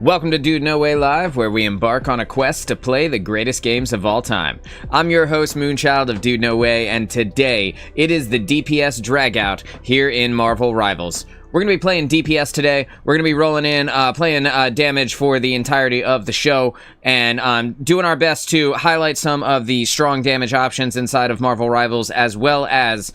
Welcome to Dude No Way Live, where we embark on a quest to play the greatest games of all time. I'm your host, Moonchild of Dude No Way, and today it is the DPS Dragout here in Marvel Rivals. We're going to be playing DPS today. We're going to be rolling in, playing damage for the entirety of the show, and doing our best to highlight some of the strong damage options inside of Marvel Rivals, as well as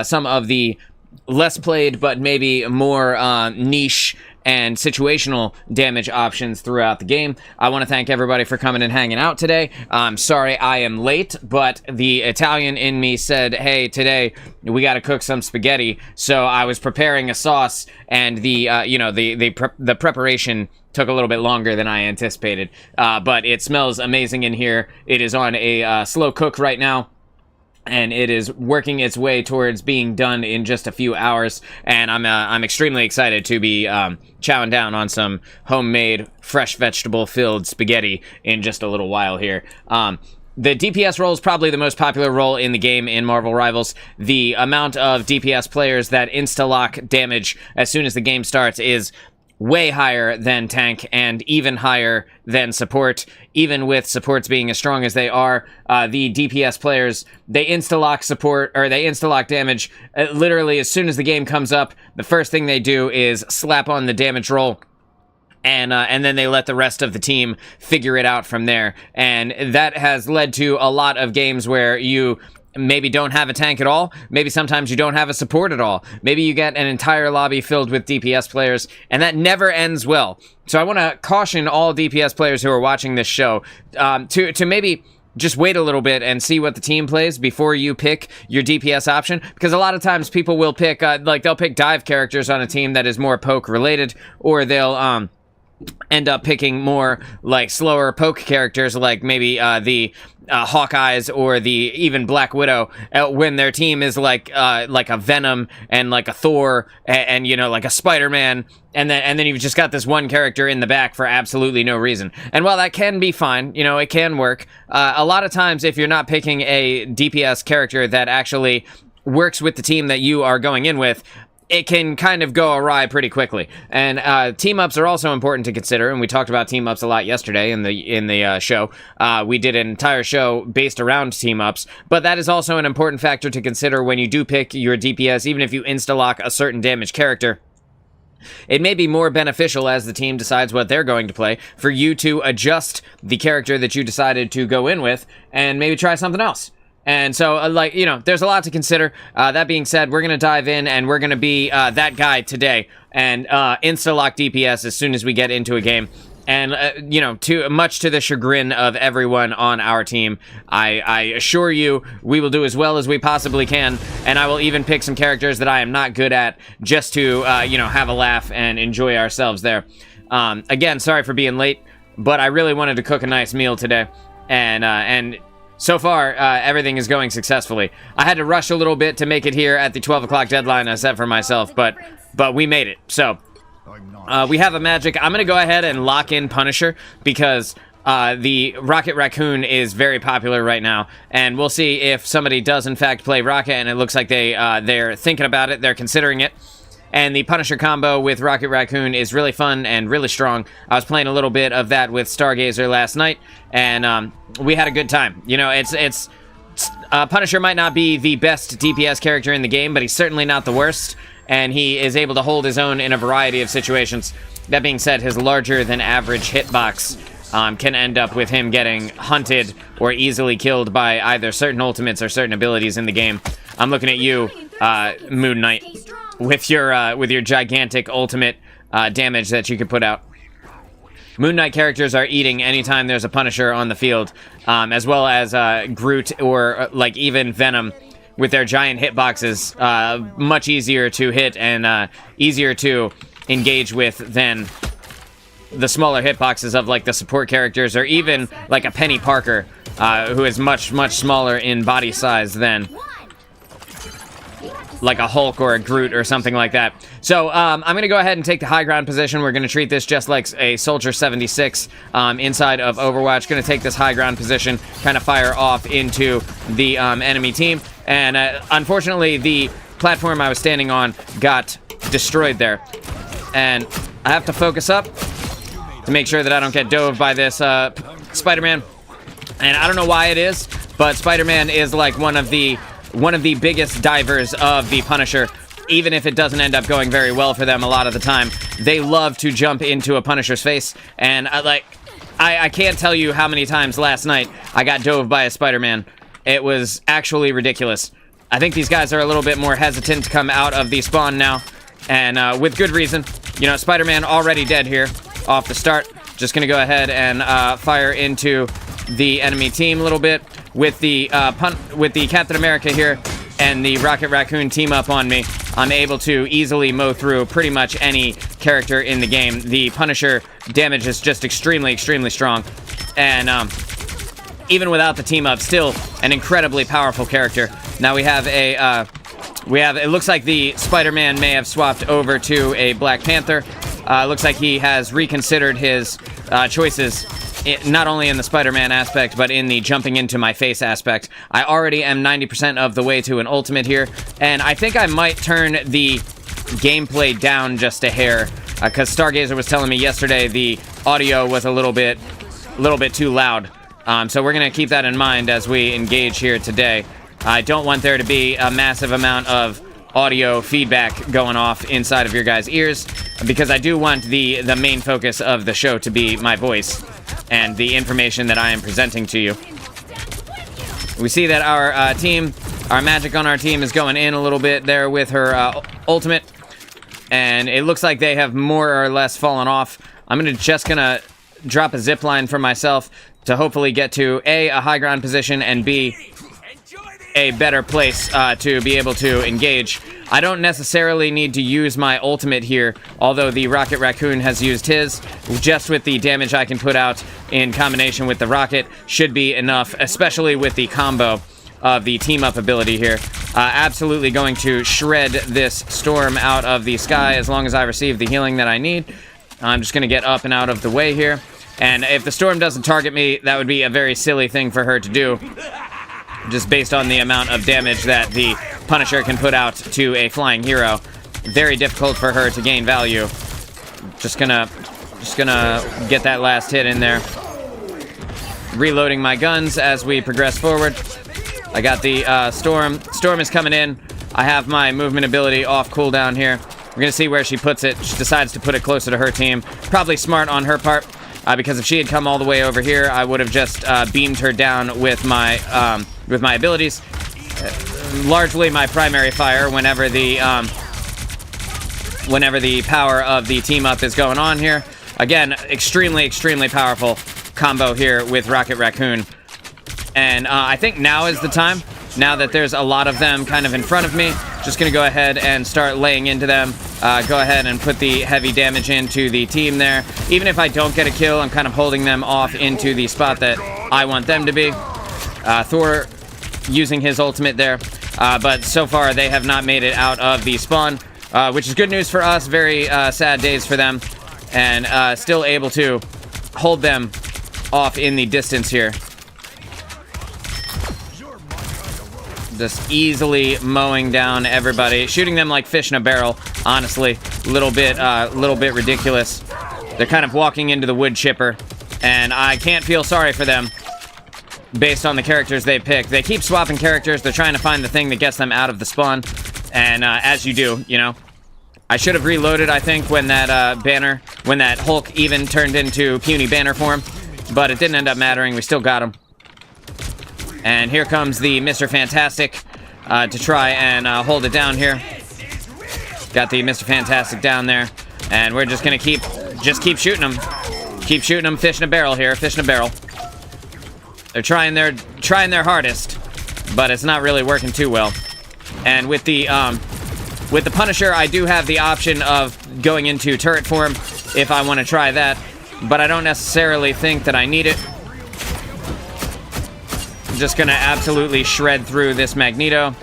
some of the less played but maybe more niche and situational damage options throughout the game. I want to thank everybody for coming and hanging out today. I'm sorry I am late, but the Italian in me said, hey, today we got to cook some spaghetti. So I was preparing a sauce, and the preparation took a little bit longer than I anticipated. But it smells amazing in here. It is on a slow cook right now, and it is working its way towards being done in just a few hours, and I'm extremely excited to be chowing down on some homemade, fresh vegetable-filled spaghetti in just a little while here. The DPS role is probably the most popular role in the game in Marvel Rivals. The amount of DPS players that insta-lock damage as soon as the game starts is way higher than tank, and even higher than support. Even with supports being as strong as they are, the DPS players, they insta-lock support, or they insta-lock damage literally as soon as the game comes up. The first thing they do is slap on the damage roll, and then they let the rest of the team figure it out from there. And that has led to a lot of games where you maybe don't have a tank at all. Maybe sometimes you don't have a support at all. Maybe you get an entire lobby filled with DPS players, and that never ends well. So I want to caution all DPS players who are watching this show to maybe just wait a little bit and see what the team plays before you pick your DPS option, because a lot of times people will pick they'll pick dive characters on a team that is more poke related, or they'll end up picking more like slower poke characters, like maybe the Hawkeyes or the even Black Widow, when their team is like a Venom and like a Thor and you know, like a Spider-Man, and then you've just got this one character in the back for absolutely no reason. And while that can be fine, you know, it can work, a lot of times if you're not picking a DPS character that actually works with the team that you are going in with, it can kind of go awry pretty quickly. And team-ups are also important to consider, and we talked about team-ups a lot yesterday in the show. We did an entire show based around team-ups, but that is also an important factor to consider when you do pick your DPS. Even if you insta-lock a certain damage character, it may be more beneficial as the team decides what they're going to play for you to adjust the character that you decided to go in with and maybe try something else. And so, there's a lot to consider. That being said, we're going to dive in, and we're going to be that guy today and insta-lock DPS as soon as we get into a game. And, much to the chagrin of everyone on our team, I assure you we will do as well as we possibly can, and I will even pick some characters that I am not good at just to, have a laugh and enjoy ourselves there. Again, sorry for being late, but I really wanted to cook a nice meal today, and so far, everything is going successfully. I had to rush a little bit to make it here at the 12 o'clock deadline I set for myself, but we made it. So, we have a magic. I'm going to go ahead and lock in Punisher, because the Rocket Raccoon is very popular right now, and we'll see if somebody does in fact play Rocket, and it looks like they're thinking about it, they're considering it. And the Punisher combo with Rocket Raccoon is really fun and really strong. I was playing a little bit of that with Stargazer last night, and we had a good time. You know, Punisher might not be the best DPS character in the game, but he's certainly not the worst, and he is able to hold his own in a variety of situations. That being said, his larger-than-average hitbox can end up with him getting hunted or easily killed by either certain ultimates or certain abilities in the game. I'm looking at you, Moon Knight, with your gigantic ultimate damage that you can put out. Moon Knight characters are eating anytime there's a Punisher on the field, as well as Groot or even Venom with their giant hitboxes, much easier to hit and easier to engage with than the smaller hitboxes of the support characters, or even like a Penny Parker, who is much smaller in body size than like a Hulk or a Groot or something like that. So I'm going to go ahead and take the high ground position. We're going to treat this just like a Soldier 76 inside of Overwatch. Going to take this high ground position, kind of fire off into the enemy team. And unfortunately, the platform I was standing on got destroyed there. And I have to focus up. to make sure that I don't get dove by this Spider-Man. And I don't know why it is, but Spider-Man is like one of the biggest divers of the Punisher. Even if it doesn't end up going very well for them a lot of the time, they love to jump into a Punisher's face. And I can't tell you how many times last night I got dove by a Spider-Man. It was actually ridiculous. I think these guys are a little bit more hesitant to come out of the spawn now, and with good reason. You know, Spider-Man already dead here off the start. Just gonna go ahead and fire into the enemy team a little bit with the Captain America here and the Rocket Raccoon team up on me. I'm able to easily mow through pretty much any character in the game. The Punisher damage is just extremely, extremely strong, and even without the team up, still an incredibly powerful character. Now we have it looks like the Spider-Man may have swapped over to a Black Panther. Looks like he has reconsidered his choices, not only in the Spider-Man aspect, but in the jumping into my face aspect. I already am 90% of the way to an ultimate here, and I think I might turn the gameplay down just a hair, because Stargazer was telling me yesterday the audio was a little bit too loud. So we're going to keep that in mind as we engage here today. I don't want there to be a massive amount of audio feedback going off inside of your guys' ears, because I do want the main focus of the show to be my voice and the information that I am presenting to you. We see that our magic on our team is going in a little bit there with her ultimate, and it looks like they have more or less fallen off. I'm just gonna drop a zip line for myself to hopefully get to A, a high ground position, and B, a better place to be able to engage. I don't necessarily need to use my ultimate here, although the Rocket Raccoon has used his. Just with the damage I can put out in combination with the rocket should be enough, especially with the combo of the team-up ability here. Absolutely going to shred this storm out of the sky as long as I receive the healing that I need. I'm just going to get up and out of the way here. And if the storm doesn't target me, that would be a very silly thing for her to do, just based on the amount of damage that the Punisher can put out to a flying hero. Very difficult for her to gain value. Just gonna get that last hit in there. Reloading my guns as we progress forward. I got the storm. Storm is coming in. I have my movement ability off cooldown here. We're gonna see where she puts it. She decides to put it closer to her team. Probably smart on her part, because if she had come all the way over here, I would have just beamed her down with my abilities. Largely my primary fire whenever the power of the team up is going on here. Again, extremely, extremely powerful combo here with Rocket Raccoon. And I think now is the time. Now that there's a lot of them kind of in front of me, just going to go ahead and start laying into them. Go ahead and put the heavy damage into the team there. Even if I don't get a kill, I'm kind of holding them off into the spot that I want them to be. Thor using his ultimate there. But so far, they have not made it out of the spawn, which is good news for us. Very sad days for them. And still able to hold them off in the distance here. Just easily mowing down everybody, shooting them like fish in a barrel. Honestly, little bit ridiculous. They're kind of walking into the wood chipper, and I can't feel sorry for them based on the characters they pick. They keep swapping characters. They're trying to find the thing that gets them out of the spawn, and as you do, you know. I should have reloaded, I think, when that Hulk even turned into puny banner form, but it didn't end up mattering. We still got him. And here comes the Mr. Fantastic to try and hold it down here. Got the Mr. Fantastic down there, and we're just gonna keep shooting them. Keep shooting them. Fish in a barrel here. Fish in a barrel. They're trying their hardest, but it's not really working too well. And with the Punisher, I do have the option of going into turret form if I want to try that, but I don't necessarily think that I need it. Just gonna absolutely shred through this Magneto.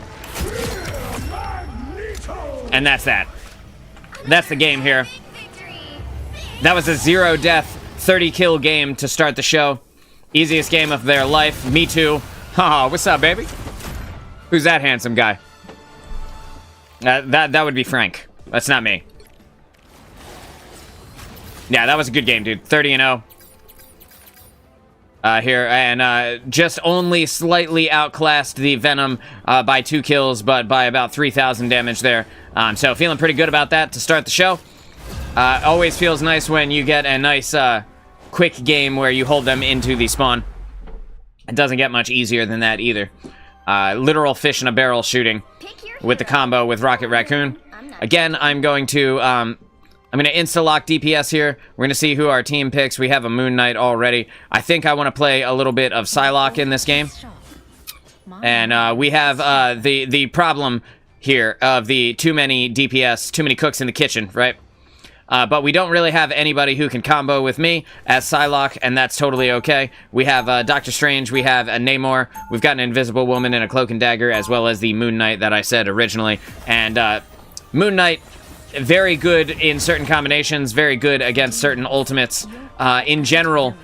And that's that. That's the game here. That was a 0 death, 30 kill game to start the show. Easiest game of their life. Me too. Haha, what's up, baby? Who's that handsome guy? That would be Frank. That's not me. Yeah, that was a good game, dude. 30-0. Here, and just only slightly outclassed the Venom by 2 kills, but by about 3,000 damage there. So feeling pretty good about that to start the show. Always feels nice when you get a nice quick game where you hold them into the spawn. It doesn't get much easier than that either. Literal fish in a barrel shooting with the combo with Rocket Raccoon. Again, I'm going to insta-lock DPS here. We're going to see who our team picks. We have a Moon Knight already. I think I want to play a little bit of Psylocke in this game. And we have the problem here of the too many DPS, too many cooks in the kitchen, right? But we don't really have anybody who can combo with me as Psylocke, and that's totally okay. We have Doctor Strange, we have a Namor, we've got an Invisible Woman and a Cloak and Dagger, as well as the Moon Knight that I said originally. And Moon Knight, very good in certain combinations, very good against certain ultimates. In general,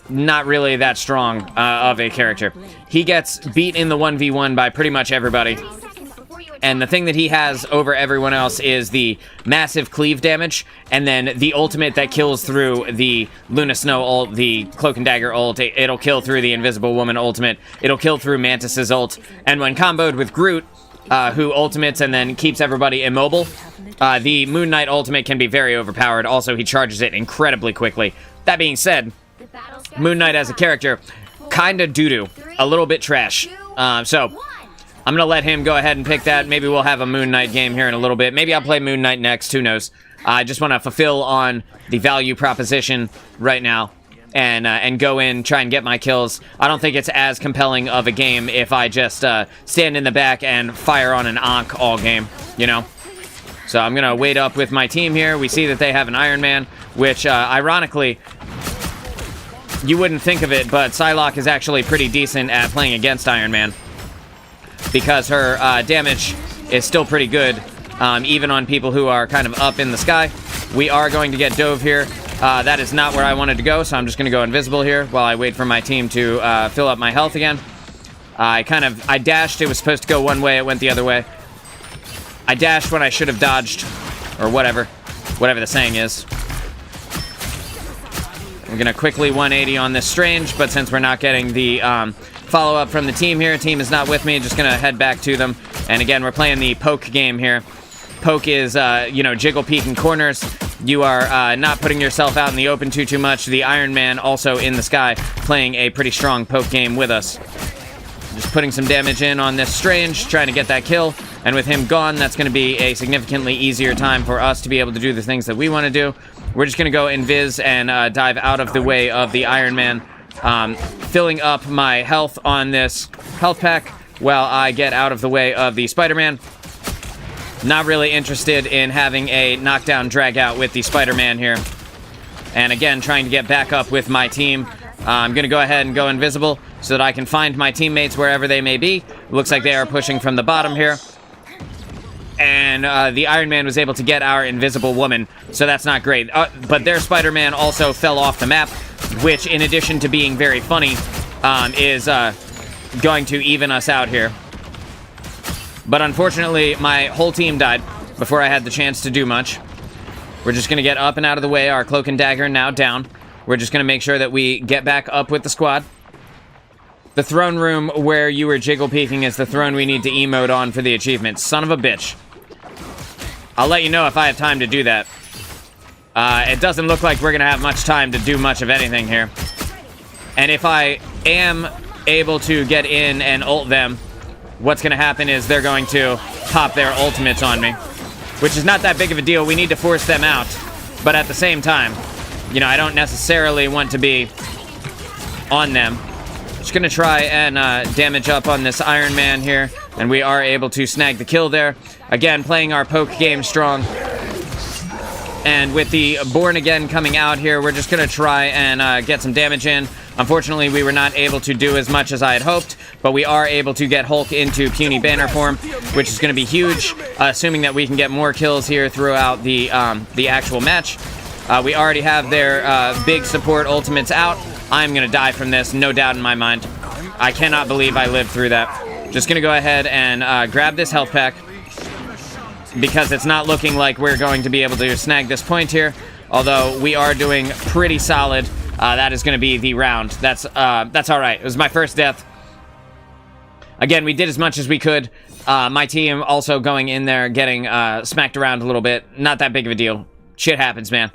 not really that strong of a character. He gets beat in the 1v1 by pretty much everybody. And the thing that he has over everyone else is the massive cleave damage, and then the ultimate that kills through the Luna Snow ult, the Cloak and Dagger ult. It'll kill through the Invisible Woman ultimate. It'll kill through Mantis's ult. And when comboed with Groot, who ultimates and then keeps everybody immobile, the Moon Knight ultimate can be very overpowered. Also, he charges it incredibly quickly. That being said, Moon Knight as a character, kinda doo-doo. A little bit trash. So I'm going to let him go ahead and pick that. Maybe we'll have a Moon Knight game here in a little bit. Maybe I'll play Moon Knight next. Who knows? I just want to fulfill on the value proposition right now and go in, try and get my kills. I don't think it's as compelling of a game if I just stand in the back and fire on an Ankh all game, you know? So I'm going to wait up with my team here. We see that they have an Iron Man, which, ironically, you wouldn't think of it, but Psylocke is actually pretty decent at playing against Iron Man, because her damage is still pretty good, even on people who are kind of up in the sky. We are going to get Dove here. That is not where I wanted to go, so I'm just going to go invisible here while I wait for my team to fill up my health again. I dashed. It was supposed to go one way. It went the other way. I dashed when I should have dodged, or whatever the saying is. I'm going to quickly 180 on this Strange, but since we're not getting the follow-up from the team here, team is not with me, just going to head back to them. And again, we're playing the poke game here. Poke is, jiggle peeking corners. You are not putting yourself out in the open too much. The Iron Man also in the sky, playing a pretty strong poke game with us. Just putting some damage in on this Strange, trying to get that kill. And with him gone, that's going to be a significantly easier time for us to be able to do the things that we want to do. We're just going to go invis and dive out of the way of the Iron Man, filling up my health on this health pack while I get out of the way of the Spider-Man. Not really interested in having a knockdown drag out with the Spider-Man here. And again, trying to get back up with my team. I'm going to go ahead and go invisible so that I can find my teammates wherever they may be. Looks like they are pushing from the bottom here. And the Iron Man was able to get our Invisible Woman, so that's not great. But their Spider-Man also fell off the map, which, in addition to being very funny, is going to even us out here. But unfortunately, my whole team died before I had the chance to do much. We're just going to get up and out of the way. Our Cloak and Dagger now down. We're just going to make sure that we get back up with the squad. The throne room where you were jiggle peeking is the throne we need to emote on for the achievement. Son of a bitch. I'll let you know if I have time to do that. It doesn't look like we're going to have much time to do much of anything here. And if I am able to get in and ult them, what's going to happen is they're going to pop their ultimates on me, which is not that big of a deal. We need to force them out. But at the same time, you know, I don't necessarily want to be on them. Just going to try and damage up on this Iron Man here, and we are able to snag the kill there. Again, playing our poke game strong. And with the Born Again coming out here, we're just going to try and get some damage in. Unfortunately, we were not able to do as much as I had hoped, but we are able to get Hulk into puny banner form, which is going to be huge, assuming that we can get more kills here throughout the actual match. We already have their big support ultimates out. I'm going to die from this, no doubt in my mind. I cannot believe I lived through that. Just going to go ahead and grab this health pack, because it's not looking like we're going to be able to snag this point here. Although we are doing pretty solid. That is going to be the round. That's all right. It was my first death. Again, we did as much as we could. My team also going in there, getting smacked around a little bit. Not that big of a deal. Shit happens, man.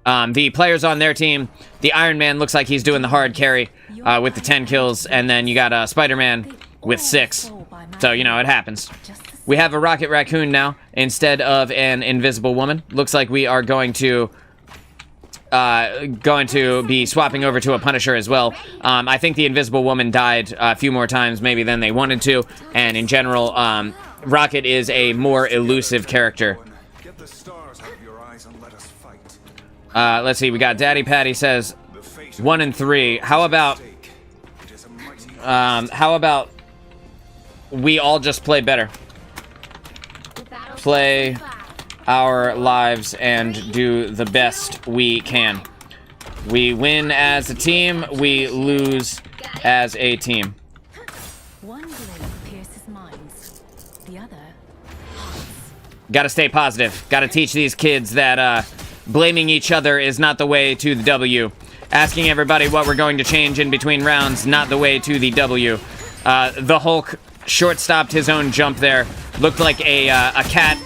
The players on their team, the Iron Man looks like he's doing the hard carry with the 10 kills, and then you got Spider-Man with 6. So, you know, it happens. We have a Rocket Raccoon now instead of an Invisible Woman. Looks like we are going to be swapping over to a Punisher as well. I think the Invisible Woman died a few more times maybe than they wanted to, and in general, Rocket is a more elusive character. Let's see, we got Daddy Patty says 1 and 3. How about we all just play better? Play our lives and do the best we can. We win as a team, we lose as a team. One blade pierces minds, the other hearts. Gotta stay positive. Gotta teach these kids that blaming each other is not the way to the W. Asking everybody what we're going to change in between rounds, not the way to the W. The Hulk short-stopped his own jump there. Looked like a cat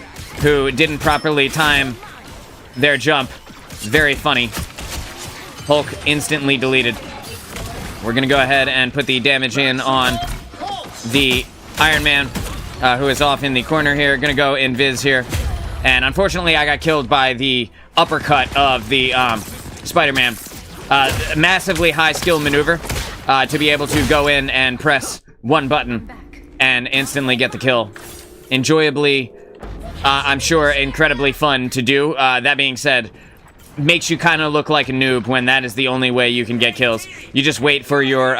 who didn't properly time their jump. Very funny. Hulk instantly deleted. We're gonna go ahead and put the damage in on the Iron Man, who is off in the corner here. Gonna go invis here. And unfortunately, I got killed by the uppercut of the Spider-Man. Massively high skill maneuver to be able to go in and press one button and instantly get the kill. Enjoyably, I'm sure, incredibly fun to do. That being said, makes you kind of look like a noob when that is the only way you can get kills. You just wait for your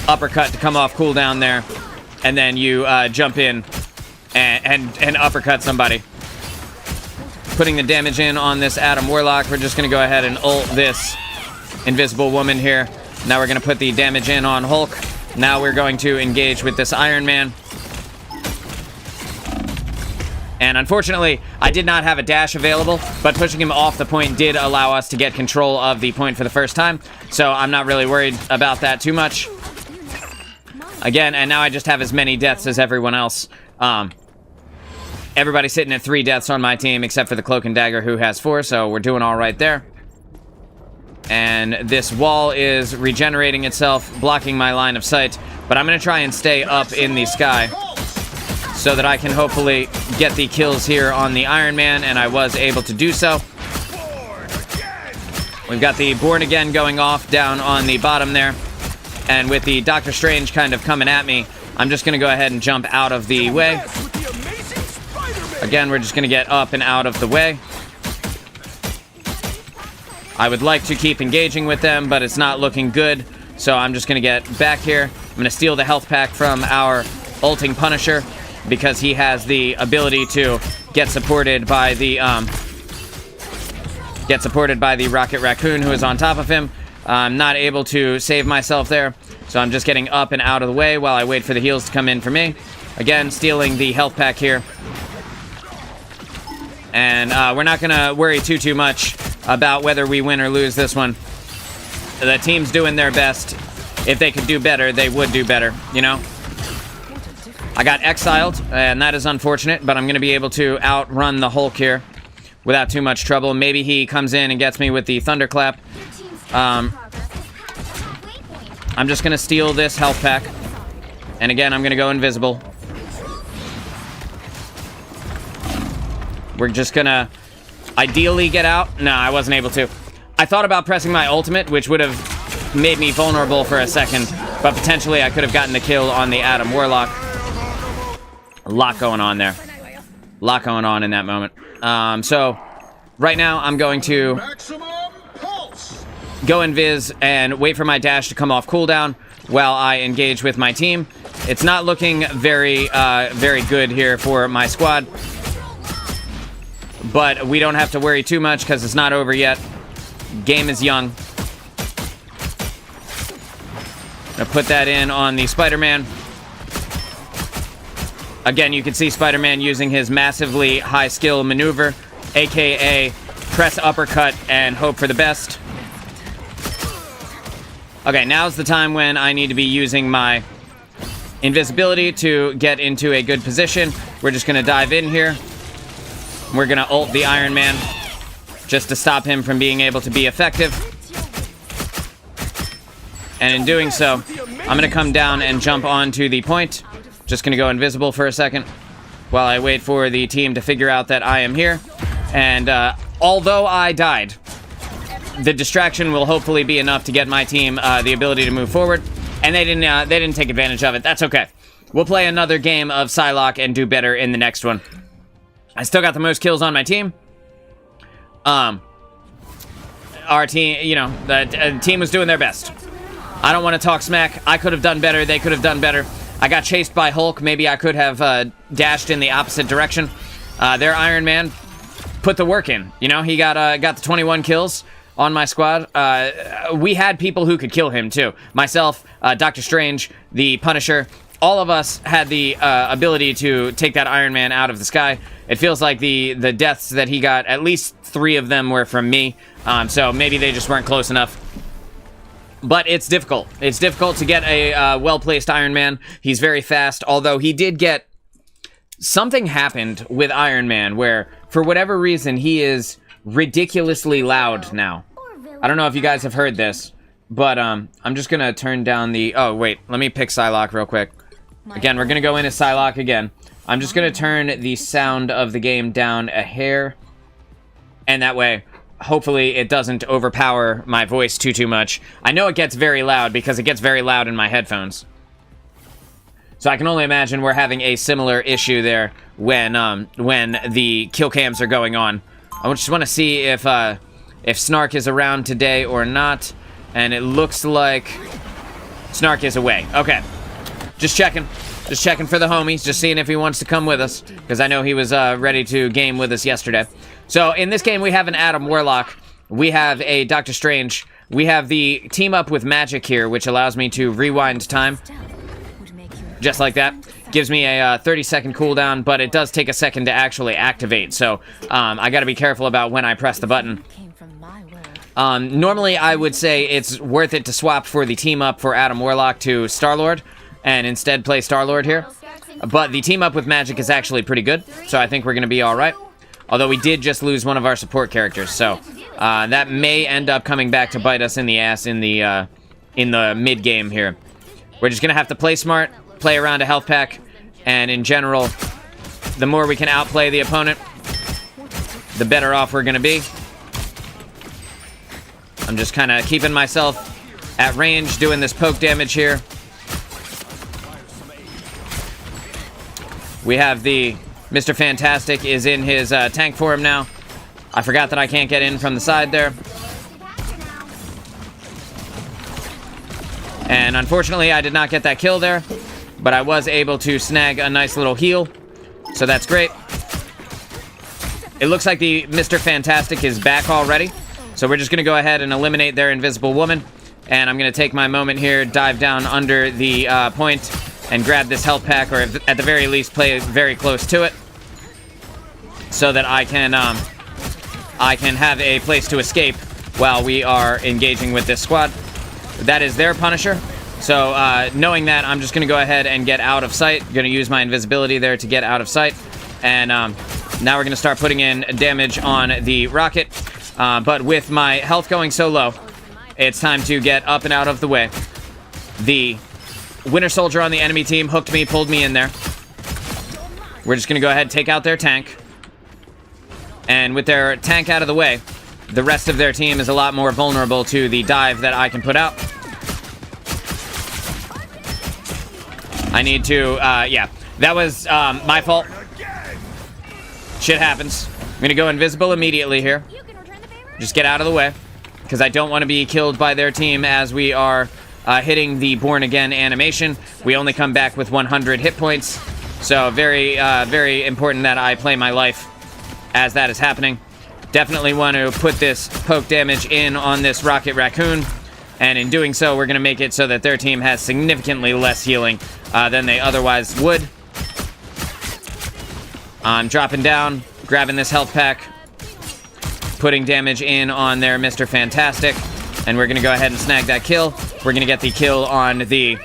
uppercut to come off cooldown there, and then you jump in and uppercut somebody. Putting the damage in on this Adam Warlock. We're just gonna go ahead and ult this Invisible Woman here. Now we're gonna put the damage in on Hulk. Now we're going to engage with this Iron Man. And unfortunately, I did not have a dash available, but pushing him off the point did allow us to get control of the point for the first time. So I'm not really worried about that too much. Again, and now I just have as many deaths as everyone else. Everybody's sitting at 3 deaths on my team, except for the Cloak and Dagger, who has 4, so we're doing all right there. And this wall is regenerating itself, blocking my line of sight. But I'm going to try and stay up in the sky so that I can hopefully get the kills here on the Iron Man, and I was able to do so. We've got the Born Again going off down on the bottom there. And with the Doctor Strange kind of coming at me, I'm just going to go ahead and jump out of the way. Again, we're just going to get up and out of the way. I would like to keep engaging with them, but it's not looking good. So I'm just going to get back here. I'm going to steal the health pack from our ulting Punisher because he has the ability to get supported by the Rocket Raccoon who is on top of him. I'm not able to save myself there, so I'm just getting up and out of the way while I wait for the heals to come in for me. Again, stealing the health pack here. And we're not going to worry too much about whether we win or lose this one. The team's doing their best. If they could do better, they would do better, you know? I got exiled, and that is unfortunate, but I'm going to be able to outrun the Hulk here without too much trouble. Maybe he comes in and gets me with the Thunderclap. I'm just going to steal this health pack. And again, I'm going to go invisible. We're just going to ideally get out. No, I wasn't able to. I thought about pressing my ultimate, which would have made me vulnerable for a second, but potentially I could have gotten the kill on the Adam Warlock. A lot going on there. A lot going on in that moment. So, right now, I'm going to go invis and wait for my dash to come off cooldown while I engage with my team. It's not looking very good here for my squad. But we don't have to worry too much because it's not over yet. Game is young. Gonna put that in on the Spider-Man. Again, you can see Spider-Man using his massively high skill maneuver, aka press uppercut and hope for the best. Okay, now's the time when I need to be using my invisibility to get into a good position. We're just going to dive in here. We're going to ult the Iron Man just to stop him from being able to be effective. And in doing so, I'm going to come down and jump onto the point. Just going to go invisible for a second while I wait for the team to figure out that I am here. And although I died, the distraction will hopefully be enough to get my team the ability to move forward. And they didn't take advantage of it. That's okay. We'll play another game of Psylocke and do better in the next one. I still got the most kills on my team. Our team, you know, the team was doing their best. I don't want to talk smack. I could have done better. They could have done better. I got chased by Hulk. Maybe I could have dashed in the opposite direction. Their Iron Man put the work in. You know, he got the 21 kills on my squad. We had people who could kill him, too. Myself, Doctor Strange, the Punisher. All of us had the ability to take that Iron Man out of the sky. It feels like the deaths that he got, at least 3 of them were from me. So maybe they just weren't close enough. But it's difficult. It's difficult to get a well-placed Iron Man. He's very fast, although he did get... Something happened with Iron Man where, for whatever reason, he is ridiculously loud now. I don't know if you guys have heard this, but I'm just going to turn down the... Oh, wait. Let me pick Psylocke real quick. Again, we're going to go into Psylocke again. I'm just going to turn the sound of the game down a hair. And that way, hopefully it doesn't overpower my voice too much. I know it gets very loud because it gets very loud in my headphones. So I can only imagine we're having a similar issue there when the kill cams are going on. I just want to see if Snark is around today or not. And it looks like Snark is away. Okay. Just checking. Just checking for the homies. Just seeing if he wants to come with us. Because I know he was ready to game with us yesterday. So in this game, we have an Adam Warlock. We have a Doctor Strange. We have the team up with magic here, which allows me to rewind time. Just like that. Gives me a 30-second cooldown, but it does take a second to actually activate. So I got to be careful about when I press the button. Normally, I would say it's worth it to swap for the team up for Adam Warlock to Star-Lord, and instead play Star-Lord here. But the team up with magic is actually pretty good, so I think we're going to be alright. Although we did just lose one of our support characters, so that may end up coming back to bite us in the ass in the mid-game here. We're just going to have to play smart, play around a health pack, and in general, the more we can outplay the opponent, the better off we're going to be. I'm just kind of keeping myself at range, doing this poke damage here. We have the Mr. Fantastic is in his tank form now. I forgot that I can't get in from the side there. And unfortunately, I did not get that kill there. But I was able to snag a nice little heal. So that's great. It looks like the Mr. Fantastic is back already. So we're just going to go ahead and eliminate their invisible woman. And I'm going to take my moment here, dive down under the point, and grab this health pack, or at the very least play very close to it, so that I can have a place to escape while we are engaging with this squad. That is their Punisher. So knowing that, I'm just going to go ahead and get out of sight. Going to use my invisibility there to get out of sight. And now we're going to start putting in damage on the rocket. But with my health going so low, it's time to get up and out of the way. The Winter Soldier on the enemy team hooked me, pulled me in there. We're just going to go ahead and take out their tank. And with their tank out of the way, the rest of their team is a lot more vulnerable to the dive that I can put out. I need to, yeah. That was my fault. Shit happens. I'm going to go invisible immediately here. Just get out of the way, because I don't want to be killed by their team as we are hitting the Born Again animation. We only come back with 100 hit points, so very, very important that I play my life as that is happening. Definitely want to put this poke damage in on this Rocket Raccoon, and in doing so, we're going to make it so that their team has significantly less healing than they otherwise would. I'm dropping down, grabbing this health pack, putting damage in on their Mr. Fantastic, and we're going to go ahead and snag that kill. We're going to get the kill on the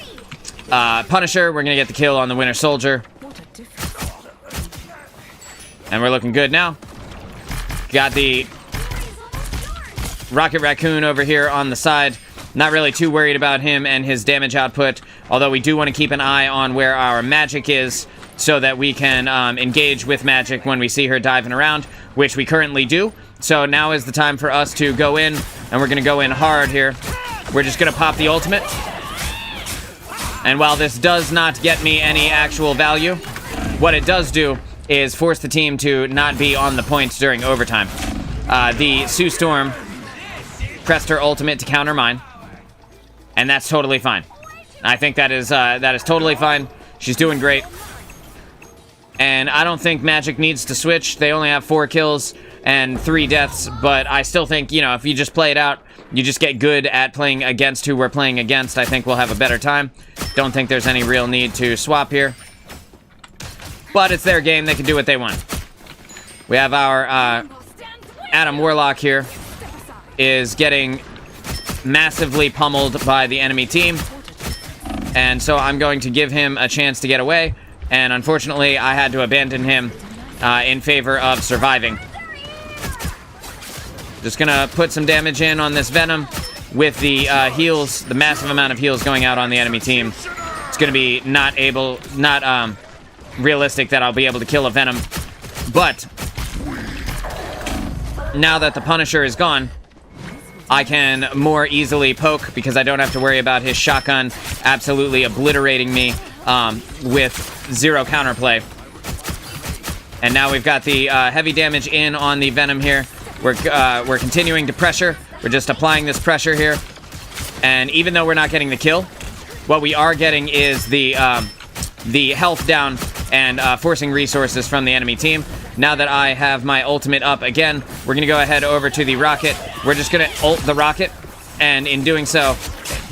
Punisher. We're going to get the kill on the Winter Soldier. And we're looking good now. Got the Rocket Raccoon over here on the side. Not really too worried about him and his damage output, although we do want to keep an eye on where our magic is so that we can engage with magic when we see her diving around, which we currently do. So now is the time for us to go in, and we're going to go in hard here. We're just going to pop the ultimate. And while this does not get me any actual value, what it does do is force the team to not be on the points during overtime. The Sue Storm pressed her ultimate to counter mine, and that's totally fine. I think that is totally fine. She's doing great. And I don't think Magic needs to switch. They only have 4 kills and 3 deaths, but I still think, you know, if you just play it out, you just get good at playing against who we're playing against, I think we'll have a better time. Don't think there's any real need to swap here. But it's their game. They can do what they want. We have our Adam Warlock here is getting massively pummeled by the enemy team. And so I'm going to give him a chance to get away. And unfortunately, I had to abandon him in favor of surviving. Just gonna put some damage in on this Venom with the heals, the massive amount of heals going out on the enemy team. It's gonna be not realistic that I'll be able to kill a Venom. But now that the Punisher is gone, I can more easily poke because I don't have to worry about his shotgun absolutely obliterating me with 0 counterplay. And now we've got the heavy damage in on the Venom here. We're continuing to pressure. We're just applying this pressure here. And even though we're not getting the kill, what we are getting is the health down and forcing resources from the enemy team. Now that I have my ultimate up again, we're going to go ahead over to the rocket. We're just going to ult the rocket, and in doing so,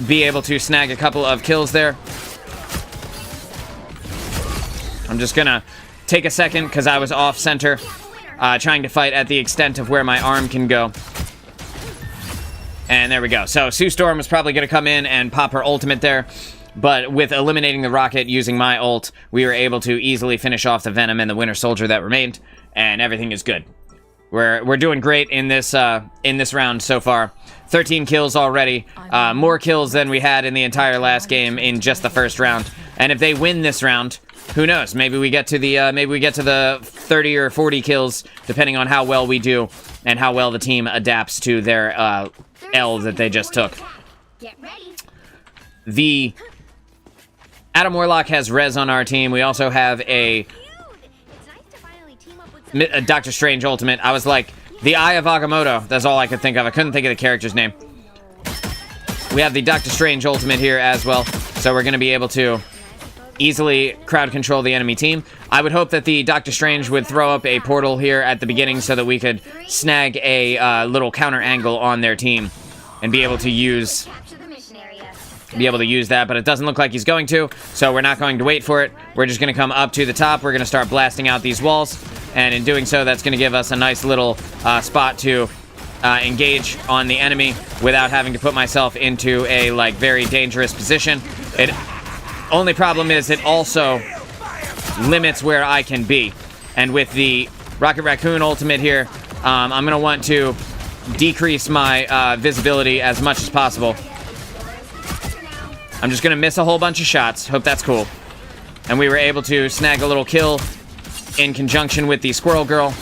be able to snag a couple of kills there. I'm just going to take a second because I was off center, trying to fight at the extent of where my arm can go. And there we go. So Sue Storm was probably going to come in and pop her ultimate there. But with eliminating the rocket using my ult, we were able to easily finish off the Venom and the Winter Soldier that remained, and everything is good. We're doing great in this round so far. 13 kills already, more kills than we had in the entire last game in just the first round. And if they win this round, who knows? Maybe we get to the 30 or 40 kills, depending on how well we do and how well the team adapts to their L that they just took. Get ready. The Adam Warlock has res on our team. We also have a Doctor Strange ultimate. I was like, the Eye of Agamotto. That's all I could think of. I couldn't think of the character's name. We have the Doctor Strange ultimate here as well. So we're going to be able to easily crowd control the enemy team. I would hope that the Doctor Strange would throw up a portal here at the beginning so that we could snag a little counter angle on their team and be able to use that, but it doesn't look like he's going to, so we're not going to wait for it. We're just going to come up to the top. We're going to start blasting out these walls, and in doing so, that's going to give us a nice little spot to engage on the enemy without having to put myself into a very dangerous position. Only problem is it also limits where I can be, and with the Rocket Raccoon ultimate here, I'm going to want to decrease my visibility as much as possible. I'm just going to miss a whole bunch of shots. Hope that's cool. And we were able to snag a little kill in conjunction with the Squirrel Girl.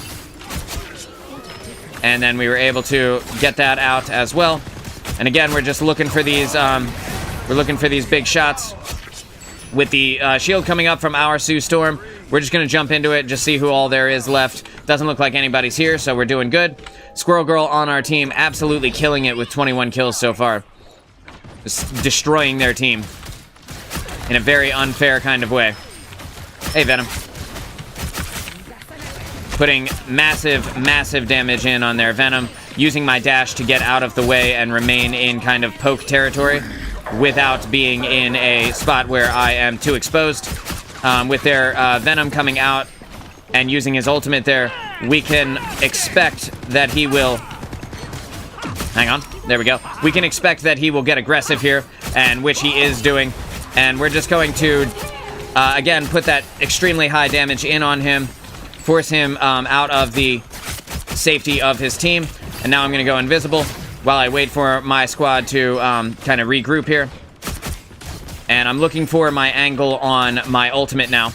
And then we were able to get that out as well. And again, we're just looking for these big shots. With the shield coming up from our Sue Storm, we're just going to jump into it, just see who all there is left. Doesn't look like anybody's here, so we're doing good. Squirrel Girl on our team, absolutely killing it with 21 kills so far. Just destroying their team in a very unfair kind of way. Hey, Venom. Putting massive damage in on their Venom, using my dash to get out of the way and remain in kind of poke territory without being in a spot where I am too exposed. With their Venom coming out and using his ultimate there, we can expect that he will... Hang on. There we go. We can expect that he will get aggressive here, and which he is doing. And we're just going to, again, put that extremely high damage in on him, force him out of the safety of his team. And now I'm going to go invisible while I wait for my squad to kind of regroup here. And I'm looking for my angle on my ultimate now,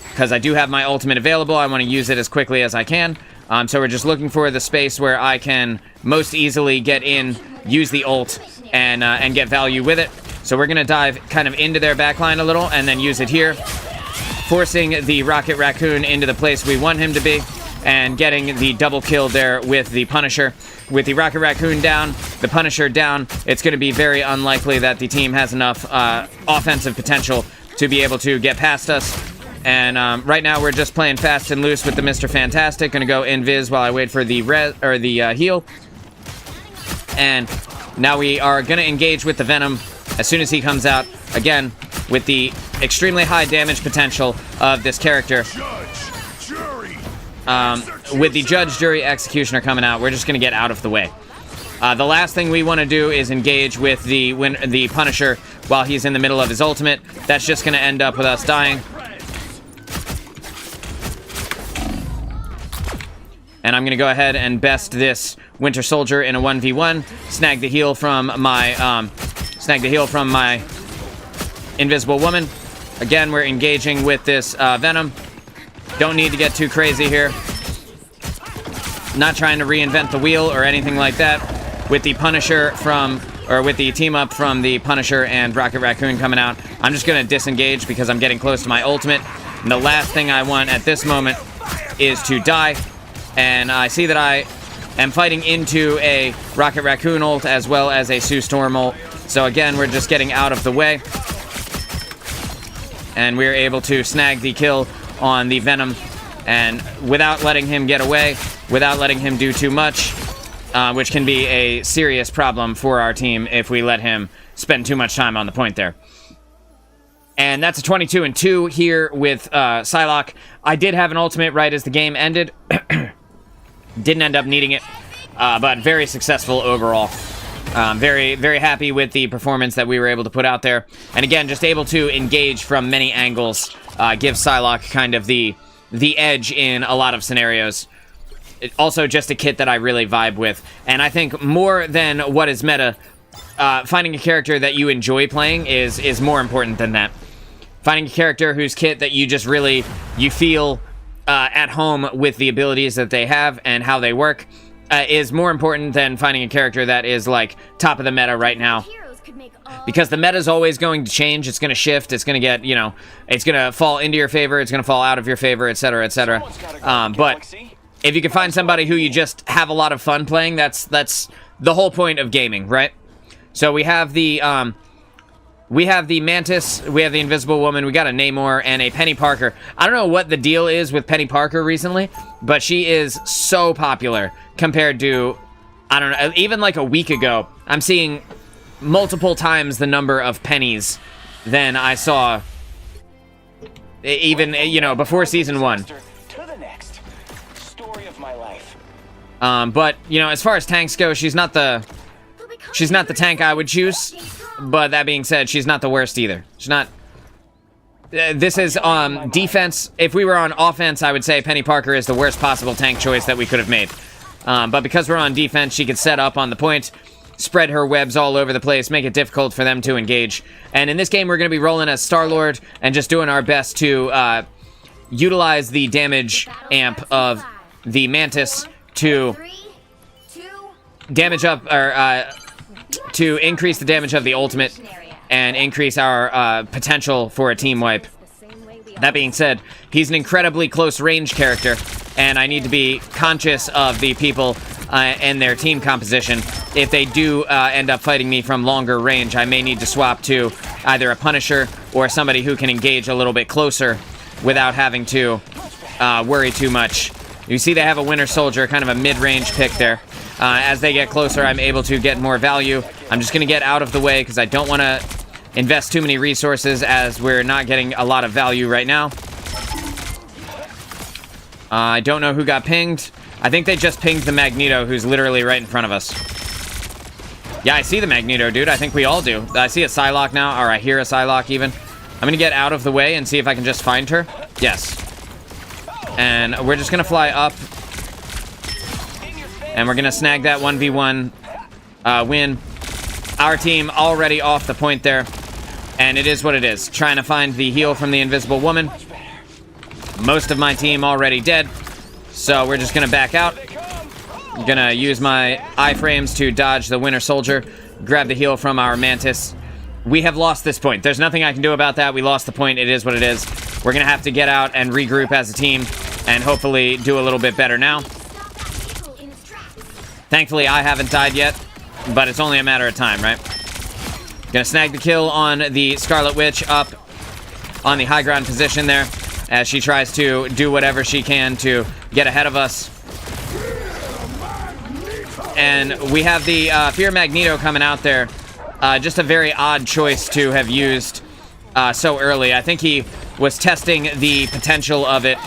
because I do have my ultimate available. I want to use it as quickly as I can. So we're just looking for the space where I can most easily get in, use the ult, and get value with it. So we're going to dive kind of into their backline a little and then use it here, forcing the Rocket Raccoon into the place we want him to be, and getting the double kill there with the Punisher. With the Rocket Raccoon down, the Punisher down, it's going to be very unlikely that the team has enough offensive potential to be able to get past us. And right now we're just playing fast and loose with the Mr. Fantastic. Gonna go invis while I wait for the heal. And now we are gonna engage with the Venom as soon as he comes out. Again, with the extremely high damage potential of this character. With the Judge, Jury, Executioner coming out, we're just gonna get out of the way. The last thing we want to do is engage with the Punisher while he's in the middle of his ultimate. That's just gonna end up with us dying. And I'm going to go ahead and best this Winter Soldier in a 1v1. Snag the heal from my Invisible Woman. Again, we're engaging with this Venom. Don't need to get too crazy here. Not trying to reinvent the wheel or anything like that. With the Punisher with the team up from the Punisher and Rocket Raccoon coming out, I'm just going to disengage because I'm getting close to my ultimate. And the last thing I want at this moment is to die. And I see that I am fighting into a Rocket Raccoon ult as well as a Sue Storm ult. So again, we're just getting out of the way. And we're able to snag the kill on the Venom. And without letting him get away, without letting him do too much, which can be a serious problem for our team if we let him spend too much time on the point there. And that's a 22-2 here with Psylocke. I did have an ultimate right as the game ended. Didn't end up needing it, but very successful overall. Very, very happy with the performance that we were able to put out there. And again, just able to engage from many angles, give Psylocke kind of the edge in a lot of scenarios. Also, just a kit that I really vibe with. And I think more than what is meta, finding a character that you enjoy playing is more important than that. Finding a character whose kit that you feel at home with the abilities that they have and how they work is more important than finding a character that is like top of the meta right now. Because the meta is always going to change, it's going to shift, it's going to get, it's going to fall into your favor, it's going to fall out of your favor, etc., etc. But if you can find somebody who you just have a lot of fun playing, that's the whole point of gaming, right? So we have the Mantis, we have the Invisible Woman, we got a Namor, and a Penny Parker. I don't know what the deal is with Penny Parker recently, but she is so popular compared to, I don't know, even like a week ago. I'm seeing multiple times the number of pennies than I saw even, before Season 1. But, as far as tanks go, she's not the tank I would choose. But that being said, she's not the worst either. She's not... this is defense. If we were on offense, I would say Penny Parker is the worst possible tank choice that we could have made. But because we're on defense, she could set up on the point, spread her webs all over the place, make it difficult for them to engage. And in this game, we're going to be rolling as Star-Lord and just doing our best to utilize the damage amp of the Mantis to damage up... to increase the damage of the ultimate and increase our potential for a team wipe. That being said, he's an incredibly close range character, and I need to be conscious of the people and their team composition. If they do end up fighting me from longer range, I may need to swap to either a Punisher or somebody who can engage a little bit closer without having to worry too much. You see they have a Winter Soldier, kind of a mid-range pick there. As they get closer, I'm able to get more value. I'm just going to get out of the way because I don't want to invest too many resources as we're not getting a lot of value right now. I don't know who got pinged. I think they just pinged the Magneto, who's literally right in front of us. Yeah, I see the Magneto, dude. I think we all do. I see a Psylocke now, or I hear a Psylocke even. I'm gonna get out of the way and see if I can just find her. Yes. And we're just gonna fly up. And we're gonna snag that 1v1 win. Our team already off the point there. And it is what it is. Trying to find the heal from the Invisible Woman. Most of my team already dead. So we're just gonna back out. I'm gonna use my iframes to dodge the Winter Soldier. Grab the heal from our Mantis. We have lost this point. There's nothing I can do about that. We lost the point. It is what it is. We're gonna have to get out and regroup as a team. And hopefully do a little bit better now. Thankfully, I haven't died yet. But it's only a matter of time, right? Gonna snag the kill on the Scarlet Witch up on the high ground position there as she tries to do whatever she can to get ahead of us. And we have the Fear Magneto coming out there. Just a very odd choice to have used so early. I think he was testing the potential of it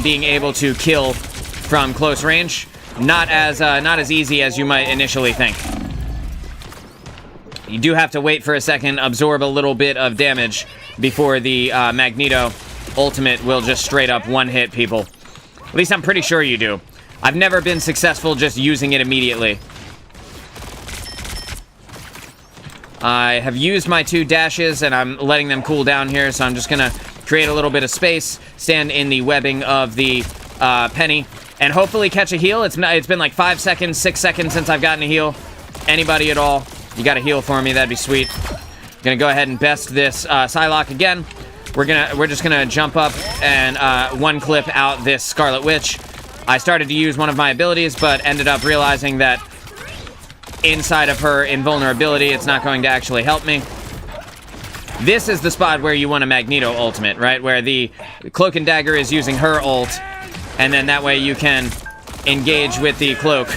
being able to kill from close range. Not as easy as you might initially think. You do have to wait for a second, absorb a little bit of damage before the Magneto ultimate will just straight up one-hit people. At least I'm pretty sure you do. I've never been successful just using it immediately. I have used my 2 dashes, and I'm letting them cool down here, so I'm just gonna create a little bit of space, stand in the webbing of the Penny, and hopefully catch a heal. It's been like 5 seconds, 6 seconds since I've gotten a heal. Anybody at all, you got a heal for me, that'd be sweet. Gonna go ahead and best this Psylocke again. We're just gonna jump up and one clip out this Scarlet Witch. I started to use one of my abilities, but ended up realizing that inside of her invulnerability, it's not going to actually help me. This is the spot where you want a Magneto ultimate, right? Where the Cloak and Dagger is using her ult, and then that way you can engage with the Cloak.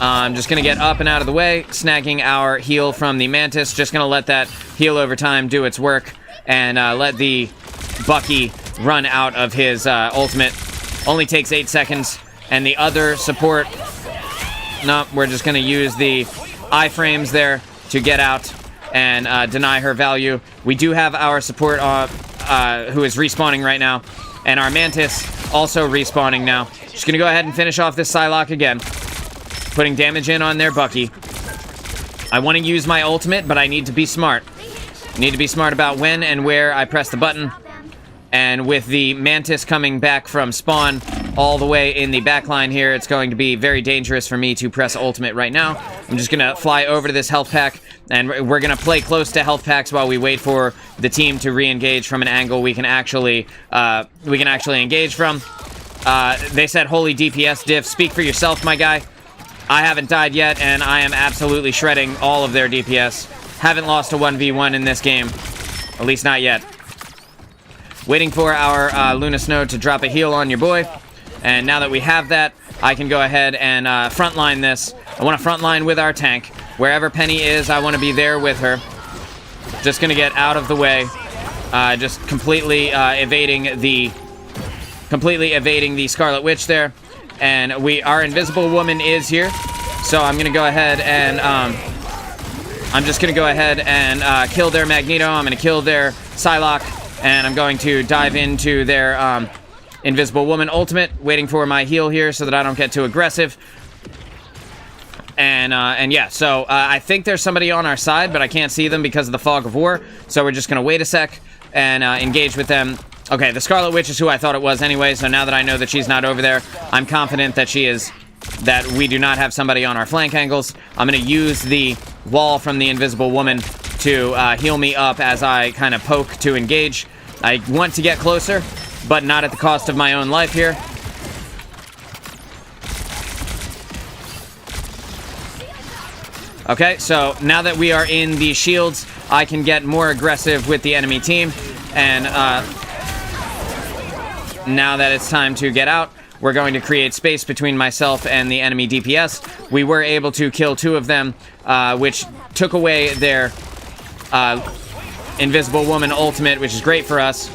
I'm just going to get up and out of the way, snagging our heal from the Mantis. Just going to let that heal over time do its work, and let the Bucky run out of his ultimate. Only takes 8 seconds. And the other support... No, we're just going to use the iframes there to get out and deny her value. We do have our support who is respawning right now. And our Mantis also respawning now. Just going to go ahead and finish off this Psylocke again. Putting damage in on their Bucky. I want to use my ultimate, but I need to be smart. I need to be smart about when and where I press the button. And with the Mantis coming back from spawn all the way in the back line here, it's going to be very dangerous for me to press ultimate right now. I'm just going to fly over to this health pack, and we're going to play close to health packs while we wait for the team to re-engage from an angle we can actually engage from. They said, holy DPS diff. Speak for yourself, my guy. I haven't died yet, and I am absolutely shredding all of their DPS. Haven't lost a 1v1 in this game. At least not yet. Waiting for our Luna Snow to drop a heal on your boy. And now that we have that, I can go ahead and frontline this. I want to frontline with our tank. Wherever Penny is, I want to be there with her. Just going to get out of the way. Just completely evading the Scarlet Witch there. And our Invisible Woman is here. So I'm going to go ahead and... I'm just going to go ahead and kill their Magneto. I'm going to kill their Psylocke. And I'm going to dive into their Invisible Woman ultimate, waiting for my heal here so that I don't get too aggressive. And yeah, so I think there's somebody on our side, but I can't see them because of the fog of war. So we're just going to wait a sec and engage with them. Okay, the Scarlet Witch is who I thought it was anyway, so now that I know that she's not over there, I'm confident that that we do not have somebody on our flank angles. I'm going to use the wall from the Invisible Woman to heal me up as I kind of poke to engage. I want to get closer, but not at the cost of my own life here. Okay, so now that we are in the shields, I can get more aggressive with the enemy team. And now that it's time to get out, we're going to create space between myself and the enemy DPS. We were able to kill 2 of them, which took away their Invisible Woman ultimate, which is great for us.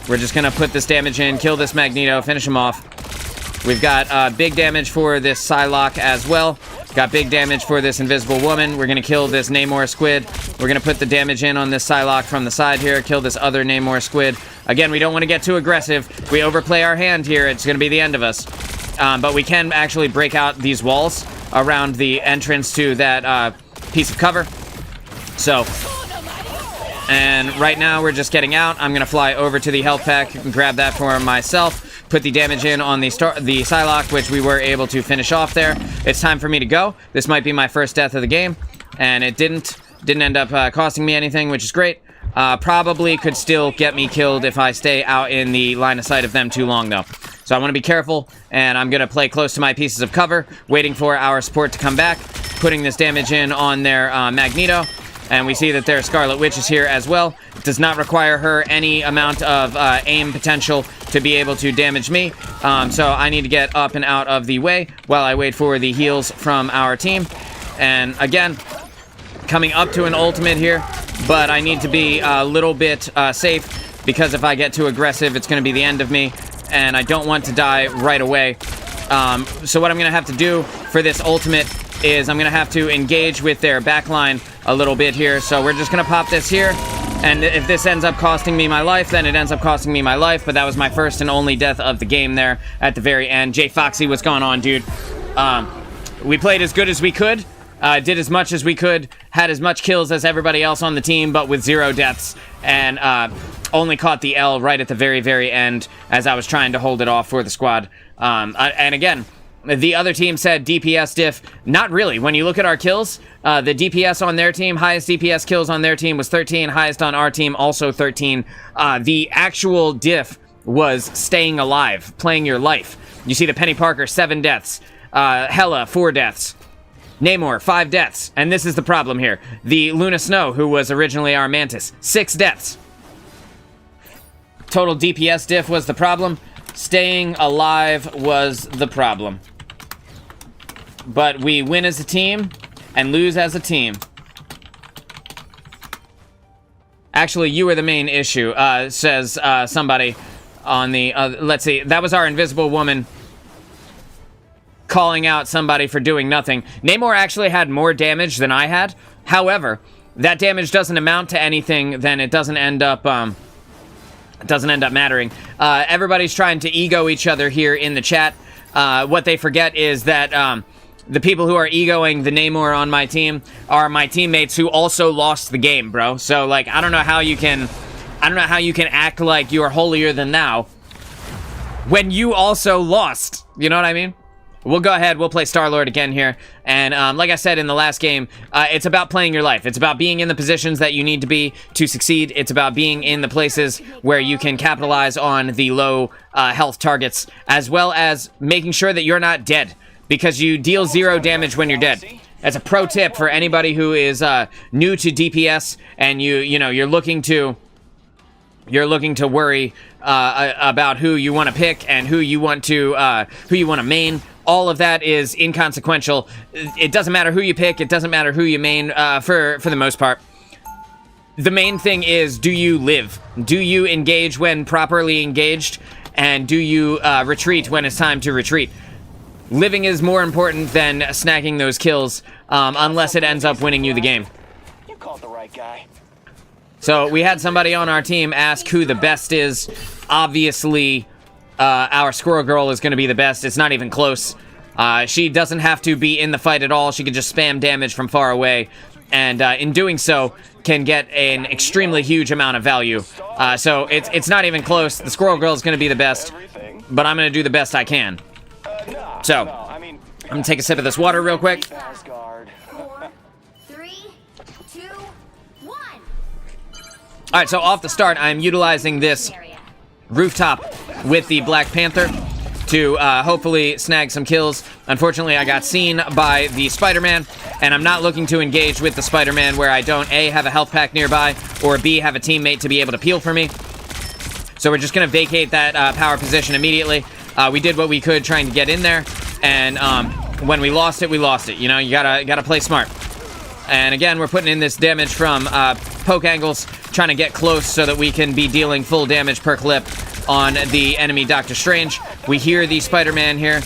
We're just gonna put this damage in, kill this Magneto, finish him off. We've got big damage for this Psylocke as well. Got big damage for this Invisible Woman. We're gonna kill this Namor Squid. We're gonna put the damage in on this Psylocke from the side here, kill this other Namor Squid. Again, we don't want to get too aggressive. If we overplay our hand here, it's gonna be the end of us. But we can actually break out these walls around the entrance to that piece of cover. So, and right now we're just getting out. I'm gonna fly over to the health pack and grab that for myself. Put the damage in on the Psylocke, which we were able to finish off there. It's time for me to go. This might be my first death of the game, and it didn't end up costing me anything, which is great. Probably could still get me killed if I stay out in the line of sight of them too long, though. So I want to be careful, and I'm going to play close to my pieces of cover, waiting for our support to come back, putting this damage in on their Magneto. And we see that their Scarlet Witch is here as well. It does not require her any amount of aim potential to be able to damage me. So I need to get up and out of the way while I wait for the heals from our team. And again, coming up to an ultimate here, but I need to be a little bit safe, because if I get too aggressive, it's going to be the end of me, and I don't want to die right away. So what I'm going to have to do for this ultimate is I'm going to have to engage with their backline a little bit here. So we're just going to pop this here. And if this ends up costing me my life, then it ends up costing me my life. But that was my first and only death of the game there at the very end. Jay Foxy, what's going on, dude? We played as good as we could. Did as much as we could. Had as much kills as everybody else on the team, but with 0 deaths. And only caught the L right at the very, very end as I was trying to hold it off for the squad. And again, the other team said DPS diff. Not really. When you look at our kills, the DPS on their team, highest DPS kills on their team was 13. Highest on our team, also 13. The actual diff was staying alive, playing your life. You see the Penny Parker, 7 deaths. Hela, 4 deaths. Namor, 5 deaths. And this is the problem here. The Luna Snow, who was originally our Mantis, 6 deaths. Total DPS diff was the problem. Staying alive was the problem. But we win as a team and lose as a team. Actually, you were the main issue, says somebody on the... let's see, that was our Invisible Woman calling out somebody for doing nothing. Namor actually had more damage than I had. However, that damage doesn't amount to anything, then it doesn't end up mattering. Everybody's trying to ego each other here in the chat. What they forget is that the people who are egoing the Namor on my team are my teammates who also lost the game, bro. So, like, I don't know how you can act like you're holier than thou when you also lost. You know what I mean? We'll go ahead, we'll play Star-Lord again here, and like I said in the last game, it's about playing your life. It's about being in the positions that you need to be to succeed. It's about being in the places where you can capitalize on the low health targets, as well as making sure that you're not dead, because you deal 0 damage when you're dead. That's a pro tip for anybody who is new to DPS, and you're looking to worry about who you want to pick and who you want to main. All of that is inconsequential. It doesn't matter who you pick. It doesn't matter who you main for the most part. The main thing is, do you live? Do you engage when properly engaged? And do you retreat when it's time to retreat? Living is more important than snagging those kills, unless it ends up winning you the game. You called the right guy. So we had somebody on our team ask who the best is. Obviously, our Squirrel Girl is going to be the best. It's not even close. She doesn't have to be in the fight at all. She can just spam damage from far away. And in doing so, can get an extremely huge amount of value. So it's not even close. The Squirrel Girl is going to be the best. But I'm going to do the best I can. So, I'm going to take a sip of this water real quick. 4, 3, 2, 1. Alright, so off the start, I'm utilizing this rooftop with the Black Panther to hopefully snag some kills. Unfortunately, I got seen by the Spider-Man, and I'm not looking to engage with the Spider-Man where I don't A, have a health pack nearby, or B, have a teammate to be able to peel for me. So we're just going to vacate that power position immediately. We did what we could trying to get in there, and when we lost it, we lost it. You know, you gotta play smart. And again, we're putting in this damage from poke angles, trying to get close so that we can be dealing full damage per clip on the enemy Doctor Strange. We hear the Spider-Man here.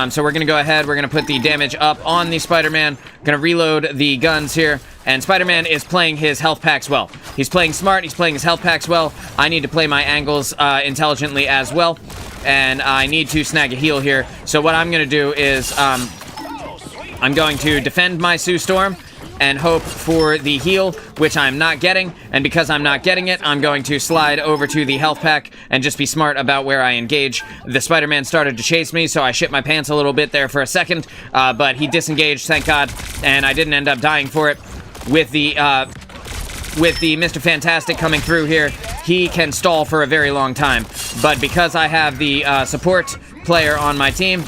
So we're going to go ahead. We're going to put the damage up on the Spider-Man. Going to reload the guns here. And Spider-Man is playing his health packs well. He's playing smart. He's playing his health packs well. I need to play my angles intelligently as well. And I need to snag a heal here. So what I'm going to do is I'm going to defend my Sue Storm and hope for the heal, which I'm not getting. And because I'm not getting it, I'm going to slide over to the health pack and just be smart about where I engage. The Spider-Man started to chase me, so I shit my pants a little bit there for a second, but he disengaged, thank God, and I didn't end up dying for it. With the Mr. Fantastic coming through here, he can stall for a very long time. But because I have the support player on my team,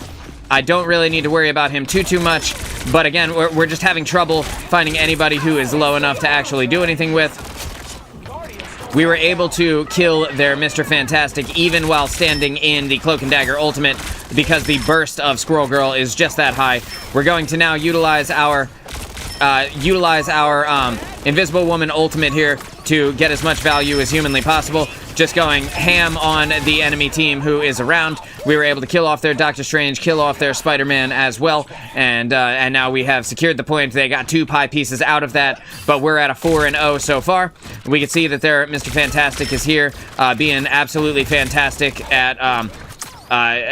I don't really need to worry about him too much. But again, we're just having trouble finding anybody who is low enough to actually do anything with. We were able to kill their Mr. Fantastic even while standing in the Cloak and Dagger ultimate because the burst of Squirrel Girl is just that high. We're going to now utilize our Invisible Woman ultimate here to get as much value as humanly possible. Just going ham on the enemy team who is around. We were able to kill off their Doctor Strange, kill off their Spider-Man as well, and now we have secured the point. They got 2 pie pieces out of that, but we're at a 4-0 so far. We can see that their Mr. Fantastic is here, being absolutely fantastic at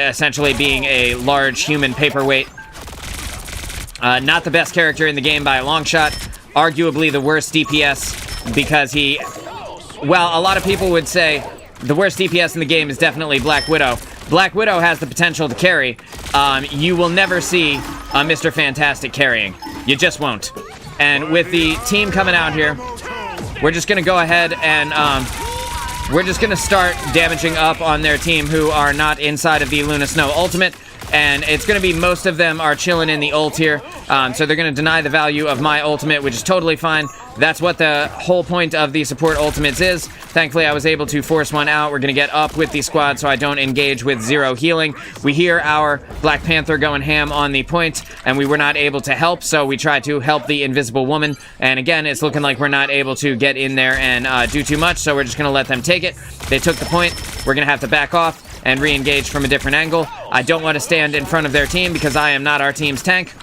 essentially being a large human paperweight. Not the best character in the game by a long shot. Arguably the worst DPS because he... Well, a lot of people would say the worst DPS in the game is definitely Black Widow. Black Widow has the potential to carry. You will never see Mr. Fantastic carrying. You just won't. And with the team coming out here, we're just going to go ahead and we're just going to start damaging up on their team who are not inside of the Luna Snow ultimate. And it's going to be most of them are chilling in the ult here. So they're going to deny the value of my ultimate, which is totally fine. That's what the whole point of the support ultimates is. Thankfully, I was able to force one out. We're going to get up with the squad so I don't engage with 0 healing. We hear our Black Panther going ham on the point, and we were not able to help, so we tried to help the Invisible Woman. And again, it's looking like we're not able to get in there and do too much, so we're just going to let them take it. They took the point. We're going to have to back off and re-engage from a different angle. I don't want to stand in front of their team because I am not our team's tank.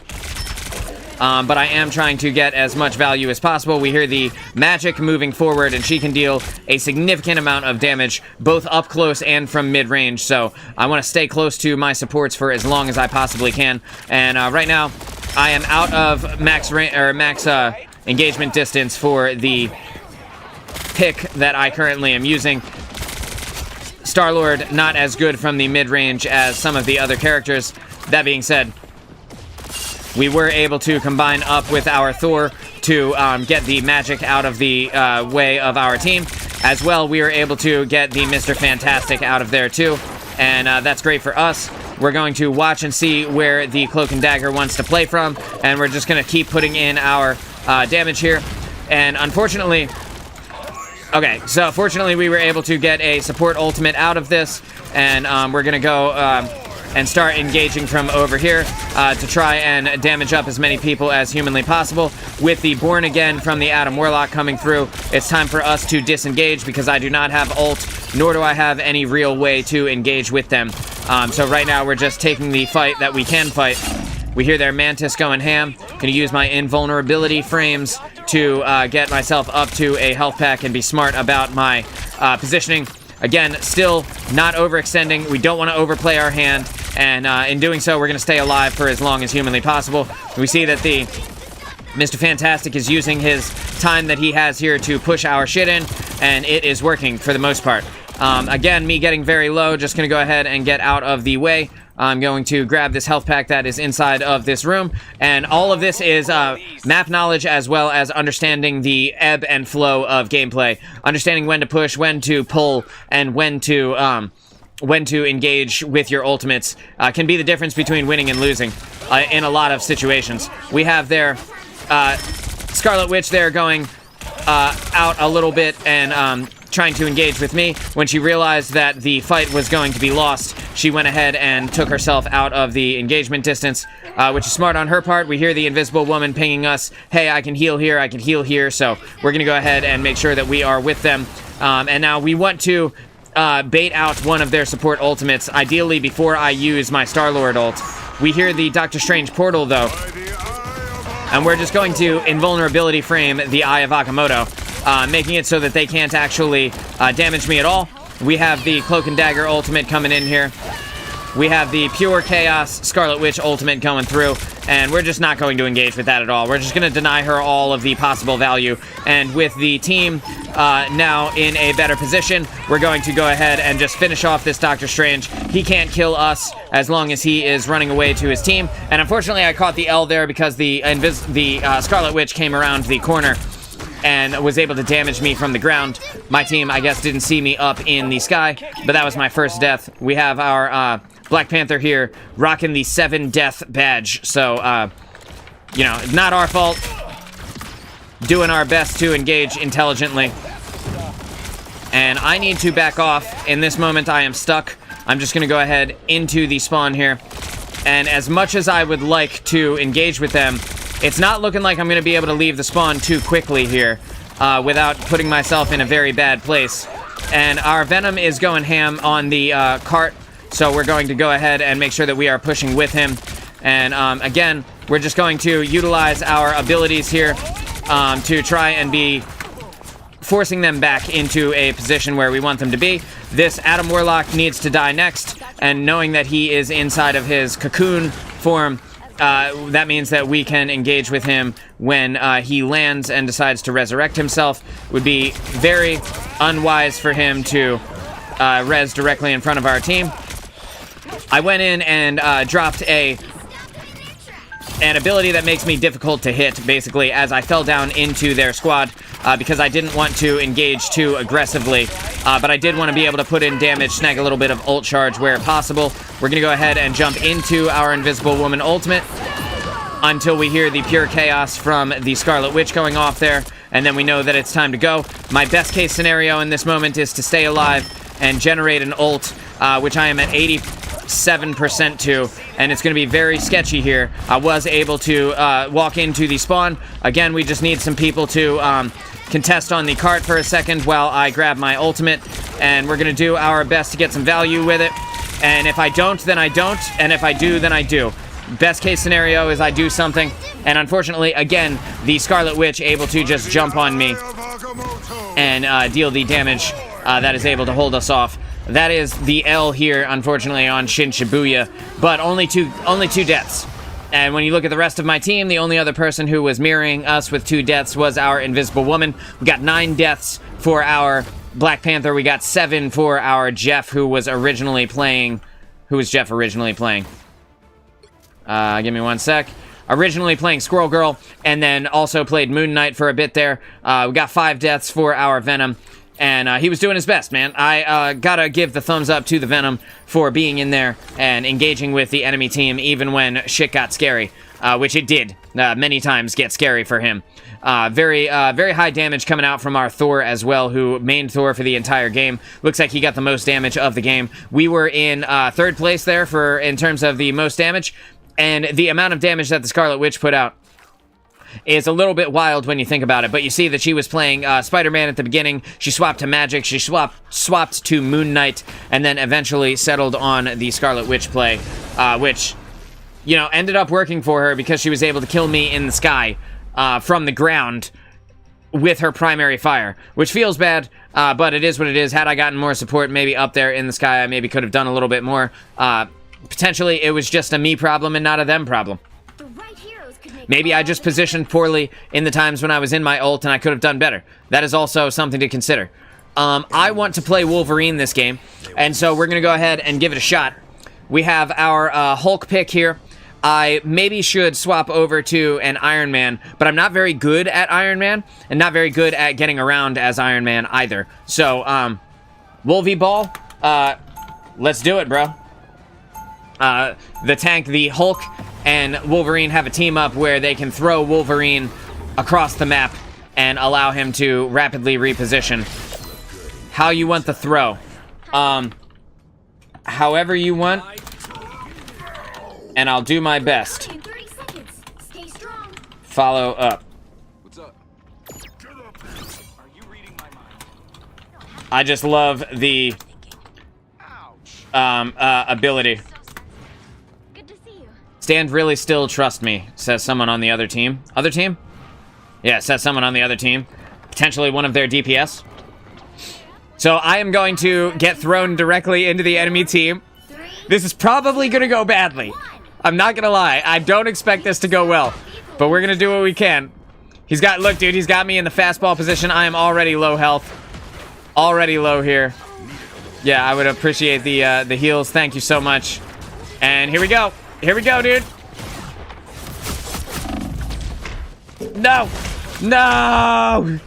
But I am trying to get as much value as possible. We hear the magic moving forward, and she can deal a significant amount of damage, both up close and from mid-range. So I want to stay close to my supports for as long as I possibly can. And right now, I am out of max engagement distance for the pick that I currently am using. Star-Lord not as good from the mid-range as some of the other characters. That being said, we were able to combine up with our Thor to get the magic out of the way of our team. As well, we were able to get the Mr. Fantastic out of there too, and that's great for us. We're going to watch and see where the Cloak and Dagger wants to play from, and we're just going to keep putting in our damage here. And unfortunately... Okay, so fortunately we were able to get a support ultimate out of this, and we're going to go and start engaging from over here to try and damage up as many people as humanly possible. With the Born Again from the Adam Warlock coming through, it's time for us to disengage because I do not have ult, nor do I have any real way to engage with them. So right now we're just taking the fight that we can fight. We hear their Mantis going ham. Gonna use my invulnerability frames to get myself up to a health pack and be smart about my positioning. Again, still not overextending. We don't want to overplay our hand. And in doing so, we're going to stay alive for as long as humanly possible. We see that the Mr. Fantastic is using his time that he has here to push our shit in. And it is working for the most part. Again, me getting very low. Just going to go ahead and get out of the way. I'm going to grab this health pack that is inside of this room, and all of this is map knowledge as well as understanding the ebb and flow of gameplay, understanding when to push, when to pull, and when to engage with your ultimates can be the difference between winning and losing in a lot of situations. We have their Scarlet Witch there going out a little bit and trying to engage with me. When she realized that the fight was going to be lost, she went ahead and took herself out of the engagement distance, which is smart on her part. We hear the invisible woman pinging us, hey, I can heal here, I can heal here, so we're going to go ahead and make sure that we are with them. And now we want to bait out one of their support ultimates, ideally before I use my Star-Lord ult. We hear the Doctor Strange portal, though, and we're just going to invulnerability frame the Eye of Akamoto, making it so that they can't actually damage me at all. We have the Cloak and Dagger ultimate coming in here. We have the Pure Chaos Scarlet Witch ultimate going through, and we're just not going to engage with that at all. We're just going to deny her all of the possible value, and with the team now in a better position, we're going to go ahead and just finish off this Doctor Strange. He can't kill us as long as he is running away to his team, and unfortunately I caught the L there because the Scarlet Witch came around the corner and was able to damage me from the ground. My team, I guess, didn't see me up in the sky, but that was my first death. We have our Black Panther here rocking the 7 death badge, so, you know, not our fault. Doing our best to engage intelligently. And I need to back off. In this moment, I am stuck. I'm just going to go ahead into the spawn here. And as much as I would like to engage with them, it's not looking like I'm going to be able to leave the spawn too quickly here without putting myself in a very bad place. And our Venom is going ham on the cart, so we're going to go ahead and make sure that we are pushing with him. And again, we're just going to utilize our abilities here to try and be forcing them back into a position where we want them to be. This Adam Warlock needs to die next, and knowing that he is inside of his cocoon form, that means that we can engage with him when he lands and decides to resurrect himself. It would be very unwise for him to res directly in front of our team. I went in and dropped an ability that makes me difficult to hit, basically, as I fell down into their squad because I didn't want to engage too aggressively, but I did want to be able to put in damage, snag a little bit of ult charge where possible. We're going to go ahead and jump into our Invisible Woman ultimate until we hear the Pure Chaos from the Scarlet Witch going off there, and then we know that it's time to go. My best case scenario in this moment is to stay alive and generate an ult, which I am at 87% to, and it's going to be very sketchy here. I was able to walk into the spawn. Again, we just need some people to contest on the cart for a second while I grab my ultimate, and we're going to do our best to get some value with it. And if I don't, then I don't, and if I do, then I do. Best case scenario is I do something, and unfortunately, again, the Scarlet Witch able to just jump on me and deal the damage that is able to hold us off. That is the L here, unfortunately, on Shin Shibuya, but only two deaths. And when you look at the rest of my team, the only other person who was mirroring us with 2 deaths was our Invisible Woman. We got 9 deaths for our Black Panther. We got 7 for our Jeff, who was originally playing... Who was Jeff originally playing? Give me one sec. Originally playing Squirrel Girl, and then also played Moon Knight for a bit there. We got 5 deaths for our Venom. And he was doing his best, man. I gotta give the thumbs up to the Venom for being in there and engaging with the enemy team even when shit got scary, which it did many times get scary for him. Very high damage coming out from our Thor as well, who mained Thor for the entire game. Looks like he got the most damage of the game. We were in 3rd place there in terms of the most damage, and the amount of damage that the Scarlet Witch put out is a little bit wild when you think about it, but you see that she was playing Spider-Man at the beginning. She swapped to Magic, she swapped to Moon Knight, and then eventually settled on the Scarlet Witch play, which, you know, ended up working for her because she was able to kill me in the sky from the ground with her primary fire, which feels bad, but it is what it is. Had I gotten more support maybe up there in the sky, I maybe could have done a little bit more. Potentially, it was just a me problem and not a them problem. Maybe I just positioned poorly in the times when I was in my ult and I could have done better. That is also something to consider. I want to play Wolverine this game, and so we're going to go ahead and give it a shot. We have our Hulk pick here. I maybe should swap over to an Iron Man, but I'm not very good at Iron Man, and not very good at getting around as Iron Man either. So, Wolvie Ball, let's do it, bro. The tank, the Hulk, and Wolverine have a team up where they can throw Wolverine across the map and allow him to rapidly reposition. how you want the throw. However you want, and I'll do my best. In 30 seconds. Stay strong. Follow up. What's up? Are you reading my mind? I just love the ability. Good to see you. Stand really still, trust me, says someone on the other team. Other team? Yeah, says someone on the other team. Potentially one of their DPS. So I am going to get thrown directly into the enemy team. This is probably going to go badly. I'm not going to lie. I don't expect this to go well. But we're going to do what we can. Look, dude, he's got me in the fastball position. I am already low health. Already low here. Yeah, I would appreciate the heals. Thank you so much. And here we go. Here we go, dude. No. No.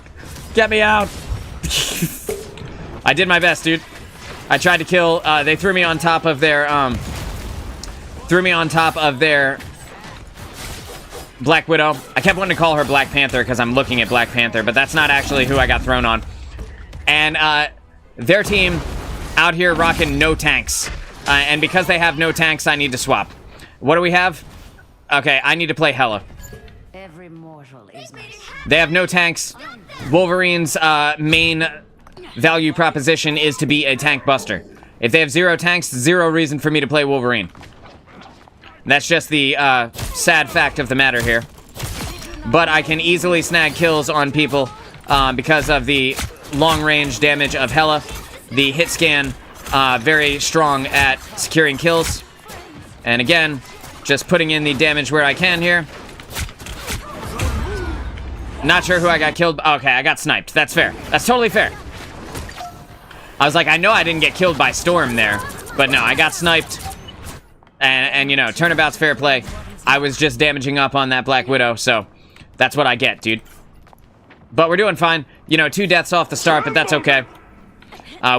Get me out. I did my best, dude. I tried to kill, they threw me on top of their, Black Widow. I kept wanting to call her Black Panther because I'm looking at Black Panther, but that's not actually who I got thrown on. And, their team out here rocking no tanks. And because they have no tanks, I need to swap. What do we have? Okay, I need to play Hela. Every mortal is my They have no tanks. Wolverine's, main value proposition is to be a tank buster. If they have 0 tanks, 0 reason for me to play Wolverine. That's just the sad fact of the matter here. But I can easily snag kills on people because of the long-range damage of Hela. The hit scan, very strong at securing kills. And again, just putting in the damage where I can here. Not sure who I got killed. Okay, I got sniped. That's fair. That's totally fair. I was like, I know I didn't get killed by Storm there, but no, I got sniped. And you know, turnabout's fair play. I was just damaging up on that Black Widow, so that's what I get, dude. But we're doing fine. You know, 2 deaths off the start, but that's okay.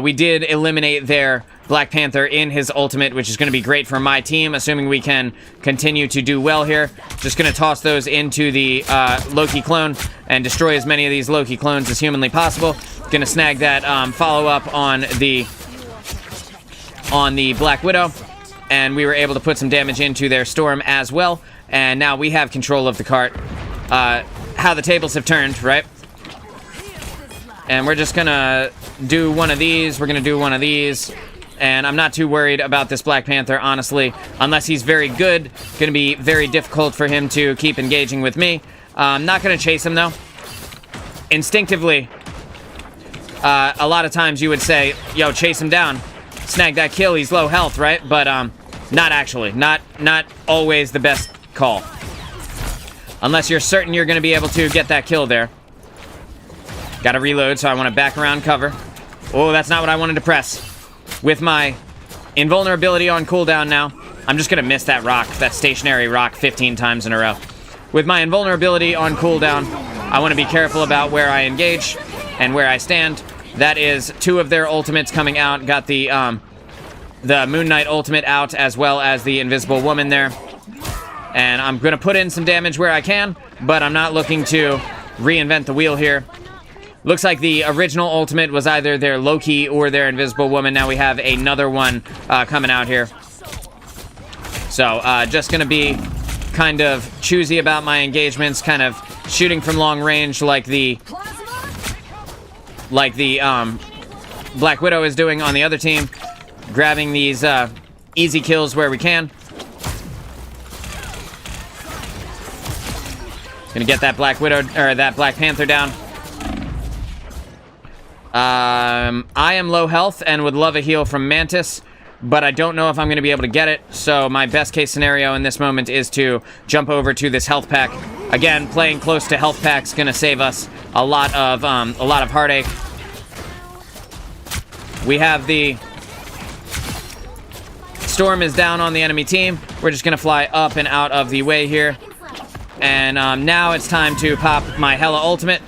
We did eliminate their Black Panther in his ultimate, which is going to be great for my team, assuming we can continue to do well here. Just going to toss those into the Loki clone and destroy as many of these Loki clones as humanly possible. Going to snag that follow-up on the Black Widow. And we were able to put some damage into their Storm as well. And now we have control of the cart. How the tables have turned, right? And we're just going to do one of these. We're going to do one of these. And I'm not too worried about this Black Panther, honestly. Unless he's very good. Going to be very difficult for him to keep engaging with me. I'm not going to chase him, though. Instinctively, a lot of times you would say, yo, chase him down. Snag that kill, he's low health, right? But, not actually. Not always the best call. Unless you're certain you're going to be able to get that kill there. Gotta reload, so I want to back around cover. Oh, that's not what I wanted to press. With my invulnerability on cooldown now, I'm just going to miss that rock, that stationary rock 15 times in a row. With my invulnerability on cooldown, I want to be careful about where I engage and where I stand. That is 2 of their ultimates coming out. Got the Moon Knight ultimate out, as well as the Invisible Woman there. And I'm going to put in some damage where I can, but I'm not looking to reinvent the wheel here. Looks like the original ultimate was either their Loki or their Invisible Woman. Now we have another one coming out here. So, just going to be kind of choosy about my engagements, kind of shooting from long range like the Black Widow is doing on the other team. Grabbing these easy kills where we can. Gonna get that Black Widow, or that Black Panther down. I am low health and would love a heal from Mantis, but I don't know if I'm going to be able to get it, so my best case scenario in this moment is to jump over to this health pack. Again, playing close to health pack's going to save us a lot of heartache. We have the Storm is down on the enemy team. We're just going to fly up and out of the way here. And now it's time to pop my Hela ultimate,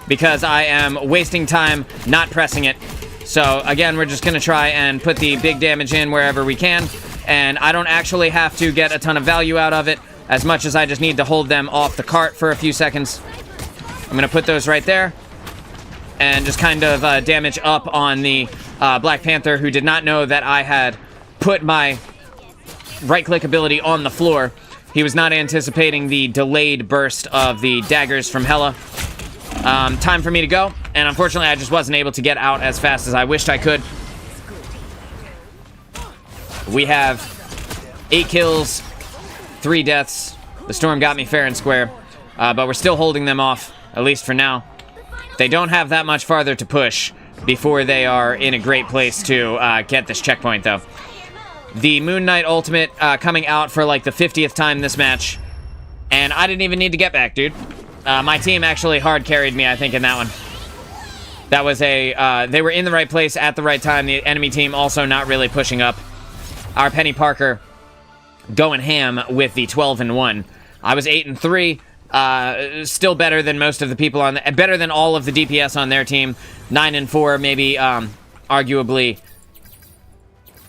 because I am wasting time not pressing it. So again, we're just going to try and put the big damage in wherever we can. And I don't actually have to get a ton of value out of it, as much as I just need to hold them off the cart for a few seconds. I'm going to put those right there. and just kind of damage up on the Black Panther, who did not know that I had put my right-click ability on the floor. He was not anticipating the delayed burst of the daggers from Hela. Time for me to go, and unfortunately I just wasn't able to get out as fast as I wished I could. We have 8 kills, 3 deaths. The storm got me fair and square, but we're still holding them off, at least for now. They don't have that much farther to push before they are in a great place to get this checkpoint, though. The Moon Knight ultimate coming out for like the 50th time this match, and I didn't even need to get back, dude. My team actually hard carried me, I think, in that one. That was they were in the right place at the right time. The enemy team also not really pushing up. Our Penny Parker going ham with the 12-1. I was 8-3. Still better than most of the people on the, better than all of the DPS on their team. 9-4, maybe arguably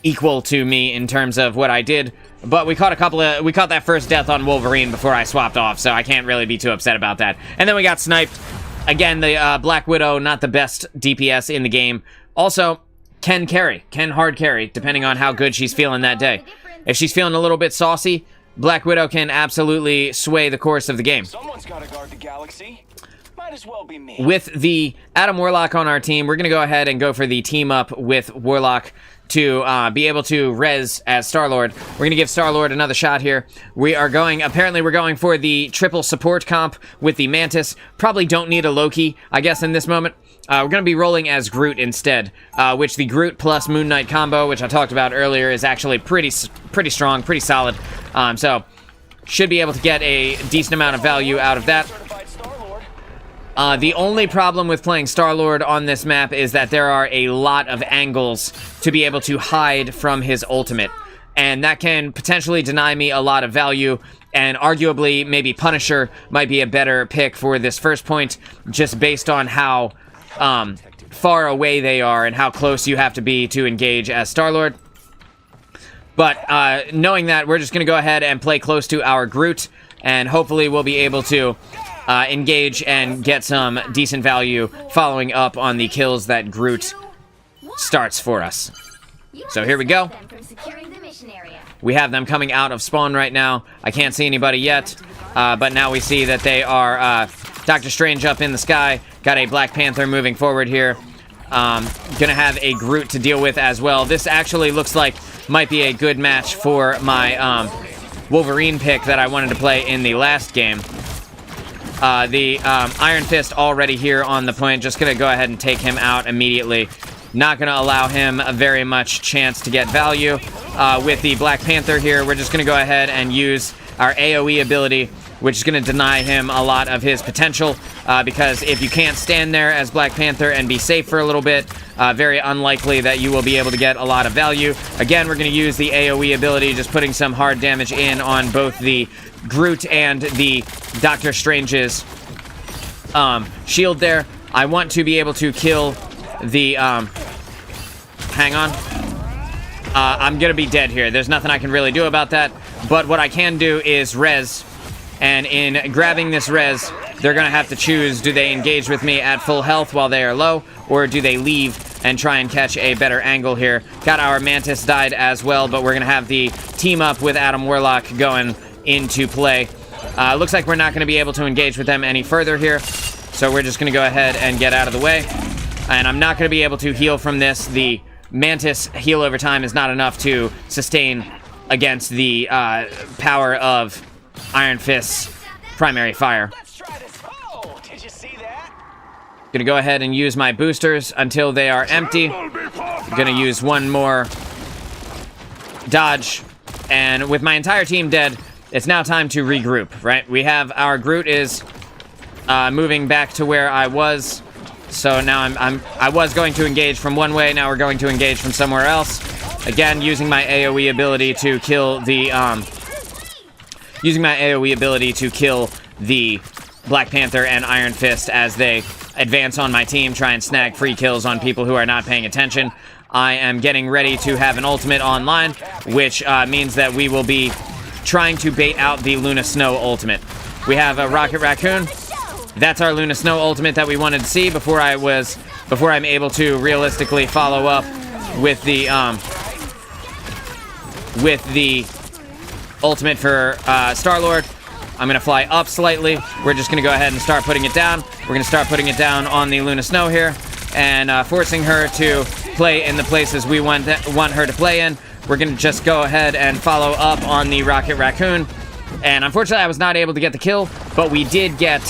equal to me in terms of what I did, but we caught that first death on Wolverine before I swapped off, so I can't really be too upset about that. And then we got sniped. Again, the Black Widow, not the best DPS in the game. Also, can hard carry, depending on how good she's feeling that day. If she's feeling a little bit saucy, Black Widow can absolutely sway the course of the game. Someone's gotta guard the galaxy. Might as well be me. With the Adam Warlock on our team, we're going to go ahead and go for the team up with Warlock to be able to res as Star-Lord. We're going to give Star-Lord another shot here. Apparently we're going for the triple support comp with the Mantis. Probably don't need a Loki, I guess, in this moment. We're going to be rolling as Groot instead, which the Groot plus Moon Knight combo, which I talked about earlier, is actually pretty strong, pretty solid. So should be able to get a decent amount of value out of that. The only problem with playing Star-Lord on this map is that there are a lot of angles to be able to hide from his ultimate, and that can potentially deny me a lot of value, and arguably maybe Punisher might be a better pick for this first point, just based on how far away they are and how close you have to be to engage as Star-Lord. But knowing that, we're just going to go ahead and play close to our Groot, and hopefully we'll be able to engage and get some decent value following up on the kills that Groot starts for us. So here we go. We have them coming out of spawn right now. I can't see anybody yet, but now we see that they are Doctor Strange up in the sky. Got a Black Panther moving forward here. Gonna have a Groot to deal with as well. This actually looks like might be a good match for my Wolverine pick that I wanted to play in the last game. The Iron Fist already here on the point. Just going to go ahead and take him out immediately. Not going to allow him a very much chance to get value. With the Black Panther here, we're just going to go ahead and use our AoE ability, which is going to deny him a lot of his potential. Because if you can't stand there as Black Panther and be safe for a little bit, very unlikely that you will be able to get a lot of value. Again, we're going to use the AoE ability, just putting some hard damage in on both the Groot and the Doctor Strange's shield there. I want to be able to kill the hang on. I'm gonna be dead here. There's nothing I can really do about that, but what I can do is res, and in grabbing this res, they're gonna have to choose, do they engage with me at full health while they are low, or do they leave and try and catch a better angle here. Got our Mantis died as well, but we're gonna have the team up with Adam Warlock going into play. Looks like we're not going to be able to engage with them any further here, so we're just going to go ahead and get out of the way. And I'm not going to be able to heal from this. The Mantis heal over time is not enough to sustain against the power of Iron Fist's primary fire. Did you see that? Gonna go ahead and use my boosters until they are empty. Gonna use one more dodge, and with my entire team dead, it's now time to regroup, right? We have our Groot is moving back to where I was. So now I was going to engage from one way, now we're going to engage from somewhere else. Again, using my AoE ability to kill the Black Panther and Iron Fist as they advance on my team, try and snag free kills on people who are not paying attention. I am getting ready to have an ultimate online, which means that we will be trying to bait out the Luna Snow ultimate. We have a Rocket Raccoon That's our Luna Snow ultimate that we wanted to see before I'm able to realistically follow up with the ultimate for Star-Lord. I'm gonna fly up slightly. We're just gonna go ahead and start putting it down. We're gonna start putting it down on the Luna Snow here, and forcing her to play in the places we want her to play in. We're gonna just go ahead and follow up on the Rocket Raccoon. And unfortunately, I was not able to get the kill, but we did get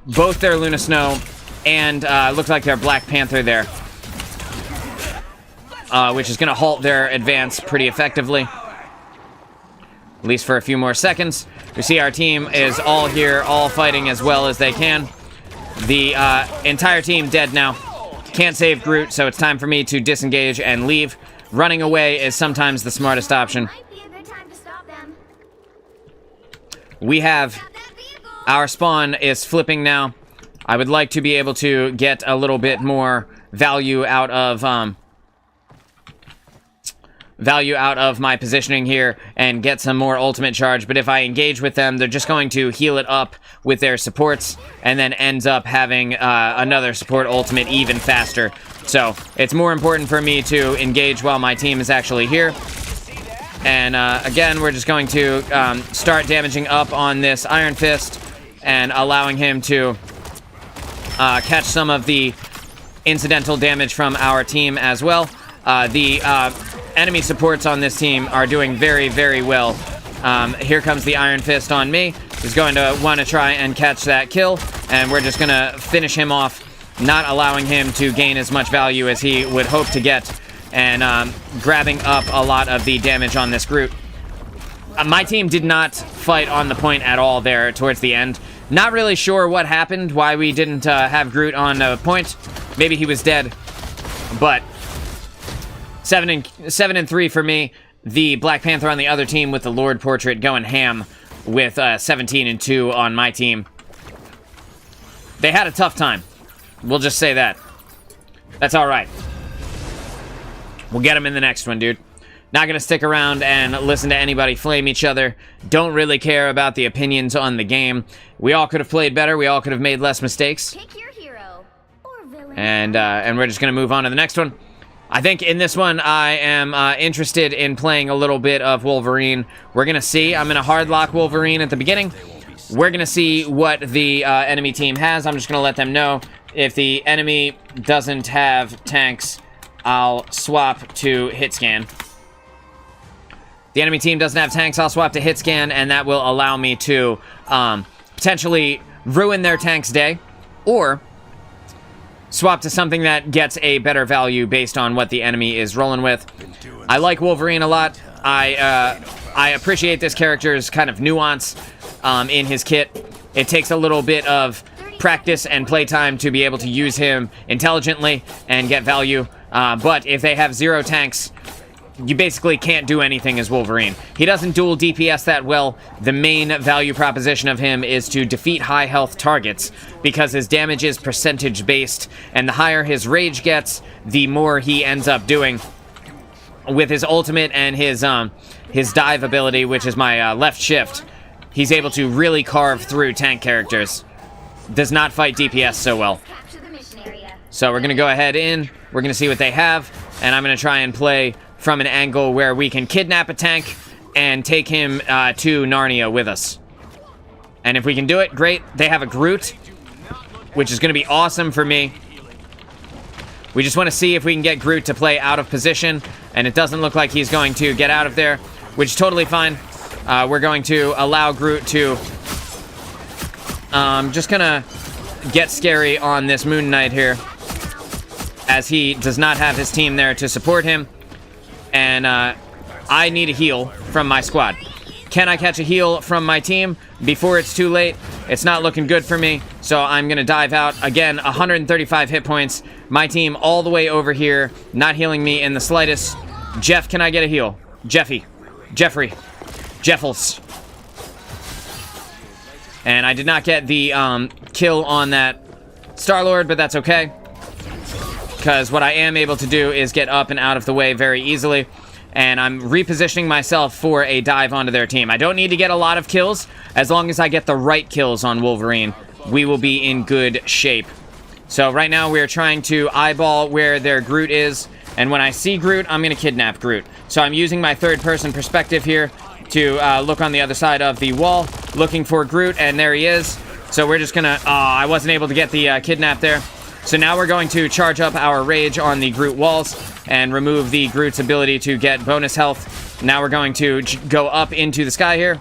both their Luna Snow and looked like their Black Panther there, which is gonna halt their advance pretty effectively, at least for a few more seconds. We see our team is all here, all fighting as well as they can. The entire team dead now. Can't save Groot, so it's time for me to disengage and leave. Running away is sometimes the smartest option. Might be a good time to stop them. We have Stop that vehicle. our spawn is flipping now. I would like to be able to get a little bit more value out of my positioning here and get some more ultimate charge, but if I engage with them, they're just going to heal it up with their supports and then ends up having another support ultimate even faster. So it's more important for me to engage while my team is actually here. And again, we're just going to start damaging up on this Iron Fist and allowing him to catch some of the incidental damage from our team as well. The enemy supports on this team are doing very, very well. Here comes the Iron Fist on me. He's going to want to try and catch that kill, and we're just going to finish him off, not allowing him to gain as much value as he would hope to get, and grabbing up a lot of the damage on this Groot. My team did not fight on the point at all there towards the end. Not really sure what happened, why we didn't have Groot on point. Maybe he was dead, but 7-3 for me. The Black Panther on the other team with the Lord Portrait going ham with 17-2 on my team. They had a tough time. We'll just say that. That's all right. We'll get them in the next one, dude. Not gonna stick around and listen to anybody flame each other. Don't really care about the opinions on the game. We all could have played better. We all could have made less mistakes. Pick your hero or villain. And we're just gonna move on to the next one. I think in this one, I am interested in playing a little bit of Wolverine. We're gonna see. I'm gonna hard lock Wolverine at the beginning. We're gonna see what the enemy team has. I'm just gonna let them know. If the enemy doesn't have tanks, I'll swap to hit scan. The enemy team doesn't have tanks, I'll swap to hit scan, and that will allow me to potentially ruin their tank's day, or swap to something that gets a better value based on what the enemy is rolling with. I like Wolverine a lot. I appreciate this character's kind of nuance in his kit. It takes a little bit of practice and playtime to be able to use him intelligently and get value. But if they have 0 tanks, you basically can't do anything as Wolverine. He doesn't dual DPS that well. The main value proposition of him is to defeat high health targets because his damage is percentage based, and the higher his rage gets, the more he ends up doing. With his ultimate and his dive ability, which is my left shift, he's able to really carve through tank characters. Does not fight DPS so well. Capture the mission area. So we're gonna go ahead in, we're gonna see what they have, and I'm gonna try and play from an angle where we can kidnap a tank and take him to Narnia with us. And if we can do it, great. They have a Groot, which is gonna be awesome for me. We just wanna see if we can get Groot to play out of position, and it doesn't look like he's going to get out of there, which is totally fine. We're going to allow Groot to just gonna get scary on this Moon Knight here, as he does not have his team there to support him, and I need a heal from my squad. Can I catch a heal from my team before it's too late? It's not looking good for me, so I'm gonna dive out. Again, 135 hit points. My team all the way over here, not healing me in the slightest. Jeff, can I get a heal? Jeffrey. Jeffels. And I did not get the kill on that Star-Lord, but that's okay, because what I am able to do is get up and out of the way very easily, and I'm repositioning myself for a dive onto their team. I don't need to get a lot of kills, as long as I get the right kills on Wolverine. we will be in good shape. So right now we're trying to eyeball where their Groot is, and when I see Groot, I'm going to kidnap Groot. So I'm using my third-person perspective here to look on the other side of the wall, looking for Groot, and there he is. So we're just going to... I wasn't able to get the kidnap there. So now we're going to charge up our rage on the Groot walls and remove the Groot's ability to get bonus health. Now we're going to go up into the sky here.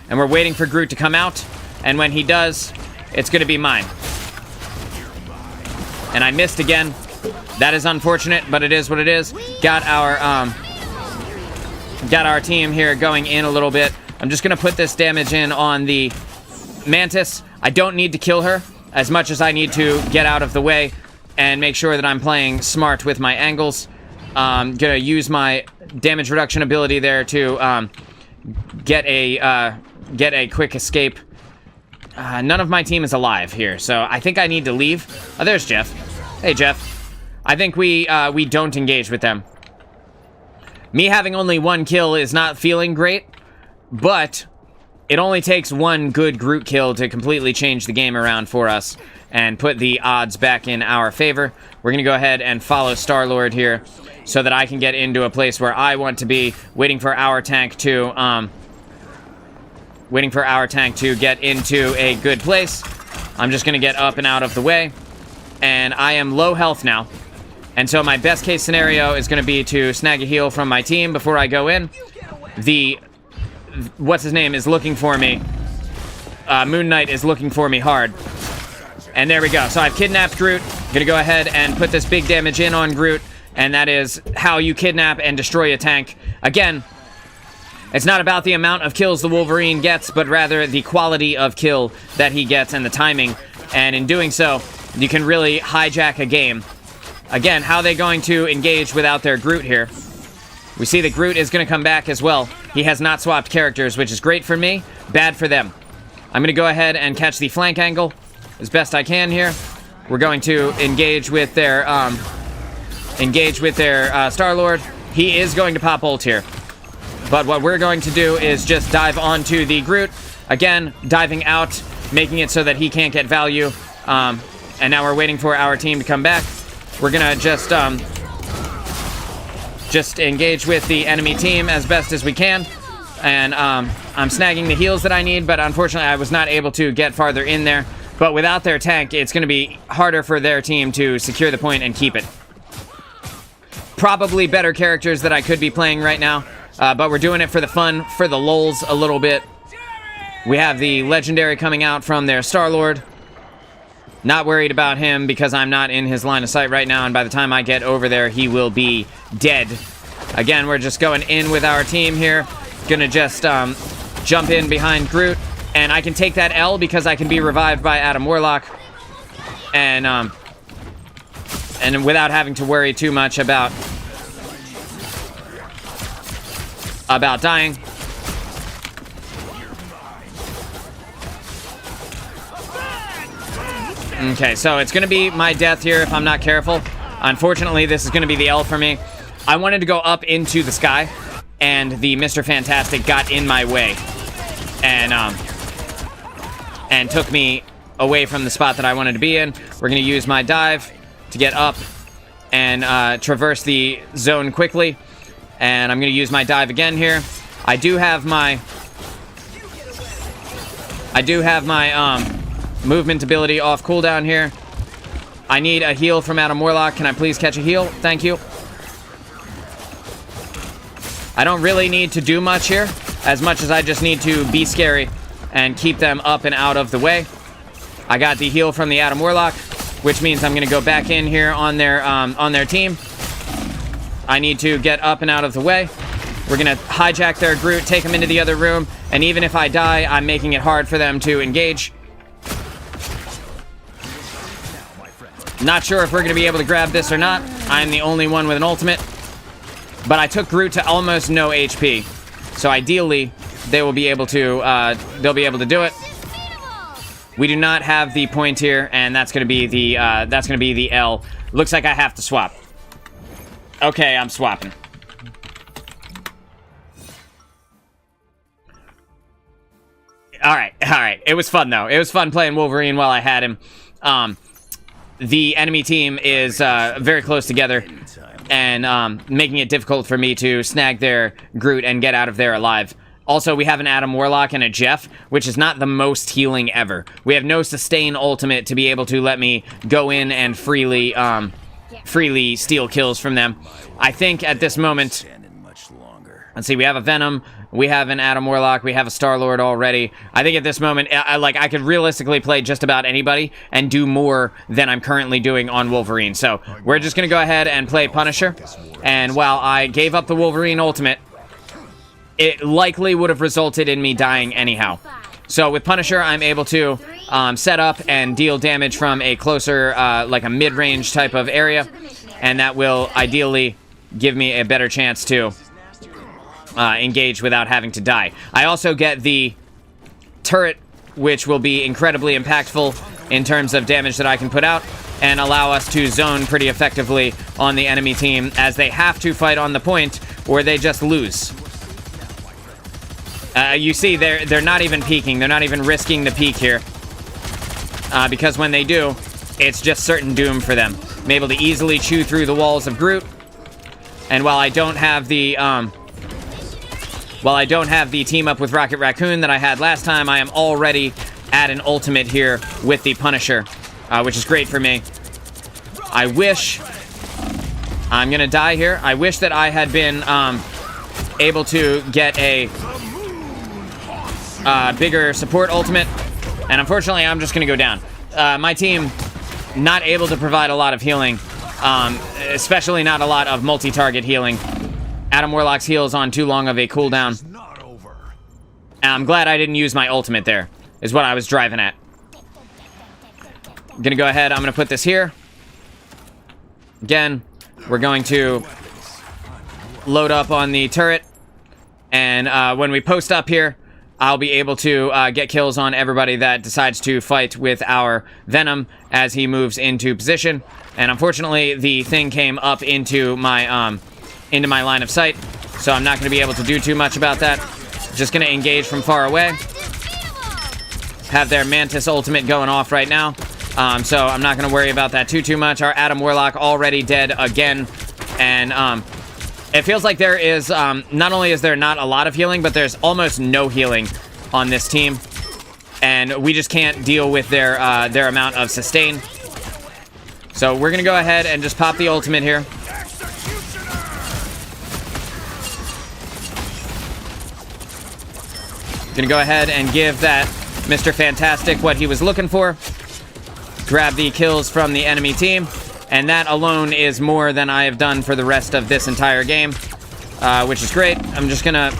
And we're waiting for Groot to come out. And when he does, it's going to be mine. And I missed again. That is unfortunate, but it is what it is. Got our team here going in a little bit. I'm just going to put this damage in on the Mantis. I don't need to kill her as much as I need to get out of the way and make sure that I'm playing smart with my angles. Gonna use my damage reduction ability there to get a quick escape. None of my team is alive here, so I think I need to leave. Oh, there's Jeff. Hey, Jeff. I think we don't engage with them. Me having only one kill is not feeling great, but it only takes one good Groot kill to completely change the game around for us and put the odds back in our favor. We're going to go ahead and follow Star-Lord here so that I can get into a place where I want to be, waiting for our tank to get into a good place. I'm just going to get up and out of the way. And I am low health now. And so my best case scenario is going to be to snag a heal from my team before I go in. What's-his-name is looking for me. Moon Knight is looking for me hard. And there we go. So I've kidnapped Groot. Gonna go ahead and put this big damage in on Groot. And that is how you kidnap and destroy a tank. Again, it's not about the amount of kills the Wolverine gets, but rather the quality of kill that he gets and the timing. And in doing so, you can really hijack a game. Again, how are they going to engage without their Groot here? We see that Groot is going to come back as well. He has not swapped characters, which is great for me, bad for them. I'm going to go ahead and catch the flank angle as best I can here. We're going to engage with their Star-Lord. He is going to pop ult here. But what we're going to do is just dive onto the Groot. Again, diving out, making it so that he can't get value. And now we're waiting for our team to come back. We're going to just engage with the enemy team as best as we can. And I'm snagging the heals that I need, but unfortunately I was not able to get farther in there. But without their tank, it's going to be harder for their team to secure the point and keep it. Probably better characters that I could be playing right now, but we're doing it for the fun, for the lulz a little bit. We have the Legendary coming out from their Star-Lord. Not worried about him because I'm not in his line of sight right now, and by the time I get over there, he will be dead. Again, we're just going in with our team here. Gonna just jump in behind Groot, and I can take that L because I can be revived by Adam Warlock, and without having to worry too much about dying. Okay, so it's going to be my death here if I'm not careful. Unfortunately, this is going to be the L for me. I wanted to go up into the sky, and the Mr. Fantastic got in my way and took me away from the spot that I wanted to be in. We're going to use my dive to get up and traverse the zone quickly. And I'm going to use my dive again here. I do have my movement ability off cooldown here. I need a heal from Adam Warlock. Can I please catch a heal? Thank you. I don't really need to do much here, as much as I just need to be scary and keep them up and out of the way. I got the heal from the Adam Warlock, which means I'm going to go back in here on their team. I need to get up and out of the way. We're going to hijack their Groot, take him into the other room, and even if I die, I'm making it hard for them to engage. Not sure if we're going to be able to grab this or not. I'm the only one with an ultimate. But I took Groot to almost no HP. So ideally, they will be able to, they'll be able to do it. We do not have the point here, and that's going to be the L. Looks like I have to swap. Okay, I'm swapping. All right. It was fun, though. It was fun playing Wolverine while I had him. The enemy team is very close together and making it difficult for me to snag their Groot and get out of there alive. Also, we have an Adam Warlock and a Jeff, which is not the most healing ever. We have no sustain ultimate to be able to let me go in and freely steal kills from them. I think at this moment... Let's see, we have a Venom, we have an Adam Warlock, we have a Star-Lord already. I think at this moment, I could realistically play just about anybody and do more than I'm currently doing on Wolverine. So, we're just going to go ahead and play Punisher. And while I gave up the Wolverine ultimate, it likely would have resulted in me dying anyhow. So, with Punisher, I'm able to set up and deal damage from a closer, like a mid-range type of area. And that will ideally give me a better chance to... engage without having to die. I also get the turret, which will be incredibly impactful in terms of damage that I can put out, and allow us to zone pretty effectively on the enemy team, as they have to fight on the point, or they just lose. You see, they're not even peeking. They're not even risking the peek here. Because when they do, it's just certain doom for them. I'm able to easily chew through the walls of Groot, and while I don't have the... While I don't have the team up with Rocket Raccoon that I had last time, I am already at an ultimate here with the Punisher, which is great for me. I wish... I'm gonna die here. I wish that I had been able to get a bigger support ultimate, and unfortunately I'm just gonna go down. My team not able to provide a lot of healing, especially not a lot of multi-target healing. Adam Warlock's heal is on too long of a cooldown. And I'm glad I didn't use my ultimate there, is what I was driving at. I'm gonna go ahead, I'm gonna put this here. Again, we're going to load up on the turret. And when we post up here, I'll be able to get kills on everybody that decides to fight with our Venom as he moves into position. And unfortunately, the thing came up into my line of sight, so I'm not going to be able to do too much about that. Just going to engage from far away. Have their Mantis ultimate going off right now, so I'm not going to worry about that too much. Our Adam Warlock already dead again, and it feels like there is, not only is there not a lot of healing, but there's almost no healing on this team, and we just can't deal with their amount of sustain. So we're going to go ahead and just pop the ultimate here. Gonna go ahead and give that Mr. Fantastic what he was looking for. Grab the kills from the enemy team. And that alone is more than I have done for the rest of this entire game. Which is great. I'm just gonna...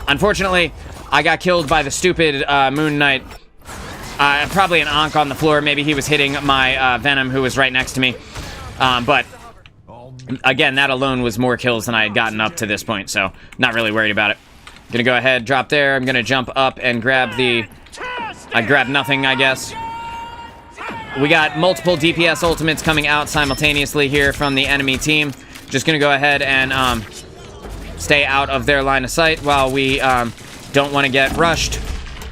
Unfortunately, I got killed by the stupid Moon Knight. Probably an Ankh on the floor. Maybe he was hitting my Venom, who was right next to me. But... Again, that alone was more kills than I had gotten up to this point. So, not really worried about it. Gonna go ahead, drop there. I'm gonna jump up and grab the... I grabbed nothing, I guess. We got multiple DPS ultimates coming out simultaneously here from the enemy team. Just gonna go ahead and stay out of their line of sight while we don't want to get rushed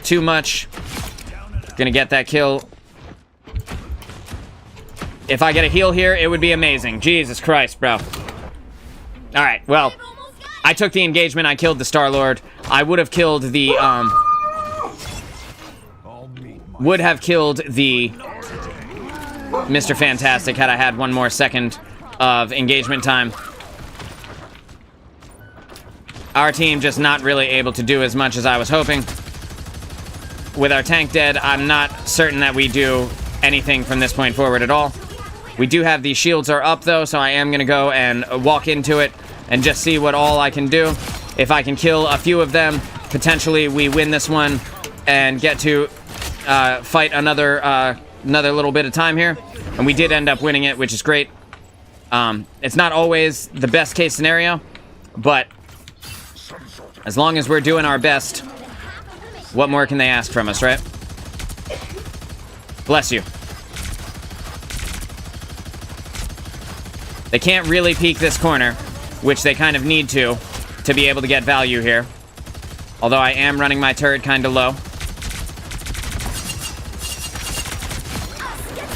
too much. Gonna get that kill. If I get a heal here, it would be amazing. Jesus Christ, bro. Alright, well... I took the engagement, I killed the Star-Lord. I would have killed the, Mr. Fantastic had I had one more second of engagement time. Our team just not really able to do as much as I was hoping. With our tank dead, I'm not certain that we do anything from this point forward at all. We do have the shields are up, though, so I am going to go and walk into it and just see what all I can do. If I can kill a few of them, potentially we win this one and get to fight another little bit of time here. And we did end up winning it, which is great. It's not always the best case scenario, but as long as we're doing our best, what more can they ask from us, right? Bless you. They can't really peek this corner, which they kind of need to be able to get value here. Although I am running my turret kind of low.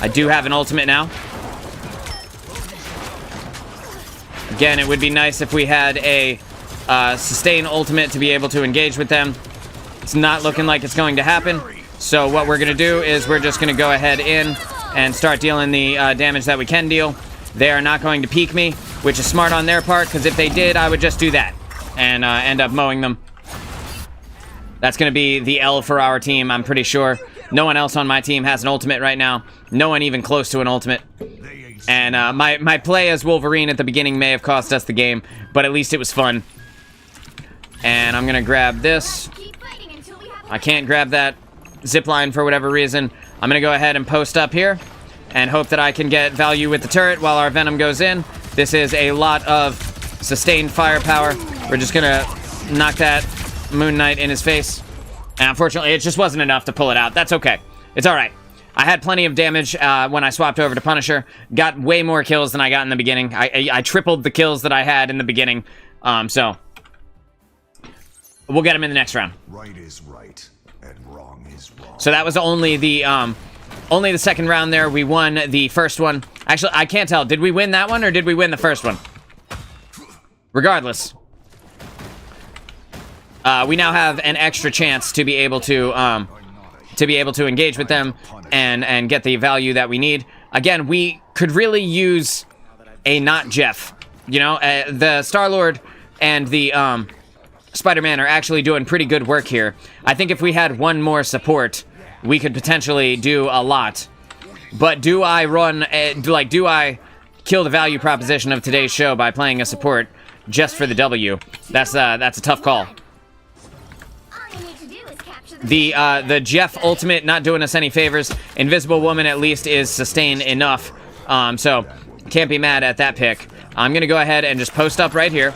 I do have an ultimate now. Again, it would be nice if we had a sustain ultimate to be able to engage with them. It's not looking like it's going to happen. So what we're going to do is we're just going to go ahead in and start dealing the damage that we can deal. They are not going to peek me, which is smart on their part, because if they did, I would just do that and end up mowing them. That's going to be the L for our team, I'm pretty sure. No one else on my team has an ultimate right now. No one even close to an ultimate. And my play as Wolverine at the beginning may have cost us the game, but at least it was fun. And I'm going to grab this. I can't grab that zipline for whatever reason. I'm going to go ahead and post up here and hope that I can get value with the turret while our Venom goes in. This is a lot of sustained firepower. We're just going to knock that Moon Knight in his face. And unfortunately, it just wasn't enough to pull it out. That's okay. It's all right. I had plenty of damage when I swapped over to Punisher. Got way more kills than I got in the beginning. I tripled the kills that I had in the beginning. So we'll get him in the next round. Right is right, and wrong is wrong. So that was only the second round there. We won the first one. Actually, I can't tell. Did we win that one or did we win the first one? Regardless, we now have an extra chance to be able to engage with them and get the value that we need. Again, we could really use a not Jeff. You know, the Star-Lord and the Spider-Man are actually doing pretty good work here. I think if we had one more support, we could potentially do a lot. But do I do I kill the value proposition of today's show by playing a support just for the W? That's a tough call. The Jeff ultimate not doing us any favors. Invisible Woman at least is sustained enough. So can't be mad at that pick. I'm gonna go ahead and just post up right here.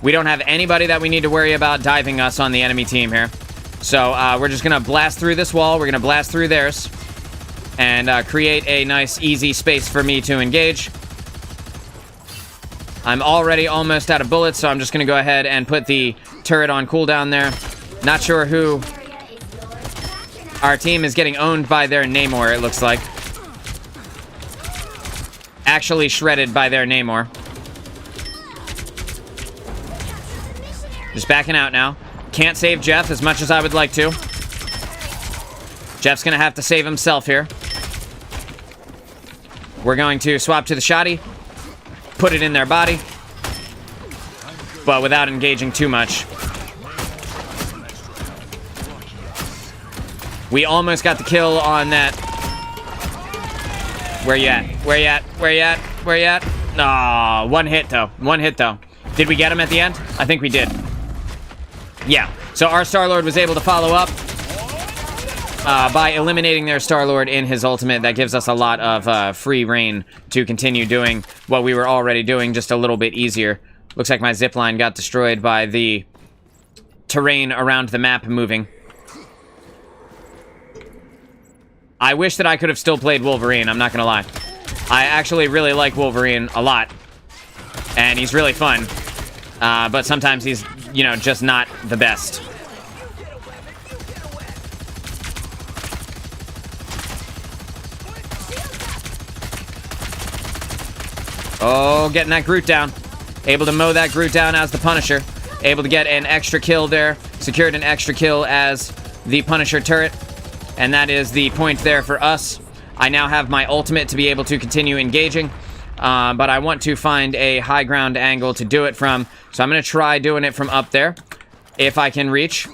We don't have anybody that we need to worry about diving us on the enemy team here. So we're just gonna blast through this wall. We're gonna blast through theirs and create a nice easy space for me to engage. I'm already almost out of bullets, so I'm just gonna go ahead and put the turret on cooldown there. Not sure who. Our team is getting owned by their Namor, it looks like. Actually shredded by their Namor. Just backing out now. Can't save Jeff as much as I would like to. Jeff's gonna have to save himself here. We're going to swap to the shotty. Put it in their body. But without engaging too much. We almost got the kill on that. Where you at? Where you at? Where you at? Where you at? Aw, one hit though. One hit though. Did we get him at the end? I think we did. Yeah. So our Star-Lord was able to follow up by eliminating their Star-Lord in his ultimate. That gives us a lot of free reign to continue doing what we were already doing, just a little bit easier. Looks like my zipline got destroyed by the terrain around the map moving. I wish that I could have still played Wolverine, I'm not gonna lie. I actually really like Wolverine a lot. And he's really fun. But sometimes he's, you know, just not the best. Oh, getting that Groot down. Able to mow that Groot down as the Punisher. Able to get an extra kill there. Secured an extra kill as the Punisher turret. And that is the point there for us. I now have my ultimate to be able to continue engaging. But I want to find a high ground angle to do it from. So I'm going to try doing it from up there. If I can reach.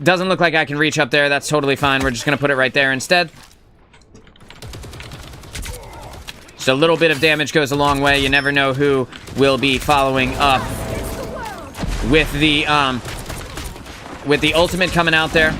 Doesn't look like I can reach up there. That's totally fine. We're just going to put it right there instead. So a little bit of damage goes a long way. You never know who will be following up with the ultimate coming out there.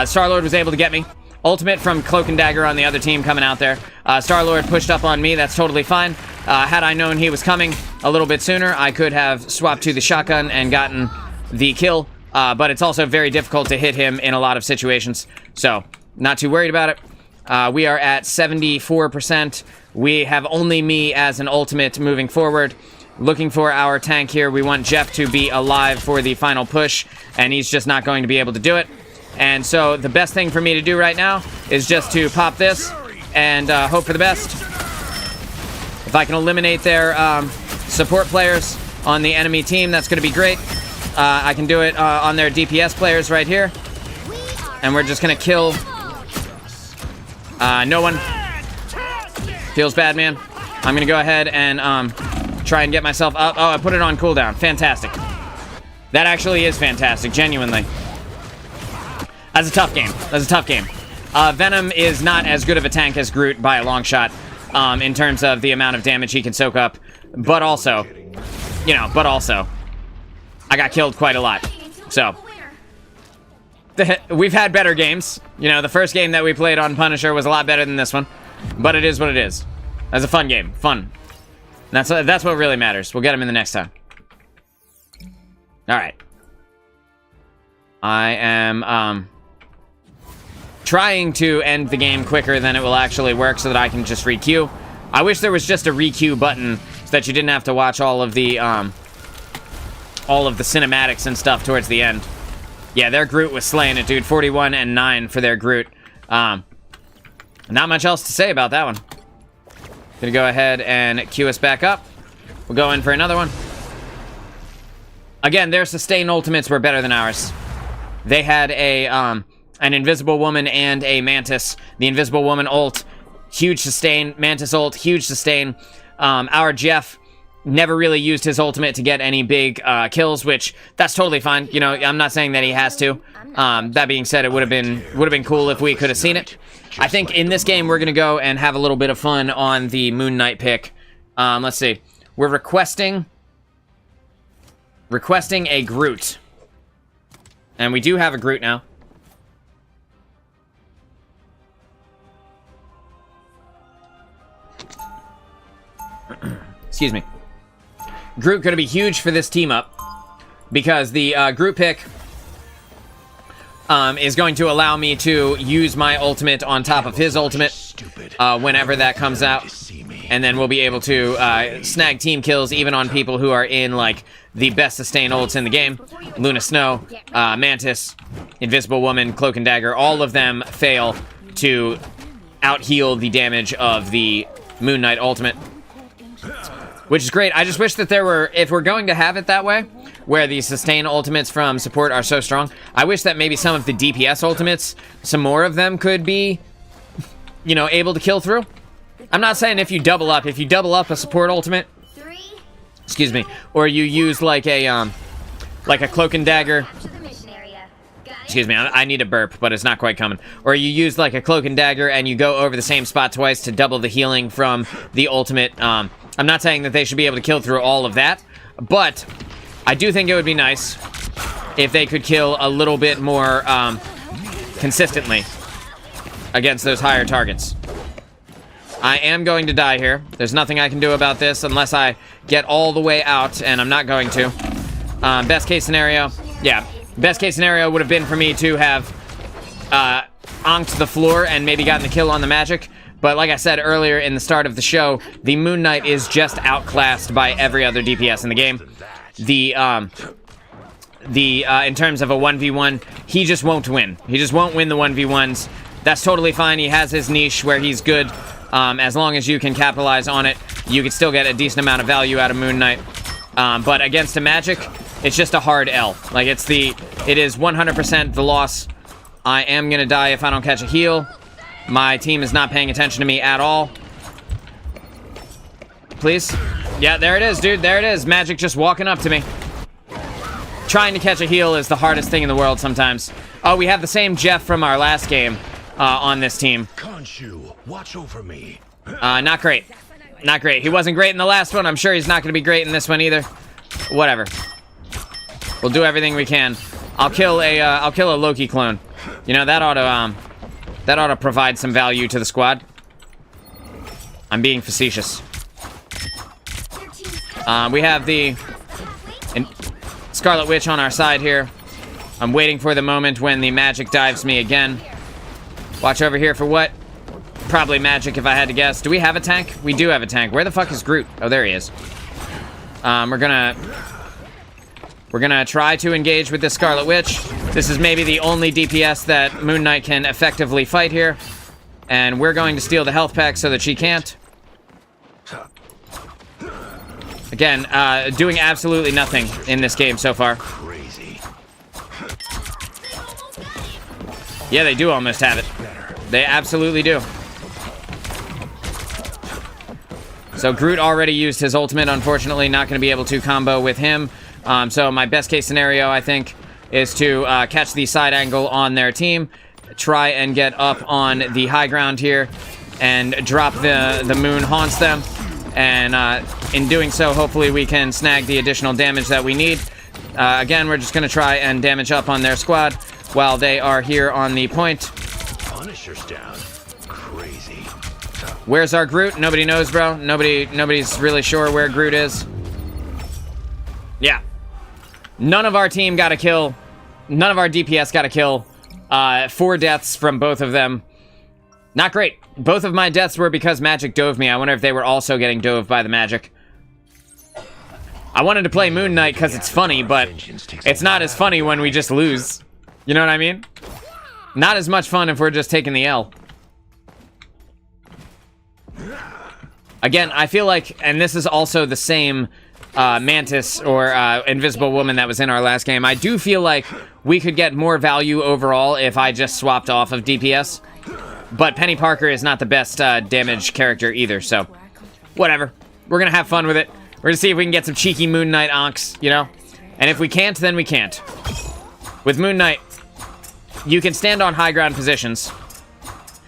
Star-Lord was able to get me. Ultimate from Cloak and Dagger on the other team coming out there. Star-Lord pushed up on me. That's totally fine. Had I known he was coming a little bit sooner, I could have swapped to the shotgun and gotten the kill. But it's also very difficult to hit him in a lot of situations. So, not too worried about it. We are at 74%. We have only me as an ultimate moving forward. Looking for our tank here. We want Jeff to be alive for the final push, and he's just not going to be able to do it. And so the best thing for me to do right now is just to pop this and hope for the best. If I can eliminate their support players on the enemy team, that's going to be great. I can do it on their DPS players right here. And we're just going to kill... no one. Feels bad, man. I'm going to go ahead and try and get myself up. Oh, I put it on cooldown. Fantastic. That actually is fantastic, genuinely. That's a tough game. That's a tough game. Venom is not as good of a tank as Groot by a long shot in terms of the amount of damage he can soak up. But also, you know, I got killed quite a lot. So, we've had better games. You know, the first game that we played on Punisher was a lot better than this one. But it is what it is. That's a fun game. Fun. That's what really matters. We'll get him in the next time. Alright. I am, trying to end the game quicker than it will actually work so that I can just re-queue. I wish there was just a re-queue button so that you didn't have to watch all of the cinematics and stuff towards the end. Yeah, their Groot was slaying it, dude. 41 and 9 for their Groot. Not much else to say about that one. Gonna go ahead and queue us back up. We'll go in for another one. Again, their sustain ultimates were better than ours. They had an Invisible Woman and a Mantis. The Invisible Woman ult, huge sustain. Mantis ult, huge sustain. Our Jeff never really used his ultimate to get any big kills, which that's totally fine. You know, I'm not saying that he has to. That being said, it would have been cool if we could have seen it. I think in this game we're gonna go and have a little bit of fun on the Moon Knight pick. Let's see. We're requesting a Groot, and we do have a Groot now. Excuse me. Groot gonna be huge for this team up because the Groot pick is going to allow me to use my ultimate on top of his ultimate whenever that comes out, and then we'll be able to snag team kills even on people who are in like the best sustain ults in the game. Luna Snow, Mantis, Invisible Woman, Cloak and Dagger, all of them fail to out-heal the damage of the Moon Knight ultimate, which is great. I just wish that there were, if we're going to have it that way, where the sustain ultimates from support are so strong, I wish that maybe some of the DPS ultimates, some more of them could be, you know, able to kill through. I'm not saying if you double up a support ultimate, excuse me, or you use like a Cloak and Dagger, excuse me, I need a burp, but it's not quite coming, or you use like a Cloak and Dagger and you go over the same spot twice to double the healing from the ultimate. I'm not saying that they should be able to kill through all of that, but I do think it would be nice if they could kill a little bit more consistently against those higher targets. I am going to die here. There's nothing I can do about this unless I get all the way out, and I'm not going to. Best case scenario, yeah. Best case scenario would have been for me to have onked the floor and maybe gotten the kill on the magic. But like I said earlier in the start of the show, the Moon Knight is just outclassed by every other DPS in the game. In terms of a 1v1, he just won't win. He just won't win the 1v1s. That's totally fine. He has his niche where he's good. As long as you can capitalize on it, you can still get a decent amount of value out of Moon Knight. But against a magic, it's just a hard L. Like, it is 100% the loss. I am gonna die if I don't catch a heal. My team is not paying attention to me at all. Please. Yeah, there it is, dude. There it is. Magic just walking up to me. Trying to catch a heal is the hardest thing in the world sometimes. Oh, we have the same Jeff from our last game on this team. Khonshu, watch over me. Not great. Not great. He wasn't great in the last one. I'm sure he's not going to be great in this one either. Whatever. We'll do everything we can. I'll kill a Loki clone. You know, that ought to provide some value to the squad. I'm being facetious. We have the Scarlet Witch on our side here. I'm waiting for the moment when the magic dives me again. Watch over here for what? Probably magic if I had to guess. Do we have a tank? We do have a tank. Where the fuck is Groot? Oh, there he is. We're We're gonna try to engage with this Scarlet Witch. This is maybe the only DPS that Moon Knight can effectively fight here. And we're going to steal the health pack so that she can't. Again, doing absolutely nothing in this game so far. Crazy. Yeah, they do almost have it. They absolutely do. So Groot already used his ultimate, unfortunately, not going to be able to combo with him. So my best case scenario, I think, is to catch the side angle on their team, try and get up on the high ground here, and drop the moon haunts them. And in doing so, hopefully we can snag the additional damage that we need. Again, we're just going to try and damage up on their squad while they are here on the point. Punisher's down. Crazy. Where's our Groot? Nobody knows, bro. Nobody's really sure where Groot is. Yeah. None of our team got a kill. None of our DPS got a kill. 4 deaths from both of them. Not great. Both of my deaths were because magic dove me. I wonder if they were also getting dove by the magic. I wanted to play Moon Knight because it's funny, but it's not as funny when we just lose. You know what I mean? Not as much fun if we're just taking the L. Again, I feel like, and this is also the same Mantis or Invisible Woman that was in our last game. I do feel like we could get more value overall if I just swapped off of DPS. But Penny Parker is not the best damage character either, so whatever. We're going to have fun with it. We're going to see if we can get some cheeky Moon Knight onks, you know? And if we can't, then we can't. With Moon Knight, you can stand on high ground positions,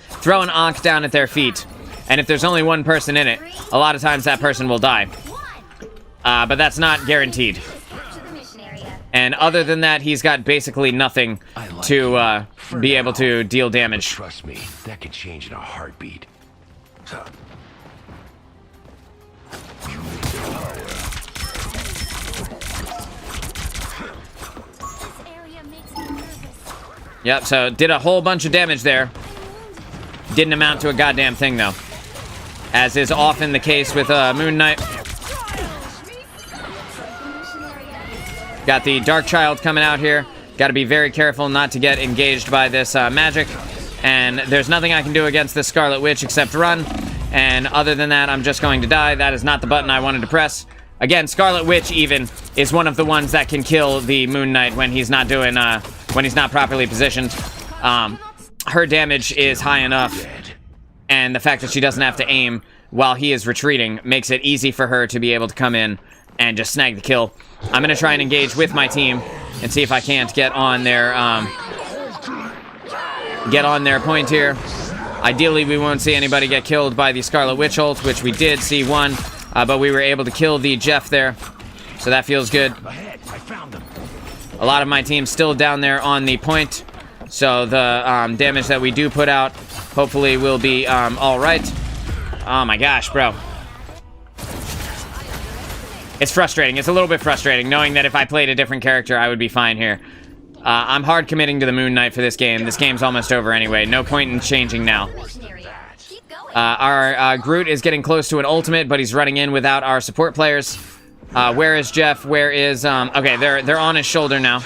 throw an onk down at their feet, and if there's only one person in it, a lot of times that person will die. But that's not guaranteed. And other than that, he's got basically nothing to be able to deal damage. Trust me, that could change in a heartbeat. Yep, so did a whole bunch of damage there. Didn't amount to a goddamn thing, though. As is often the case with Moon Knight. Got the Dark Child coming out here. Got to be very careful not to get engaged by this magic. And there's nothing I can do against this Scarlet Witch except run. And other than that, I'm just going to die. That is not the button I wanted to press. Again, Scarlet Witch even is one of the ones that can kill the Moon Knight when he's not doing, when he's not properly positioned. Her damage is high enough, and the fact that she doesn't have to aim while he is retreating makes it easy for her to be able to come in and just snag the kill. I'm gonna try and engage with my team and see if I can't get on their point here. Ideally, we won't see anybody get killed by the Scarlet Witch ult, which we did see one, but we were able to kill the Jeff there, so that feels good. A lot of my team's still down there on the point, so the damage that we do put out hopefully will be all right. Oh my gosh, bro. It's frustrating. It's a little bit frustrating knowing that if I played a different character, I would be fine here. I'm hard committing to the Moon Knight for this game. This game's almost over anyway. No point in changing now. Our Groot is getting close to an ultimate, but he's running in without our support players. Where is Jeff? Where is... okay, they're on his shoulder now.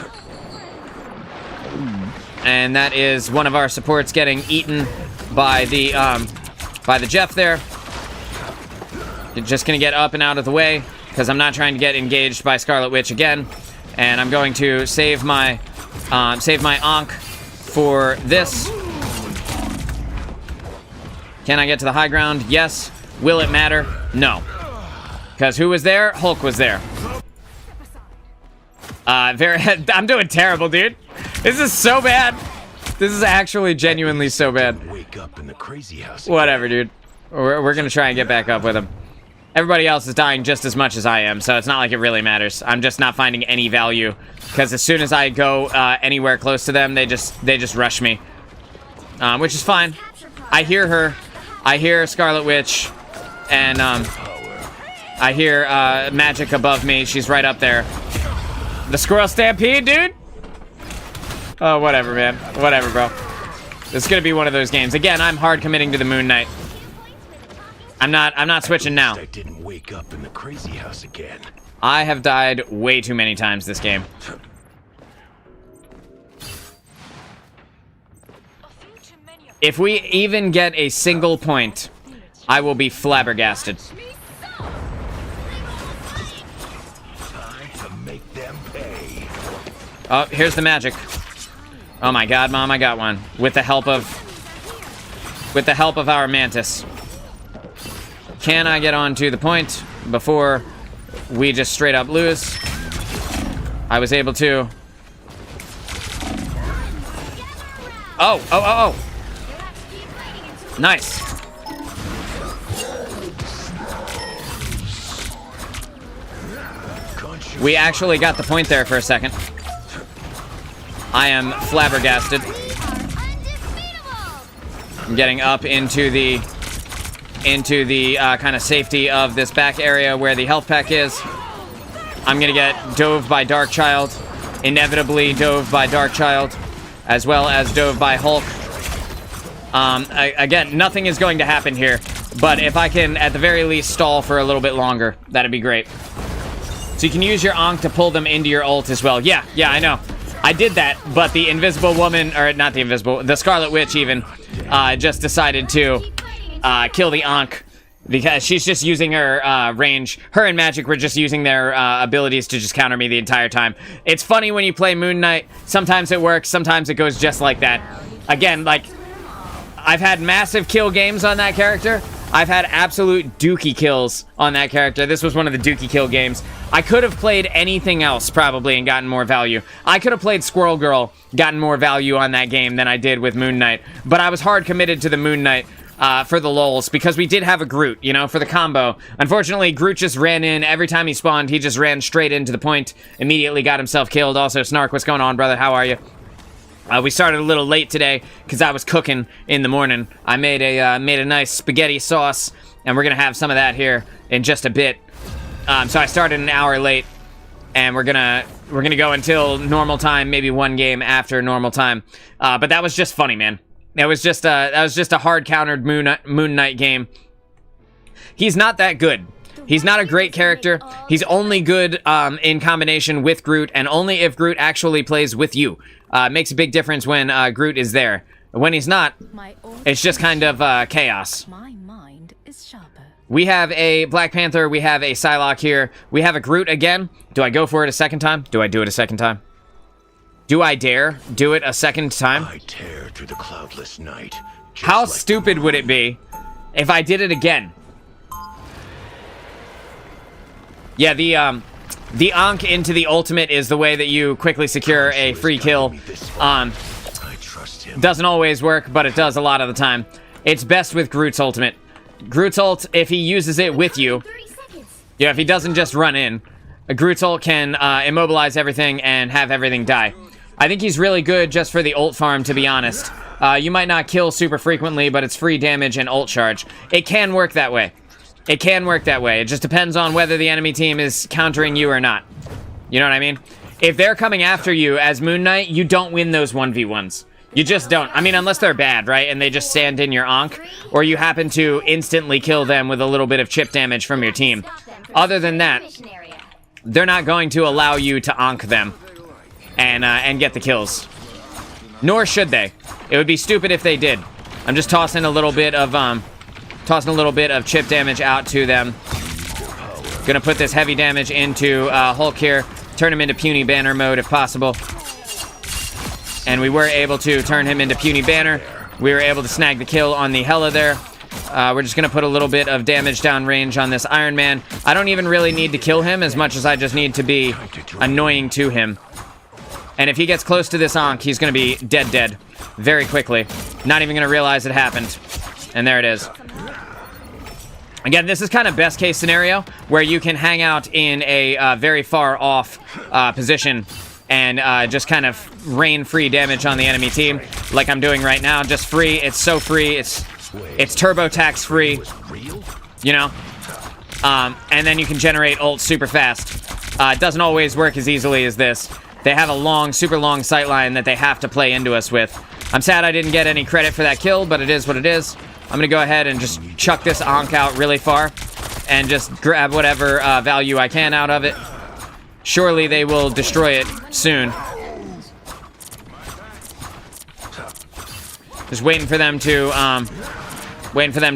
And that is one of our supports getting eaten by the Jeff there. You're just gonna get up and out of the way, because I'm not trying to get engaged by Scarlet Witch again. And I'm going to save my Ankh for this. Can I get to the high ground? Yes. Will it matter? No. Because who was there? Hulk was there. I'm doing terrible, dude. This is so bad. This is actually genuinely so bad. Wake up in the crazy house. Whatever, dude. We're gonna try and get back up with him. Everybody else is dying just as much as I am, so it's not like it really matters. I'm just not finding any value, because as soon as I go anywhere close to them, they just rush me, which is fine. I hear her. I hear Scarlet Witch, and I hear magic above me. She's right up there. The Squirrel Stampede, dude? Oh, whatever, man. Whatever, bro. This is gonna be one of those games. Again, I'm hard committing to the Moon Knight. I'm not switching now. I didn't wake up in the crazy house again. I have died way too many times this game. If we even get a single point, I will be flabbergasted. Time to make them pay. Oh, here's the magic. Oh my god, Mom, I got one. With the help of our mantis. Can I get on to the point before we just straight up lose? I was able to. Oh. Nice. We actually got the point there for a second. I am flabbergasted. I'm getting up into the kind of safety of this back area where the health pack is. I'm gonna get dove by Darkchild, inevitably dove by Darkchild, as well as dove by Hulk. Again, nothing is going to happen here, but if I can at the very least stall for a little bit longer, that'd be great. So you can use your Ankh to pull them into your ult as well. Yeah, I know. I did that, but the invisible woman, or not the invisible, the Scarlet Witch even, just decided to kill the Ankh because she's just using her range. Her and Magic were just using their abilities to just counter me the entire time. It's funny when you play Moon Knight. Sometimes it works, sometimes it goes just like that. Again, like, I've had massive kill games on that character. I've had absolute dookie kills on that character. This was one of the dookie kill games. I could have played anything else, probably, and gotten more value. I could have played Squirrel Girl, gotten more value on that game than I did with Moon Knight. But I was hard committed to the Moon Knight for the lulz, because we did have a Groot, you know, for the combo. Unfortunately, Groot just ran in. Every time he spawned, he just ran straight into the point, immediately got himself killed. Also, Snark, what's going on, brother? How are you? We started a little late today because I was cooking in the morning. I made a nice spaghetti sauce, and we're gonna have some of that here in just a bit. So I started an hour late, and we're gonna go until normal time, maybe one game after normal time. But that was just funny, man. That was just a hard countered Moon Knight game. He's not that good. He's not a great character. He's only good in combination with Groot, and only if Groot actually plays with you. Makes a big difference when Groot is there. When he's not, it's just kind of chaos. My mind is sharper. We have a Black Panther. We have a Psylocke here. We have a Groot again. Do I go for it a second time? Do I do it a second time? Do I dare do it a second time? I tear through the cloudless night. How like stupid would it be if I did it again? Yeah, the Ankh into the ultimate is the way that you quickly secure a free kill. I trust him. Doesn't always work, but it does a lot of the time. It's best with Groot's ultimate. Groot's ult, if he uses it with you, 30 seconds. yeah, if he doesn't just run in, a Groot's ult can immobilize everything and have everything die. I think he's really good just for the ult farm, to be honest. You might not kill super frequently, but it's free damage and ult charge. It can work that way. It can work that way. It just depends on whether the enemy team is countering you or not. You know what I mean? If they're coming after you as Moon Knight, you don't win those 1v1s. You just don't. I mean, unless they're bad, right? And they just stand in your Ankh, or you happen to instantly kill them with a little bit of chip damage from your team. Other than that, they're not going to allow you to Ankh them and get the kills. Nor should they. It would be stupid if they did. I'm just tossing a little bit of chip damage out to them. Gonna put this heavy damage into Hulk here. Turn him into puny banner mode if possible. And we were able to turn him into puny banner. We were able to snag the kill on the Hela there. We're just gonna put a little bit of damage down range on this Iron Man. I don't even really need to kill him as much as I just need to be annoying to him. And if he gets close to this Ankh, he's gonna be dead very quickly. Not even gonna realize it happened. And there it is. Again, this is kind of best case scenario where you can hang out in a very far off position and just kind of rain free damage on the enemy team like I'm doing right now. Just free. It's so free. It's turbo tax free, you know? And then you can generate ult super fast. It doesn't always work as easily as this. They have a super long sightline that they have to play into us with. I'm sad I didn't get any credit for that kill, but it is what it is. I'm gonna go ahead and just chuck this Ankh out really far and just grab whatever value I can out of it. surely they will destroy it soon. Just waiting for them to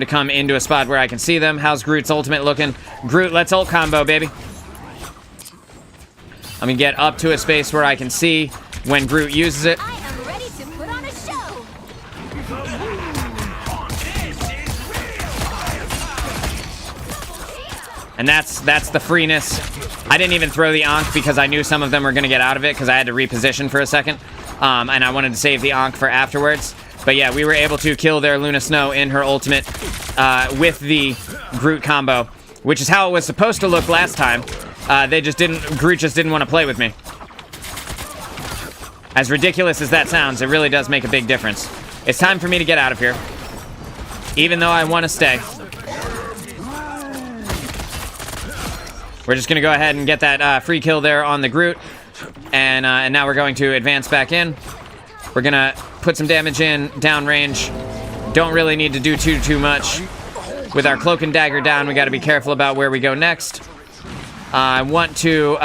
come into a spot where I can see them. How's Groot's ultimate looking? Groot, let's ult combo, baby. I'm gonna get up to a space where I can see when Groot uses it. I am ready to put on a show. And that's the freeness. I didn't even throw the Ankh because I knew some of them were gonna get out of it because I had to reposition for a second. And I wanted to save the Ankh for afterwards. But yeah, we were able to kill their Luna Snow in her ultimate with the Groot combo, which is how it was supposed to look last time. Groot just didn't want to play with me. As ridiculous as that sounds, it really does make a big difference. It's time for me to get out of here, even though I want to stay. We're just gonna go ahead and get that free kill there on the Groot, and now we're going to advance back in. We're gonna put some damage in downrange. Don't really need to do too much. With our cloak and dagger down, we got to be careful about where we go next. I want to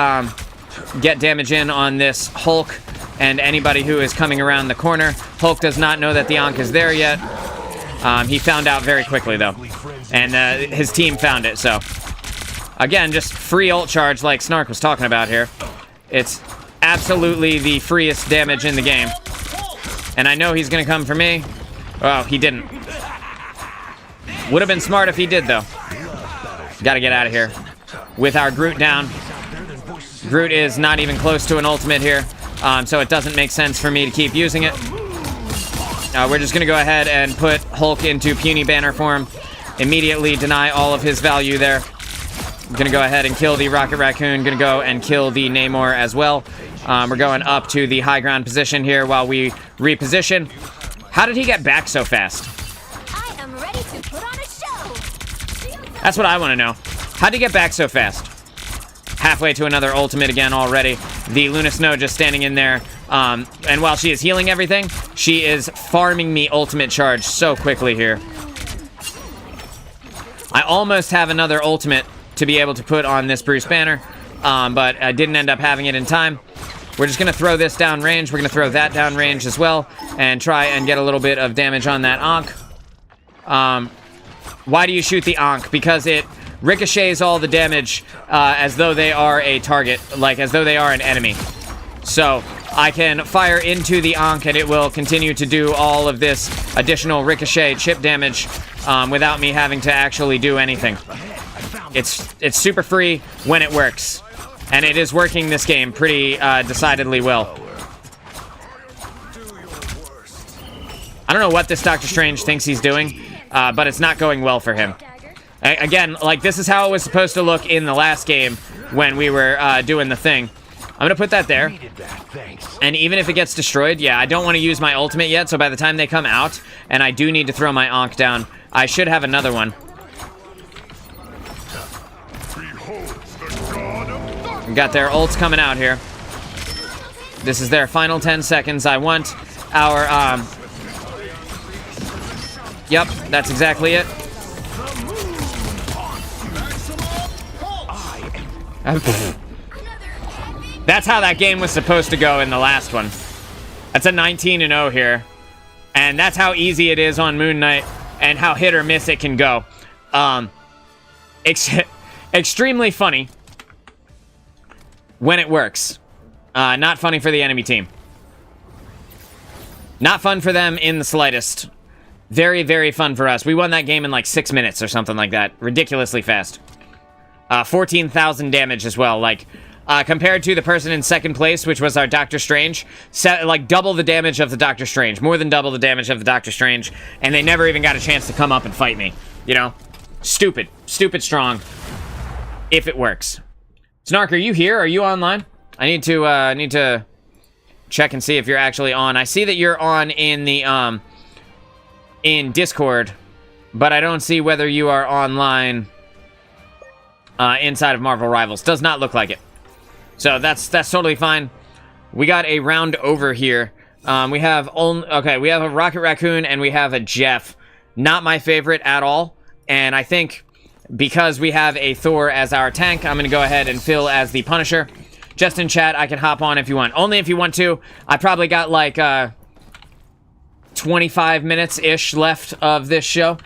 get damage in on this Hulk and anybody who is coming around the corner. Hulk does not know that the Ankh is there yet. He found out very quickly though, and his team found it. So again, just free ult charge like Snark was talking about here. It's absolutely the freest damage in the game. And I know he's gonna come for me. Oh, he didn't. Would have been smart if he did, though. Gotta get out of here. With our Groot down. Groot is not even close to an ultimate here, so it doesn't make sense for me to keep using it. We're just gonna go ahead and put Hulk into puny banner form. Immediately deny all of his value there. I'm gonna go ahead and kill the Rocket Raccoon. Gonna go and kill the Namor as well. We're going up to the high ground position here while we reposition. How did he get back so fast? I am ready to put on a show. That's what I want to know. How'd he get back so fast? Halfway to another ultimate again already. The Luna Snow just standing in there. And while she is healing everything, she is farming me ultimate charge so quickly here. I almost have another ultimate to be able to put on this Bruce Banner, but I didn't end up having it in time. We're just going to throw this down range. We're going to throw that down range as well and try and get a little bit of damage on that Ankh. Why do you shoot the Ankh? Because it ricochets all the damage as though they are a target, like as though they are an enemy. So I can fire into the Ankh and it will continue to do all of this additional ricochet chip damage without me having to actually do anything. It's super free when it works. And it is working this game pretty decidedly well. I don't know what this Doctor Strange thinks he's doing, but it's not going well for him. Again, like, this is how it was supposed to look in the last game when we were doing the thing. I'm gonna put that there. And even if it gets destroyed, yeah, I don't want to use my ultimate yet, so by the time they come out, and I do need to throw my Ankh down, I should have another one. We got their ults coming out here. This is their final 10 seconds. I want our, Yep, that's exactly it. That's how that game was supposed to go in the last one. That's a 19-0 here. And that's how easy it is on Moon Knight and how hit or miss it can go. Extremely funny when it works. Not funny for the enemy team. Not fun for them in the slightest. Very, very fun for us. We won that game in like 6 minutes or something like that. Ridiculously fast. 14,000 damage as well. Like, compared to the person in second place, which was our Doctor Strange, like double the damage of the Doctor Strange. More than double the damage of the Doctor Strange. And they never even got a chance to come up and fight me. You know? Stupid. Stupid strong. If it works. Snark, are you here? Are you online? I need to check and see if you're actually on. I see that you're on in the, in Discord, but I don't see whether you are online inside of Marvel Rivals. Does not look like it. So that's totally fine. We got a round over here. We have a Rocket Raccoon and we have a Jeff. Not my favorite at all. And I think because we have a Thor as our tank, I'm going to go ahead and Phil as the Punisher. just in chat. I can hop on if you want. Only if you want to. I probably got like 25 minutes-ish left of this show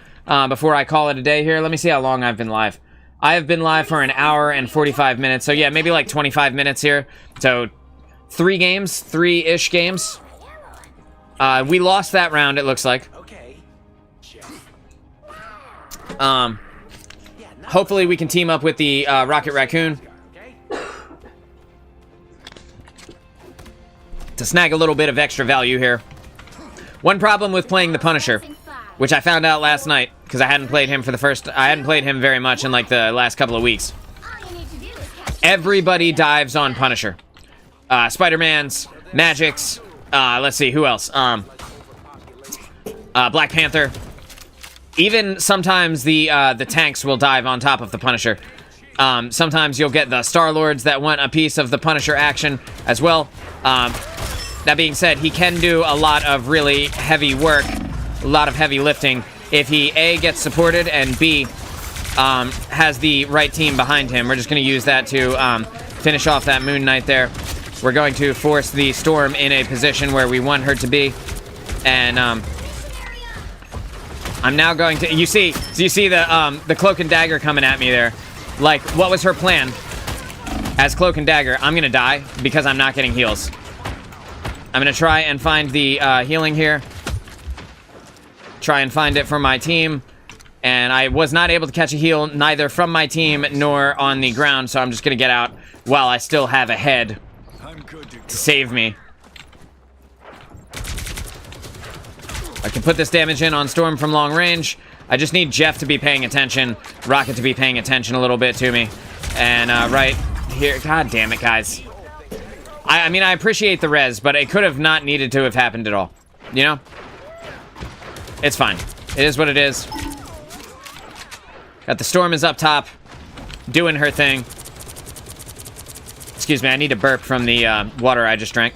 before I call it a day here. Let me see how long I've been live. I have been live for an hour and 45 minutes. So yeah, maybe like 25 minutes here. So 3-ish games. We lost that round, it looks like. Hopefully we can team up with the Rocket Raccoon to snag a little bit of extra value here. One problem with playing the Punisher, which I found out last night because I hadn't played him I hadn't played him very much in like the last couple of weeks. Everybody dives on Punisher. Spider-Man's, Magic's, let's see, who else? Black Panther. Even sometimes the tanks will dive on top of the Punisher. Sometimes you'll get the Star-Lords that want a piece of the Punisher action as well. That being said, he can do a lot of really heavy work, a lot of heavy lifting, if he, A, gets supported, and B, has the right team behind him. We're just going to use that to finish off that Moon Knight there. We're going to force the Storm in a position where we want her to be. And I'm now going to... You see the Cloak and Dagger coming at me there. Like, what was her plan? As Cloak and Dagger, I'm going to die because I'm not getting heals. I'm going to try and find the healing here. Try and find it for my team. And I was not able to catch a heal, neither from my team nor on the ground, so I'm just going to get out while I still have a head to save me. I can put this damage in on Storm from long range. I just need Jeff to be paying attention, Rocket to be paying attention a little bit to me. And right here, god damn it, guys. I mean, I appreciate the res, but it could have not needed to have happened at all. You know? It's fine. It is what it is. Got the Storm is up top, doing her thing. Excuse me, I need to burp from the water I just drank.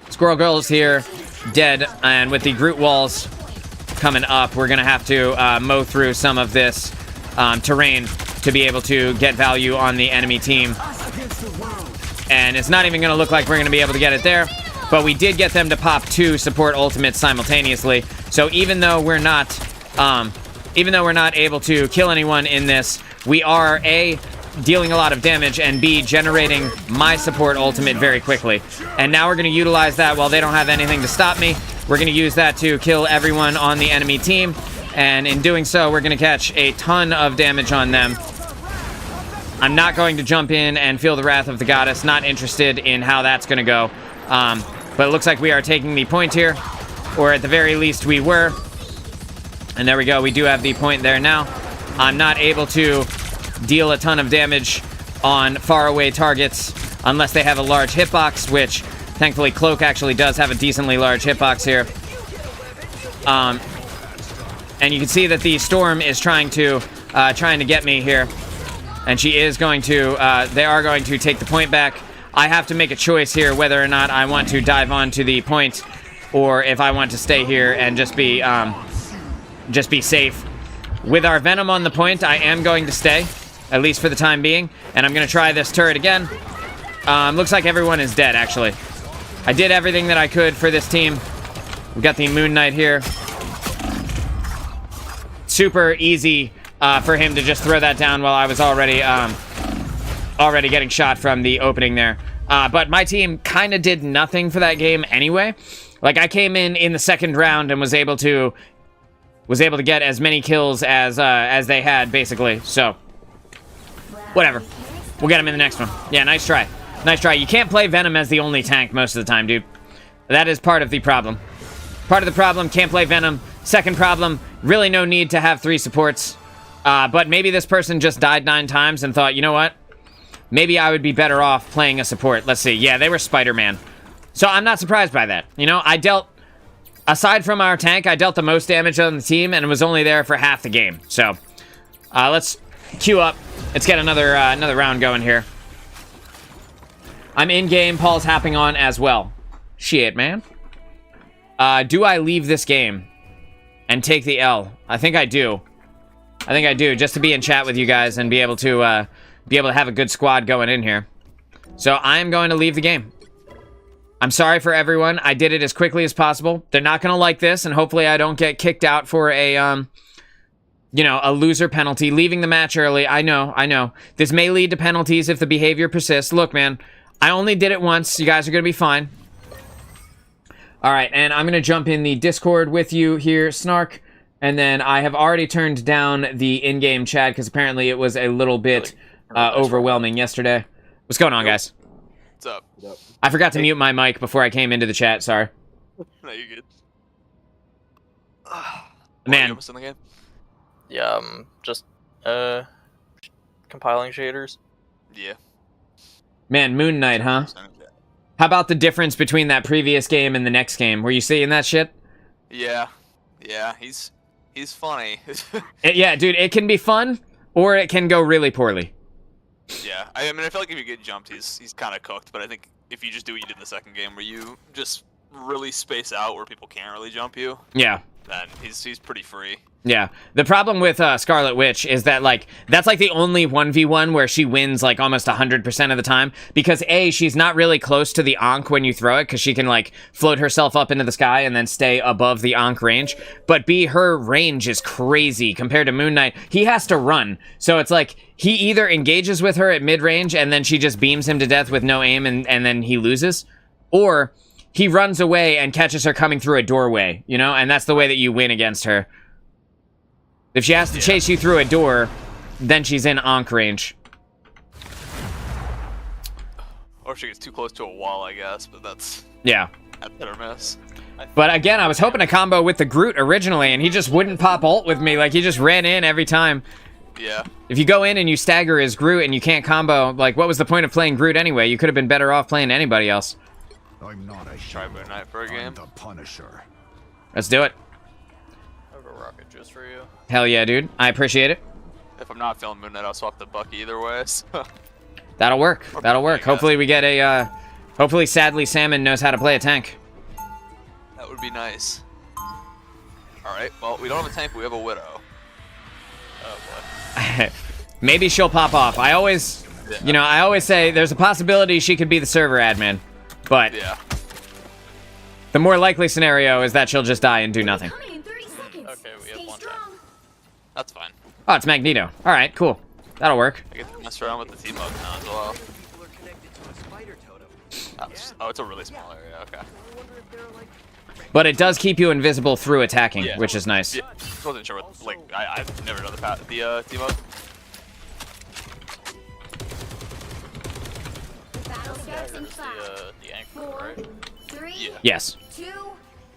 Squirrel Girl's here, dead, and with the Groot walls coming up, we're gonna have to mow through some of this terrain to be able to get value on the enemy team. And it's not even gonna look like we're gonna be able to get it there, but we did get them to pop 2 support ultimates simultaneously. So even though we're not able to kill anyone in this, we are A, dealing a lot of damage, and B, generating my support ultimate very quickly. And now we're going to utilize that while they don't have anything to stop me. We're going to use that to kill everyone on the enemy team, and in doing so, we're going to catch a ton of damage on them. I'm not going to jump in and feel the wrath of the goddess, not interested in how that's going to go. But it looks like we are taking the point here, or at the very least we were. And there we go, we do have the point there now. I'm not able to deal a ton of damage on faraway targets unless they have a large hitbox, which thankfully Cloak actually does have a decently large hitbox here. And you can see that the Storm is trying to get me here. And she is going to, they are going to take the point back. I have to make a choice here whether or not I want to dive onto the point or if I want to stay here and just be safe. With our Venom on the point, I am going to stay, at least for the time being. And I'm going to try this turret again. Looks like everyone is dead, actually. I did everything that I could for this team. We got the Moon Knight here. Super easy for him to just throw that down while I was already getting shot from the opening there. But my team kind of did nothing for that game anyway. Like, I came in the second round and was able to get as many kills as they had, basically. So, whatever. We'll get him in the next one. Yeah, nice try. Nice try. You can't play Venom as the only tank most of the time, dude. That is part of the problem. Part of the problem, can't play Venom. Second problem, really no need to have 3 supports. But maybe this person just died 9 times and thought, you know what? Maybe I would be better off playing a support. Let's see. Yeah, they were Spider-Man. So I'm not surprised by that. You know, I dealt... Aside from our tank, I dealt the most damage on the team and was only there for half the game. So, let's queue up. Let's get another round going here. I'm in-game. Paul's hopping on as well. Shit, man. Do I leave this game and take the L? I think I do. I think I do, just to be in chat with you guys and be able to be able to have a good squad going in here. So I'm going to leave the game. I'm sorry for everyone. I did it as quickly as possible. They're not going to like this, and hopefully I don't get kicked out for a, you know, a loser penalty. Leaving the match early. I know. This may lead to penalties if the behavior persists. Look, man, I only did it once. You guys are going to be fine. All right, and I'm going to jump in the Discord with you here, Snark. And then I have already turned down the in-game chat because apparently it was a little bit overwhelming yesterday. What's going on, guys? What's up? I forgot to mute my mic before I came into the chat. Sorry. No, you're good. Man. You almost in the game? Yeah, just compiling shaders. Yeah. Man, Moon Knight, huh? How about the difference between that previous game and the next game? Were you seeing that shit? Yeah. Yeah, he's funny. Yeah, dude, it can be fun, or it can go really poorly. Yeah, I mean, I feel like if you get jumped, he's kind of cooked. But I think if you just do what you did in the second game, where you just really space out where people can't really jump you, Yeah. then he's pretty free. Yeah. The problem with Scarlet Witch is that, like, that's, like, the only 1v1 where she wins, like, almost 100% of the time. Because, A, she's not really close to the Ankh when you throw it, because she can, like, float herself up into the sky and then stay above the Ankh range. But, B, her range is crazy compared to Moon Knight. He has to run. So it's like, he either engages with her at mid-range and then she just beams him to death with no aim and then he loses. Or he runs away and catches her coming through a doorway, you know? And that's the way that you win against her. If she has to chase you through a door, then she's in Ankh range. Or if she gets too close to a wall, I guess. But that's hit or miss. But again, I was hoping to combo with the Groot originally, and he just wouldn't pop ult with me. Like, he just ran in every time. Yeah. If you go in and you stagger as Groot and you can't combo, like, what was the point of playing Groot anyway? You could have been better off playing anybody else. I'm not a Try Moon Knight for a game. I'm the Punisher. Let's do it. I have a rocket just for you. Hell yeah, dude. I appreciate it. If I'm not feeling Moon Knight, I'll swap the Bucky either way. So. That'll work. That'll work. Yeah. Hopefully we get a, hopefully Sadly Salmon knows how to play a tank. That would be nice. Alright, well, we don't have a tank, but we have a Widow. Oh, boy. Maybe she'll pop off. I always, you know, I always say there's a possibility she could be the server admin. But Yeah. the more likely scenario is that she'll just die and do nothing. Coming in 30 seconds. Okay, we have Stay one strong. That's fine. Oh, it's Magneto. All right, cool. That'll work. I get to mess around with the team mode now as well. Oh, it's a really small area, okay. But it does keep you invisible through attacking, Yeah. which is nice. Yeah, I wasn't sure what, like, I've never done the team mode. Battle starts in There's 5, the anchor, 4, right? 3, Yeah. Yes. 2,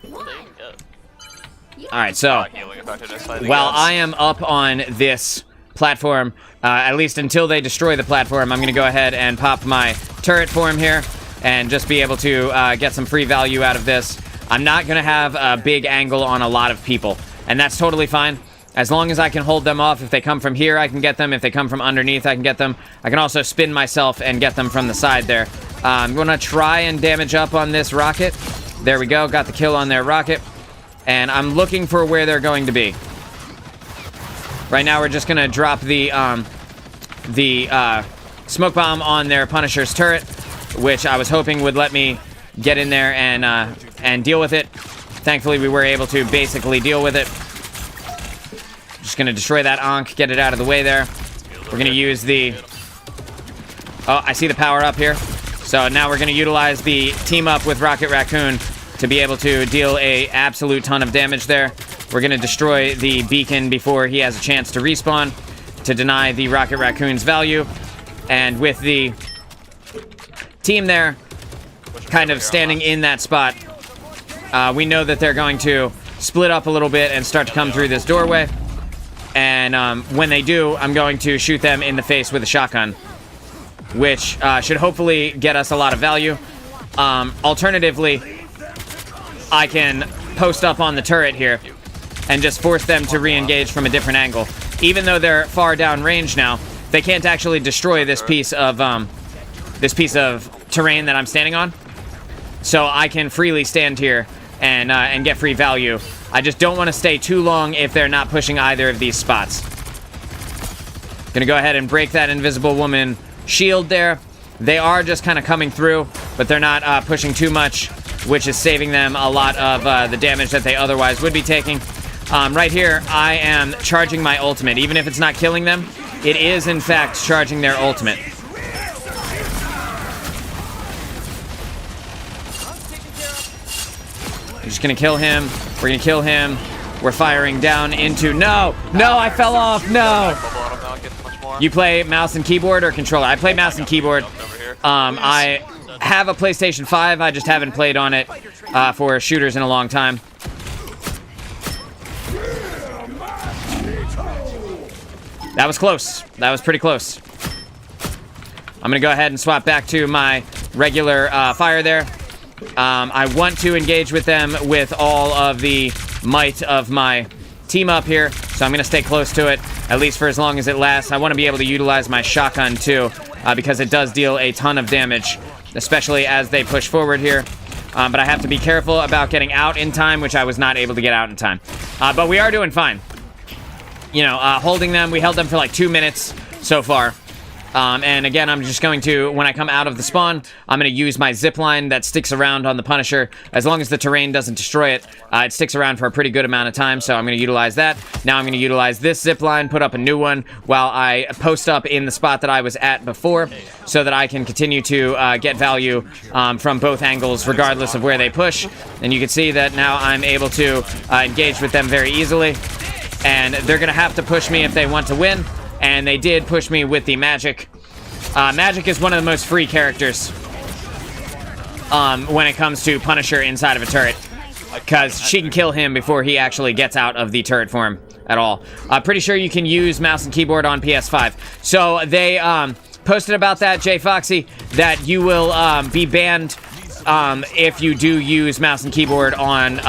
They 1. can get. All right, so Healing effectiveness, I think while that's- I am up on this platform, at least until they destroy the platform, I'm going to go ahead and pop my turret form here and just be able to get some free value out of this. I'm not going to have a big angle on a lot of people, and that's totally fine. As long as I can hold them off. If they come from here, I can get them. If they come from underneath, I can get them. I can also spin myself and get them from the side there. I'm going to try and damage up on this rocket. There we go. Got the kill on their rocket. And I'm looking for where they're going to be. Right now, we're just going to drop the smoke bomb on their Punisher's turret, which I was hoping would let me get in there and deal with it. Thankfully, we were able to basically deal with it. Just going to destroy that Ankh, get it out of the way there. We're going to use the... Oh, I see the power up here. So now we're going to utilize the team up with Rocket Raccoon to be able to deal a absolute ton of damage there. We're going to destroy the beacon before he has a chance to respawn to deny the Rocket Raccoon's value. And with the team there kind of standing in that spot, we know that they're going to split up a little bit and start to come through this doorway. And when they do, I'm going to shoot them in the face with a shotgun, which should hopefully get us a lot of value. Alternatively, I can post up on the turret here and just force them to re-engage from a different angle. Even though they're far down range now, they can't actually destroy this piece of terrain that I'm standing on. So I can freely stand here and get free value. I just don't want to stay too long if they're not pushing either of these spots. Gonna go ahead and break that invisible woman shield there. They are just kind of coming through, but they're not pushing too much, which is saving them a lot of the damage that they otherwise would be taking. Right here, I am charging my ultimate. Even if it's not killing them, it is, in fact, charging their ultimate. I'm just gonna kill him. We're gonna kill him. We're firing down into... No! No, I fell off! No! You play mouse and keyboard or controller? I play mouse and keyboard. I have a PlayStation 5. I just haven't played on it for shooters in a long time. That was close. That was pretty close. I'm going to go ahead and swap back to my regular fire there. I want to engage with them with all of the might of my team up here, so I'm going to stay close to it, at least for as long as it lasts. I want to be able to utilize my shotgun too, because it does deal a ton of damage, especially as they push forward here. But I have to be careful about getting out in time, which I was not able to get out in time. But we are doing fine. You know, holding them, we held them for like 2 minutes so far. And again, I'm just going to, when I come out of the spawn, I'm going to use my zip line that sticks around on the Punisher. As long as the terrain doesn't destroy it, it sticks around for a pretty good amount of time, so I'm going to utilize that. Now I'm going to utilize this zip line, put up a new one, while I post up in the spot that I was at before, so that I can continue to get value from both angles, regardless of where they push. And you can see that now I'm able to engage with them very easily. And they're going to have to push me if they want to win. And they did push me with the Magic. Magic is one of the most free characters when it comes to Punisher inside of a turret, because she can kill him before he actually gets out of the turret form at all. Pretty sure you can use mouse and keyboard on PS5. So they posted about that, Jay Foxy, that you will be banned if you do use mouse and keyboard on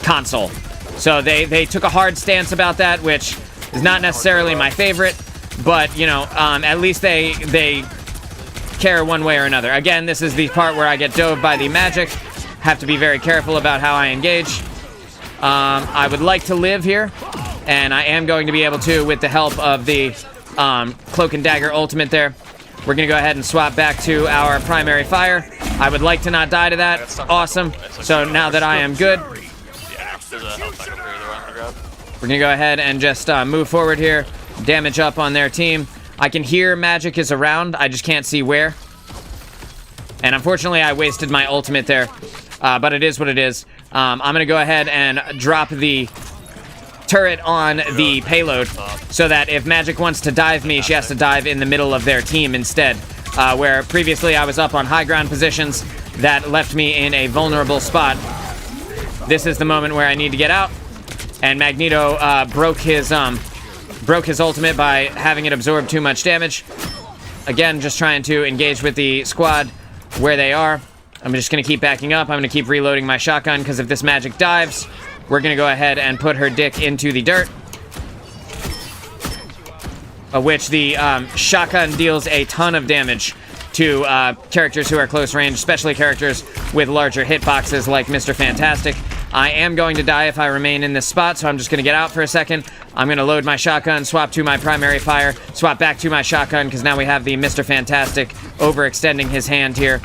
console. So they took a hard stance about that, which is not necessarily my favorite, but, you know, at least they care one way or another. Again, this is the part where I get dove by the Magic. Have to be very careful about how I engage. I would like to live here, and I am going to be able to with the help of the Cloak and Dagger ultimate there. We're going to go ahead and swap back to our primary fire. I would like to not die to that. Awesome. So now that I am good, we're going to go ahead and just move forward here. Damage up on their team. I can hear Magic is around. I just can't see where. And unfortunately, I wasted my ultimate there. But it is what it is. I'm going to go ahead and drop the turret on the payload, so that if Magic wants to dive me, she has to dive in the middle of their team instead. Where previously I was up on high ground positions that left me in a vulnerable spot. This is the moment where I need to get out. And Magneto broke his ultimate by having it absorb too much damage. Again, just trying to engage with the squad where they are. I'm just going to keep backing up. I'm going to keep reloading my shotgun, because if this Magic dives, we're going to go ahead and put her dick into the dirt. Of which the shotgun deals a ton of damage to characters who are close range, especially characters with larger hitboxes like Mr. Fantastic. I am going to die if I remain in this spot, so I'm just going to get out for a second. I'm going to load my shotgun, swap to my primary fire, swap back to my shotgun, because now we have the Mr. Fantastic overextending his hand here.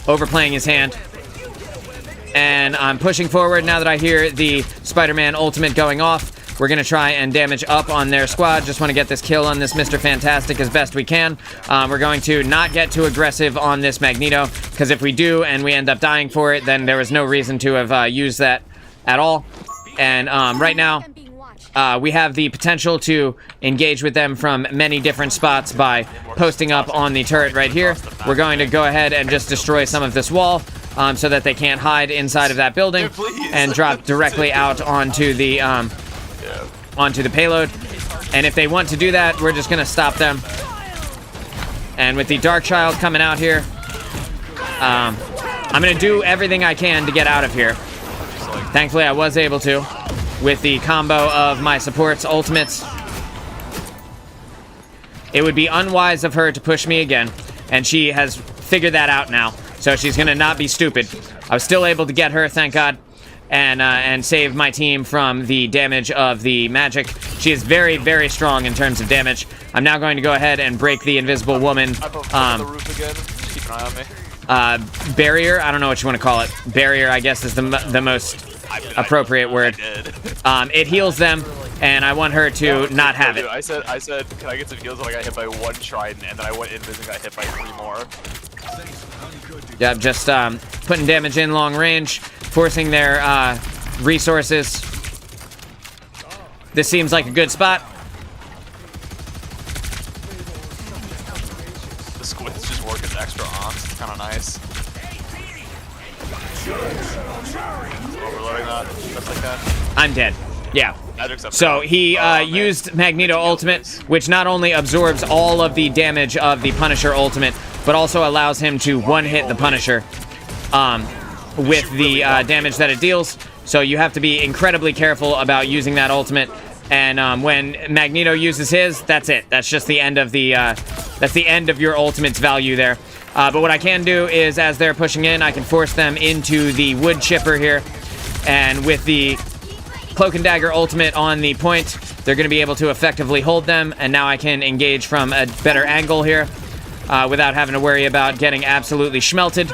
Overplaying his hand. And I'm pushing forward now that I hear the Spider-Man ultimate going off. We're going to try and damage up on their squad. Just want to get this kill on this Mr. Fantastic as best we can. We're going to not get too aggressive on this Magneto, because if we do and we end up dying for it, then there was no reason to have used that at all. And right now, we have the potential to engage with them from many different spots by posting up on the turret right here. We're going to go ahead and just destroy some of this wall so that they can't hide inside of that building, and drop directly out onto the payload. And if they want to do that, we're just going to stop them. And with the Dark Child coming out here, I'm going to do everything I can to get out of here. Thankfully, I was able to, with the combo of my support's ultimates. It would be unwise of her to push me again, and she has figured that out now. So she's going to not be stupid. I was still able to get her, thank God. and save my team from the damage of the magic. She is very, very strong in terms of damage. I'm now going to go ahead and break the invisible woman. I'm on the roof again. Keep an eye on me. Barrier, I don't know what you want to call it. Barrier, I guess, is the most appropriate word. It heals them, and I want her to not have it. I said, can I get some heals when I got hit by one trident, and then I went invis and got hit by 3 more. Yeah, just putting damage in long range, forcing their resources. This seems like a good spot. The squids just work as extra onks. It's kind of nice. Overloading that, stuff like that. I'm dead. Yeah. Magic's up So top. he used Magneto Ultimate, which not only absorbs all of the damage of the Punisher Ultimate, but also allows him to one-hit the Punisher with the damage that it deals. So you have to be incredibly careful about using that ultimate. And when Magneto uses his, that's it. That's just the end of the that's the end of your ultimate's value there. But what I can do is, as they're pushing in, I can force them into the wood chipper here, and with the Cloak and Dagger ultimate on the point, they're going to be able to effectively hold them. And now I can engage from a better angle here without having to worry about getting absolutely schmelted.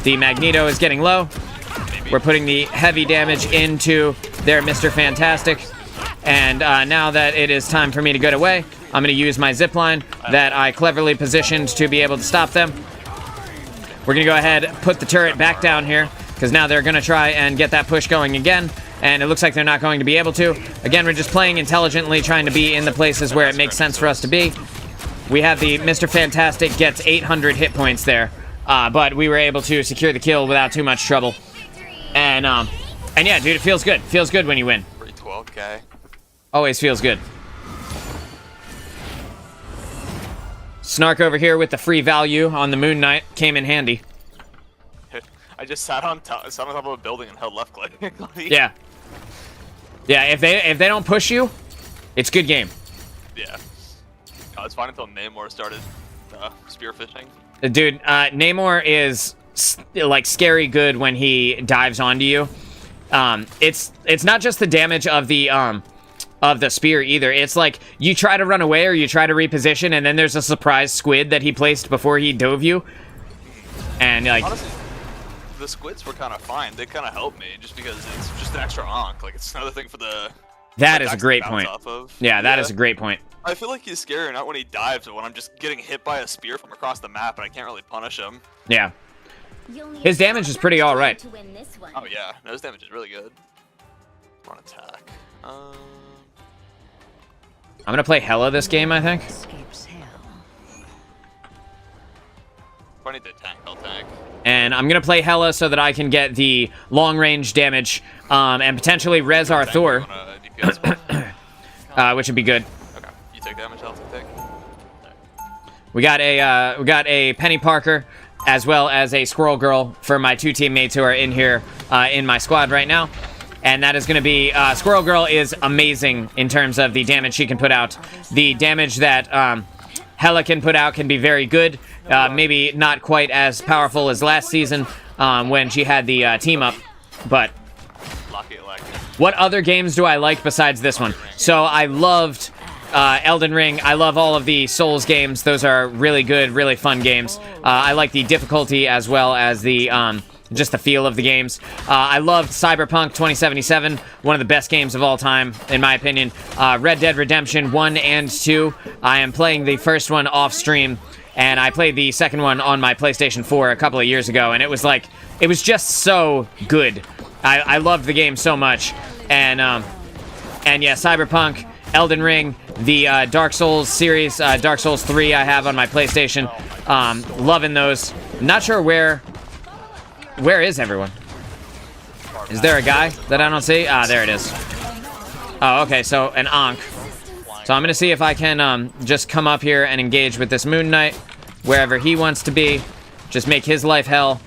The Magneto is getting low. We're putting the heavy damage into their Mr. Fantastic. And now that it is time for me to get away, I'm going to use my zipline that I cleverly positioned to be able to stop them. We're going to go ahead and put the turret back down here, because now they're going to try and get that push going again. And it looks like they're not going to be able to. Again, we're just playing intelligently, trying to be in the places where it makes sense for us to be. We have the Mr. Fantastic gets 800 hit points there. But we were able to secure the kill without too much trouble. And yeah, dude, it feels good. Feels good when you win. 312k. Always feels good. Snark over here with the free value on the Moon Knight came in handy. I just sat on top of a building and held left click. Yeah. Yeah, if they don't push you, it's good game. Yeah. Oh, it's fine until Namor started spearfishing. Dude, Namor is like scary good when he dives onto you. It's not just the damage of the spear either. It's like you try to run away or you try to reposition, and then there's a surprise squid that he placed before he dove you. And like, honestly, the squids were kind of fine. They kind of helped me just because it's just an extra onk. Like, it's another thing for the. That is a great point. Of. Yeah, that is a great point. I feel like he's scary not when he dives, but when I'm just getting hit by a spear from across the map and I can't really punish him. Yeah. His damage is pretty alright. Oh yeah, no, his damage is really good. On attack. I'm gonna play Hela this game, I think. If I need to tank, I'll tank. And I'm gonna play Hela so that I can get the long-range damage, and potentially res our Thor, which would be good. Okay, you take damage, I'll take. We got a Penny Parker, as well as a Squirrel Girl for my 2 teammates who are in here in my squad right now. And that is going to be, Squirrel Girl is amazing in terms of the damage she can put out. The damage that Hela can put out can be very good. Maybe not quite as powerful as last season when she had the team up. But what other games do I like besides this one? So I loved Elden Ring. I love all of the Souls games. Those are really good, really fun games. I like the difficulty as well as the just the feel of the games. I loved Cyberpunk 2077, one of the best games of all time, in my opinion. Red Dead Redemption 1 and 2. I am playing the first one off stream, and I played the second one on my PlayStation 4 a couple of years ago, and it was like, it was just so good. I loved the game so much. And yeah, Cyberpunk, Elden Ring, the Dark Souls series, Dark Souls 3 I have on my PlayStation. Loving those. Not sure where is everyone? Is there a guy that I don't see? Ah, there it is. Oh, okay, so an Ankh. So I'm gonna see if I can just come up here and engage with this Moon Knight wherever he wants to be. Just make his life hell.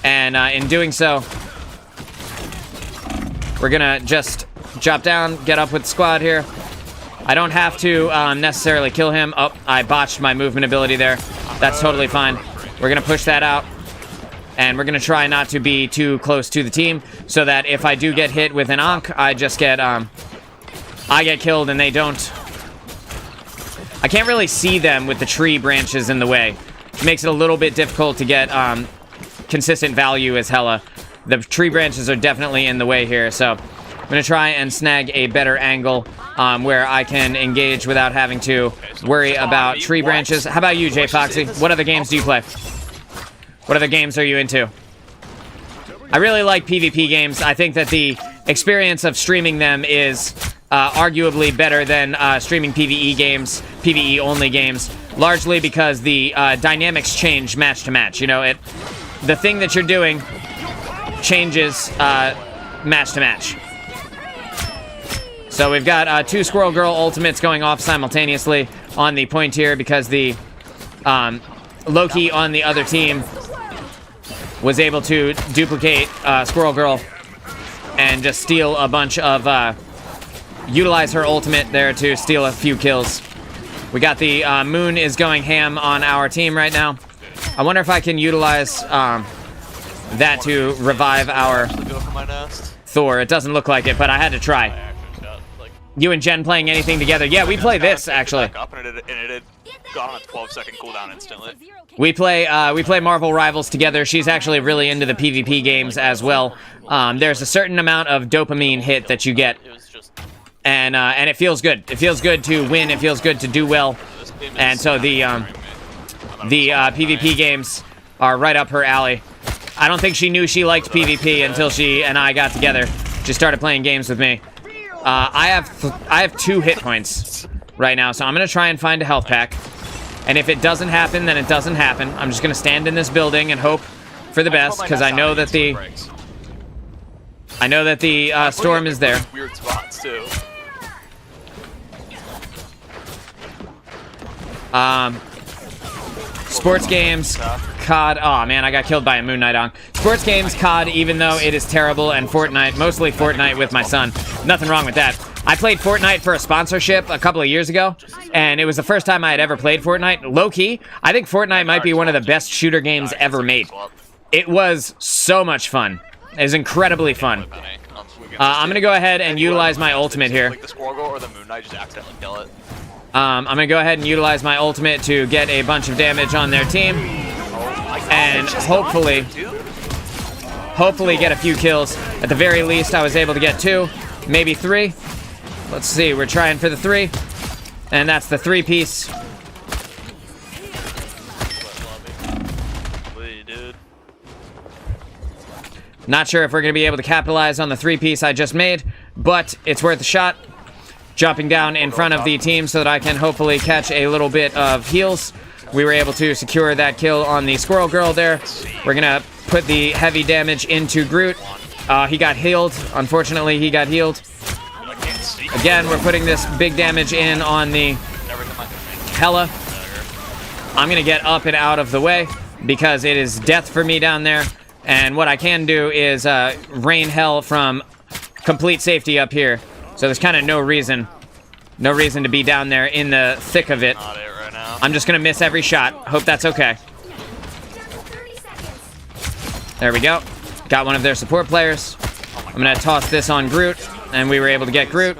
And in doing so, we're gonna just drop down, get up with the squad here. I don't have to necessarily kill him. Oh, I botched my movement ability there. That's totally fine. We're gonna push that out. And we're going to try not to be too close to the team so that if I do get hit with an Ankh, I just get, I get killed and they don't. I can't really see them with the tree branches in the way. It makes it a little bit difficult to get consistent value as Hella. The tree branches are definitely in the way here, so I'm going to try and snag a better angle where I can engage without having to worry about tree branches. How about you, J Foxy? What other games do you play? What other games are you into? I really like PvP games. I think that the experience of streaming them is arguably better than streaming PvE games, PvE-only games, largely because the dynamics change match to match. You know, the thing that you're doing changes match to match. So we've got 2 Squirrel Girl ultimates going off simultaneously on the point here because the Loki on the other team was able to duplicate Squirrel Girl and just steal a bunch of, utilize her ultimate there to steal a few kills. We got the Moon is going ham on our team right now. I wonder if I can utilize that to revive our Thor. It doesn't look like it, but I had to try. You and Jen playing anything together? Yeah, we play this, actually. And it got on a 12-second cooldown instantly. We play Marvel Rivals together. She's actually really into the PvP games as well. There's a certain amount of dopamine hit that you get, and it feels good. It feels good to win. It feels good to do well, and so the PvP games are right up her alley. I don't think she knew she liked PvP until she and I got together. She started playing games with me. I have 2 hit points right now, so I'm gonna try and find a health pack. And if it doesn't happen, then it doesn't happen. I'm just gonna stand in this building and hope for the best, because I know that the storm is there. Weird spots too. Sports games, COD. Oh man, I got killed by a Moon Knight on. Sports games, COD, even though it is terrible, and Fortnite, mostly Fortnite with my son. Nothing wrong with that. I played Fortnite for a sponsorship a couple of years ago, and it was the first time I had ever played Fortnite. Low-key, I think Fortnite might be one of the best shooter games ever made. It was so much fun. It was incredibly fun. I'm gonna go ahead and utilize my ultimate here. Like the Squirrel Girl or the Moon Knight, just accidentally kill it. I'm gonna go ahead and utilize my ultimate to get a bunch of damage on their team, and hopefully get a few kills. At the very least, I was able to get 2, maybe 3. Let's see, we're trying for the 3, and that's the 3-piece. Not sure if we're gonna be able to capitalize on the 3-piece I just made, but it's worth a shot. Jumping down in front of the team so that I can hopefully catch a little bit of heals. We were able to secure that kill on the Squirrel Girl there. We're gonna put the heavy damage into Groot. He got healed. Unfortunately, he got healed. Again, we're putting this big damage in on the Hella. I'm gonna get up and out of the way because it is death for me down there. And what I can do is rain hell from complete safety up here. So there's kind of no reason to be down there in the thick of it. I'm just gonna miss every shot. Hope that's okay. There we go. Got one of their support players. I'm gonna toss this on Groot, and we were able to get Groot.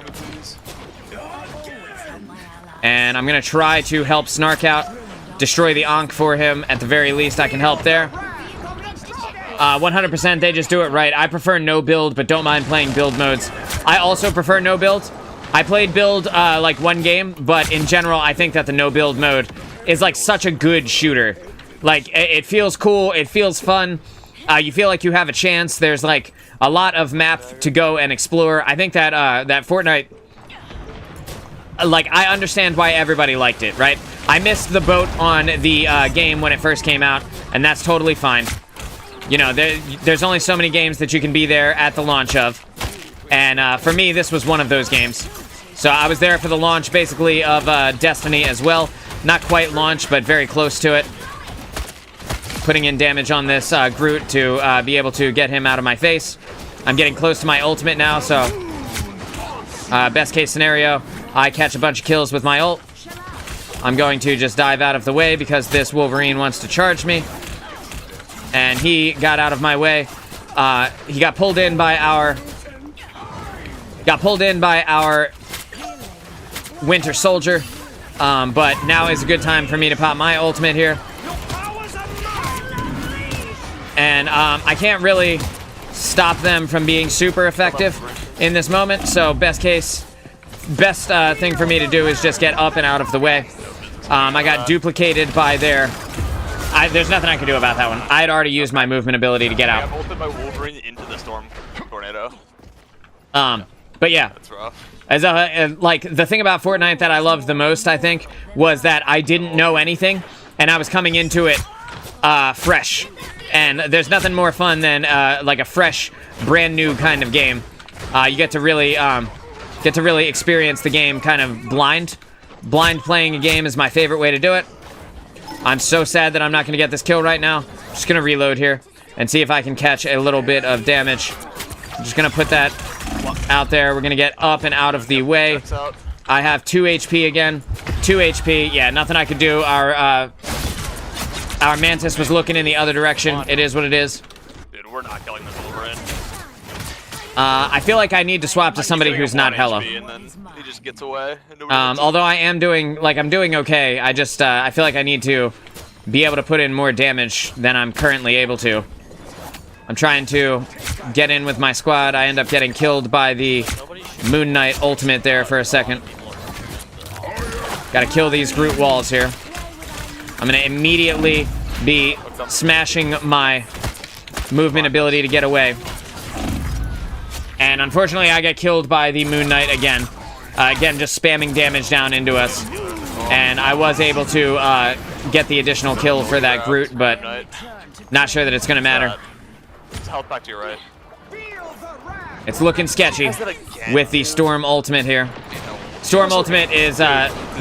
And I'm gonna try to help Snark out, destroy the Ankh for him. At the very least, I can help there. 100%, they just do it right. I prefer no build, but don't mind playing build modes. I also prefer no build. I played build like 1 game, but in general, I think that the no build mode is like such a good shooter. Like, it feels cool, it feels fun. You feel like you have a chance. There's like a lot of map to go and explore. I think that that Fortnite, like, I understand why everybody liked it, right? I missed the boat on the game when it first came out, and that's totally fine. You know, there's only so many games that you can be there at the launch of. And for me, this was one of those games. So I was there for the launch, basically, of Destiny as well. Not quite launch, but very close to it. Putting in damage on this Groot to be able to get him out of my face. I'm getting close to my ultimate now, so best case scenario, I catch a bunch of kills with my ult. I'm going to just dive out of the way because this Wolverine wants to charge me. and he got out of my way. He got pulled in by our Winter Soldier. But now is a good time for me to pop my ultimate here. And I can't really stop them from being super effective in this moment. So best thing for me to do is just get up and out of the way. I got duplicated by their... there's nothing I can do about that one. I had already used my movement ability to get out. I bolted my Wolverine into the storm tornado. But yeah. That's rough. Like, the thing about Fortnite that I loved the most, I think, was that I didn't know anything, and I was coming into it fresh. And there's nothing more fun than like a fresh, brand new kind of game. You get to really experience the game kind of blind. Blind playing a game is my favorite way to do it. I'm so sad that I'm not going to get this kill right now. I'm just going to reload here and see if I can catch a little bit of damage. I'm just going to put that out there. We're going to get up and out of the way. I have 2 HP again. 2 HP. Yeah, nothing I could do. Our Mantis was looking in the other direction. It is what it is. Dude, we're not killing this Wolverine. I feel like I need to swap to somebody who's not Hella. And then he just gets away. Although I am doing, I'm doing okay. I just, I feel like I need to be able to put in more damage than I'm currently able to. I'm trying to get in with my squad. I end up getting killed by the Moon Knight ultimate there for a second. Gotta kill these Groot walls here. I'm gonna immediately be smashing my movement ability to get away. And unfortunately, I get killed by the Moon Knight again. Again, just spamming damage down into us. And I was able to get the additional kill for that Groot, but not sure that it's gonna matter. Health back to your right. It's looking sketchy with the Storm ultimate here. Storm ultimate is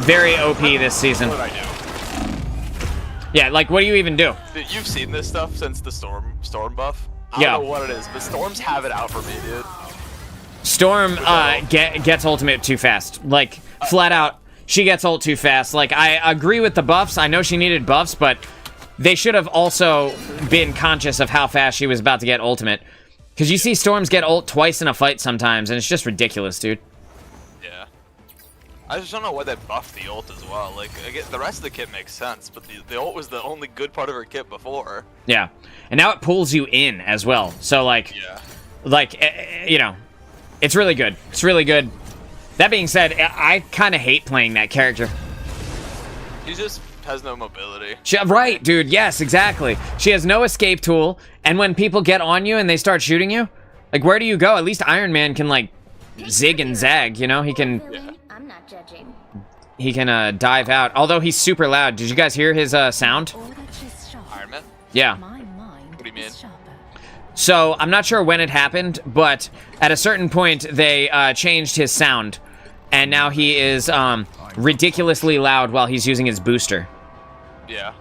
very OP this season. Yeah, like, what do you even do? Dude, you've seen this stuff since the storm buff. I Yeah. don't know what it is, but storms have it out for me, dude. Storm gets ultimate too fast. Like, flat out, she gets ult too fast. Like, I agree with the buffs. I know she needed buffs, but they should have also been conscious of how fast she was about to get ultimate. Because you see Storms get ult twice in a fight sometimes, and it's just ridiculous, dude. Yeah. I just don't know why they buffed the ult as well. Like, I get, the rest of the kit makes sense, but the ult was the only good part of her kit before. Yeah. And now it pulls you in as well. So, like, you know, it's really good. It's really good. That being said, I kind of hate playing that character. He just has no mobility. Right, dude. Yes, exactly. She has no escape tool, and when people get on you and they start shooting you, like, where do you go? At least Iron Man can, like, zig and zag, you know? He can... I'm not judging. He can dive out. Although he's super loud. Did you guys hear his sound? Iron Man? Yeah. What do you mean? So, I'm not sure when it happened, but at a certain point, they changed his sound. And now he is ridiculously loud while he's using his booster. Yeah.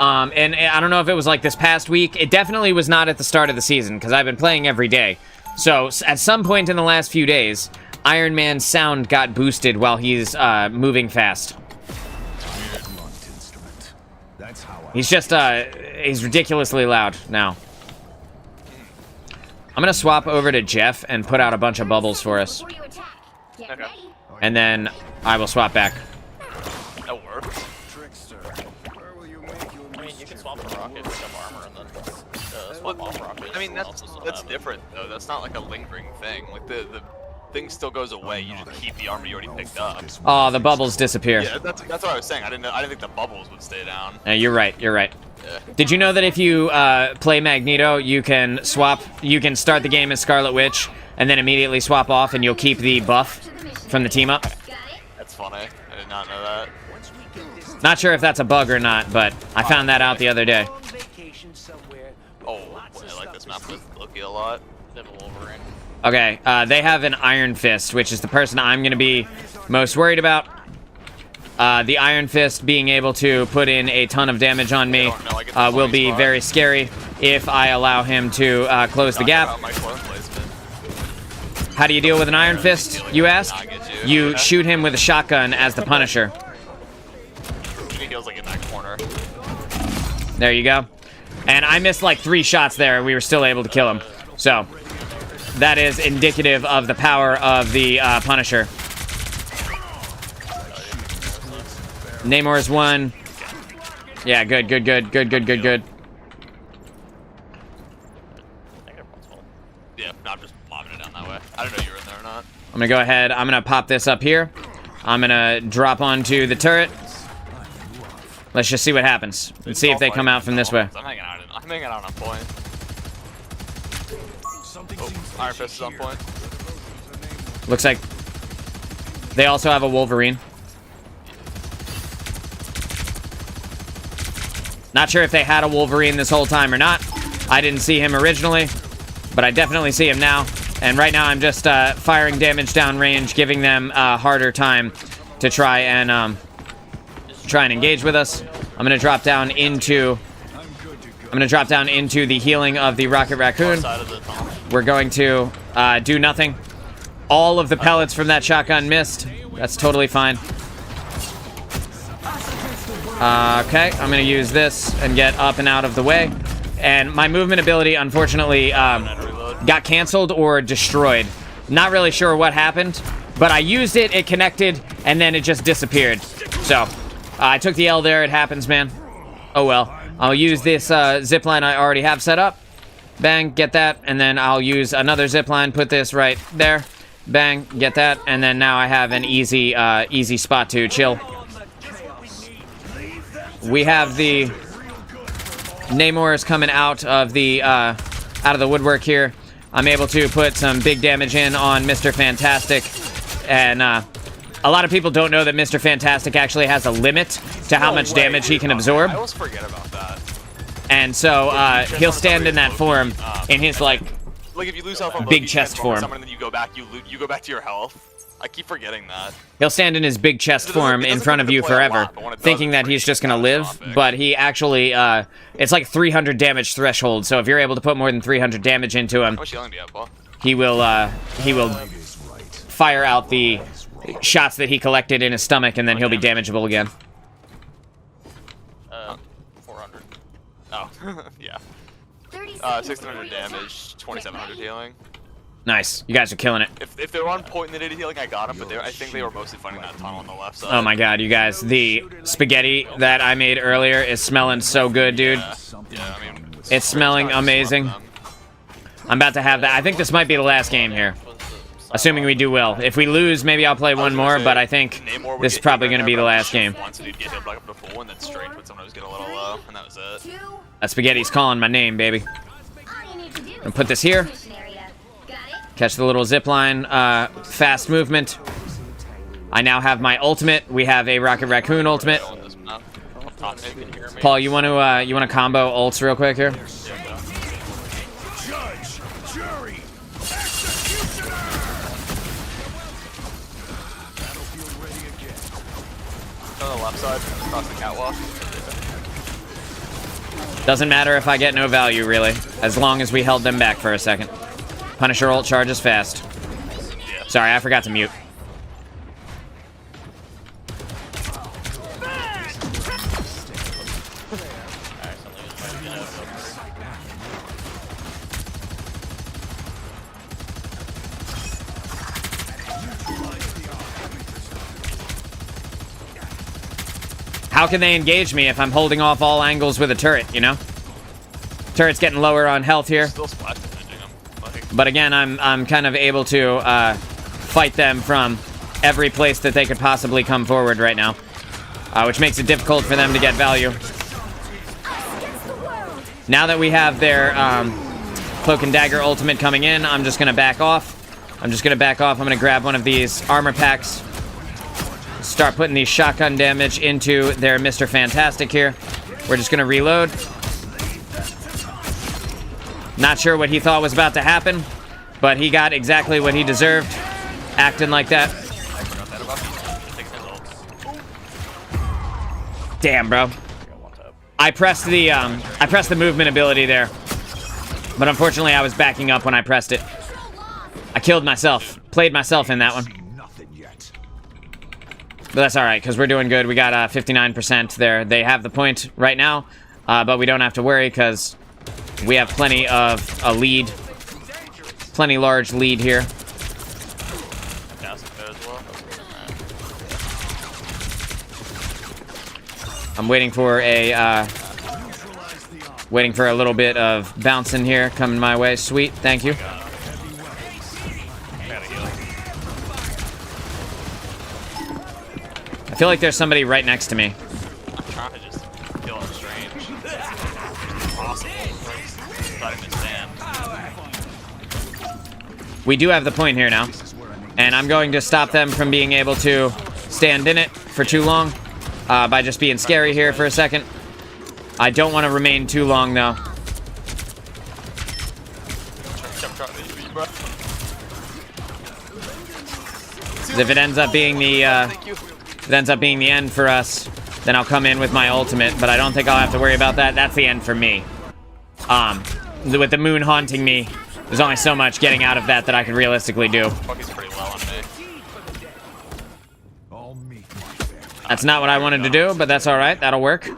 And I don't know if it was like this past week. It definitely was not at the start of the season, because I've been playing every day. So, at some point in the last few days, Iron Man's sound got boosted while he's moving fast. He's just, he's ridiculously loud now. I'm gonna swap over to Jeff and put out a bunch of bubbles for us. Before you attack, get Okay. ready. And then I will swap back. That works. I mean, you can swap the rocket to some armor and then swap off rocket. I mean, that's different, though. That's not like a lingering thing. Like, the thing still goes away. You just keep the armor you already picked up. Oh, the bubbles disappear. Yeah, that's what I was saying. I didn't think the bubbles would stay down. You're right, you're right. Yeah. Did you know that if you play Magneto, you can swap, you can start the game as Scarlet Witch, and then immediately swap off, and you'll keep the buff from the team up? Got it? That's funny. I did not know that. Not sure if that's a bug or not, but I found that out the other day. Oh, I like this map with Loki a lot. Devil Wolverine. Okay, they have an Iron Fist, which is the person I'm going to be most worried about. The Iron Fist being able to put in a ton of damage on me will be very scary if I allow him to close the gap. How do you deal with an Iron Fist, you ask? You shoot him with a shotgun as the Punisher. He heals like in that corner. There you go. And I missed like 3 shots there, and we were still able to kill him. So, that is indicative of the power of the Punisher. Namor is 1. Yeah, good. I think everyone's full. Yeah, no, I'm just lobbing it down that way. I don't know if you were in there or not. I'm gonna go ahead. I'm gonna pop this up here. I'm gonna drop onto the turret. Let's just see what happens. Let's see if they come out from this way. I'm hanging out on point. Oh, Iron Fist is on point. Looks like they also have a Wolverine. Not sure if they had a Wolverine this whole time or not. I didn't see him originally, but I definitely see him now. And right now I'm just firing damage downrange, giving them a harder time to try and engage with us. I'm gonna drop down into the healing of the Rocket Raccoon. Side of the tunnel. We're going to do nothing. All of the pellets from that shotgun missed. That's totally fine. Okay, I'm gonna use this and get up and out of the way. And my movement ability, unfortunately, got canceled or destroyed. Not really sure what happened, but I used it, it connected, and then it just disappeared. So, I took the L there, it happens, man. Oh well. I'll use this zipline I already have set up. Bang, get that, and then I'll use another zipline, put this right there. Bang, get that, and then now I have an easy spot to chill. We have the Namor is coming out of the woodwork here. I'm able to put some big damage in on Mr. Fantastic, and a lot of people don't know that Mr. Fantastic actually has a limit to how much damage he can absorb. I always forget about that. And so he'll stand in that form in his like if you lose health on big Loki, chest transform form. someone and then you go back, you go back to your health. I keep forgetting that. He'll stand in his big chest form in front of you forever, thinking that he's just gonna live, but he actually it's like 300 damage threshold. So if you're able to put more than 300 damage into him, How much healing do you have, Paul? he will fire out the shots that he collected in his stomach, and then he'll be damageable again. 400. Oh, yeah. 1600 damage, 2700 healing. Nice, you guys are killing it. If they were on point and they did healing, I got them, but I think they were mostly fighting that tunnel on the left side. Oh my god, you guys, the spaghetti that I made earlier is smelling so good, dude. Yeah, I mean, It's smelling amazing. I'm about to have that. I think this might be the last game here, assuming we do well. If we lose, maybe I'll play one more, but I think this is probably going to be the last game. Once he'd get healed back up to full, and then straight would sometimes get a little low, and that was it. That spaghetti's calling my name, baby. And put this here. Catch the little zip line. Fast movement. I now have my ultimate. We have a Rocket Raccoon ultimate. Paul, you want to combo ults real quick here? Judge, jury, executioner. Battlefield ready again. On the left side, across the catwalk. Doesn't matter if I get no value, really, as long as we held them back for a second. Punisher ult charges fast. Sorry, I forgot to mute. How can they engage me if I'm holding off all angles with a turret, you know? Turret's getting lower on health here. Still splash damaging him. But again, I'm kind of able to fight them from every place that they could possibly come forward right now, which makes it difficult for them to get value. Now that we have their Cloak and Dagger ultimate coming in, I'm just going to back off. I'm going to grab one of these armor packs. Start putting these shotgun damage into their Mr. Fantastic here. We're just going to reload. Not sure what he thought was about to happen, but he got exactly what he deserved, acting like that. Damn, bro. I pressed the movement ability there, but unfortunately I was backing up when I pressed it. I killed myself, played myself in that one. But that's all right, because we're doing good. We got 59% there. They have the point right now. but we don't have to worry because we have plenty of a lead. Plenty large lead here. Fantastic there as well. I'm waiting for a little bit of bouncing here coming my way. Sweet, thank you. I feel like there's somebody right next to me. I'm trying to just kill him strange. It's impossible. It's not even stand. We do have the point here now, and I'm going to stop them from being able to stand in it for too long by just being scary here for a second. I don't want to remain too long, though. If it ends up being the end for us, then I'll come in with my ultimate. But I don't think I'll have to worry about that. That's the end for me. With the moon haunting me, there's only so much getting out of that I could realistically do. He's pretty low on me. That's not what I wanted to do, but that's all right. That'll work.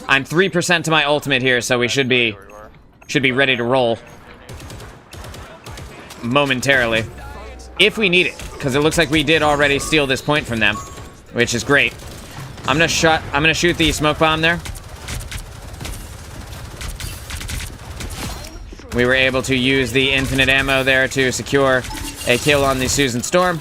I'm 3% to my ultimate here, so we should be ready to roll momentarily if we need it, because it looks like we did already steal this point from them, which is great. I'm gonna shoot the smoke bomb there. We were able to use the infinite ammo there to secure a kill on the Susan Storm.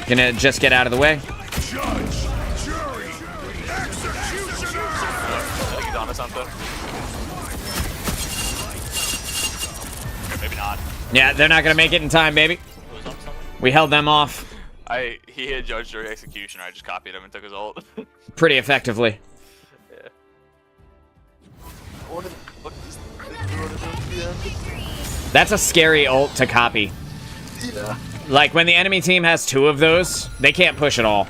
Gonna just get out of the way. Judge, jury, executioner! I think he's onto something. Okay, maybe not. Yeah, they're not gonna make it in time, baby. He was onto something. We held them off He hit Judge during execution. I just copied him and took his ult. pretty effectively. Yeah. That's a scary ult to copy. Yeah. Like, when the enemy team has 2 of those, they can't push at all.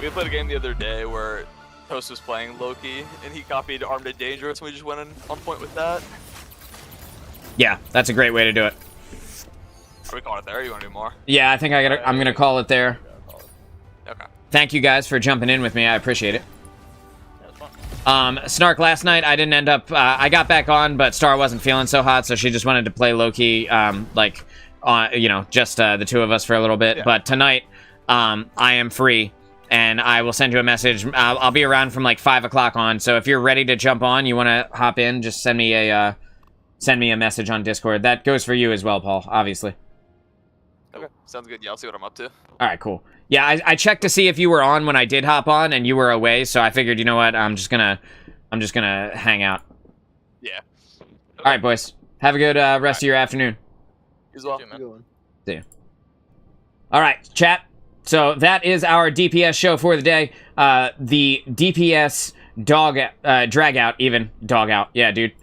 We played a game the other day where Toast was playing Loki, and he copied Armed and Dangerous, and we just went in on point with that. Yeah, that's a great way to do it. Are we calling it there, or you want to do more? Yeah, I think I'm gonna call it there. Okay. Thank you guys for jumping in with me. I appreciate it. That was fun. Snark, last night I didn't end up, I got back on, but Star wasn't feeling so hot, so she just wanted to play low-key, just the 2 of us for a little bit. Yeah. But tonight, I am free, and I will send you a message. I'll be around from like 5 o'clock on, so if you're ready to jump on, you want to hop in, just send me a message on Discord. That goes for you as well, Paul, obviously. Okay. Sounds good. Yeah, I'll see what I'm up to. All right, cool. Yeah, I checked to see if you were on when I did hop on, and you were away, so I figured, you know what, I'm just gonna hang out. Yeah. All right, boys. Have a good rest of your afternoon. You as well. See you. All right, chat. So that is our DPS show for the day. The DPS drag out, even dog out. Yeah, dude.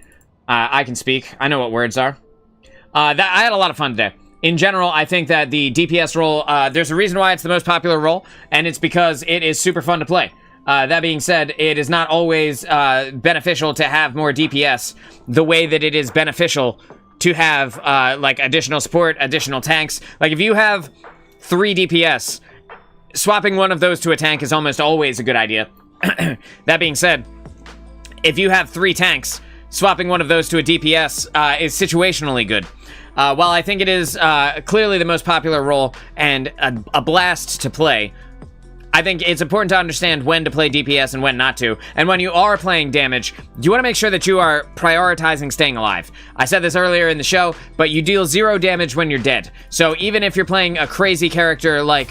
I can speak. I know what words are. I had a lot of fun today. In general, I think that the DPS role, there's a reason why it's the most popular role, and it's because it is super fun to play. That being said, it is not always beneficial to have more DPS the way that it is beneficial to have like additional support, additional tanks. Like if you have 3 DPS, swapping one of those to a tank is almost always a good idea. That being said, if you have 3 tanks, swapping one of those to a DPS is situationally good. While I think it is clearly the most popular role and a blast to play, I think it's important to understand when to play DPS and when not to. And when you are playing damage, you want to make sure that you are prioritizing staying alive. I said this earlier in the show, but you deal 0 damage when you're dead. So even if you're playing a crazy character like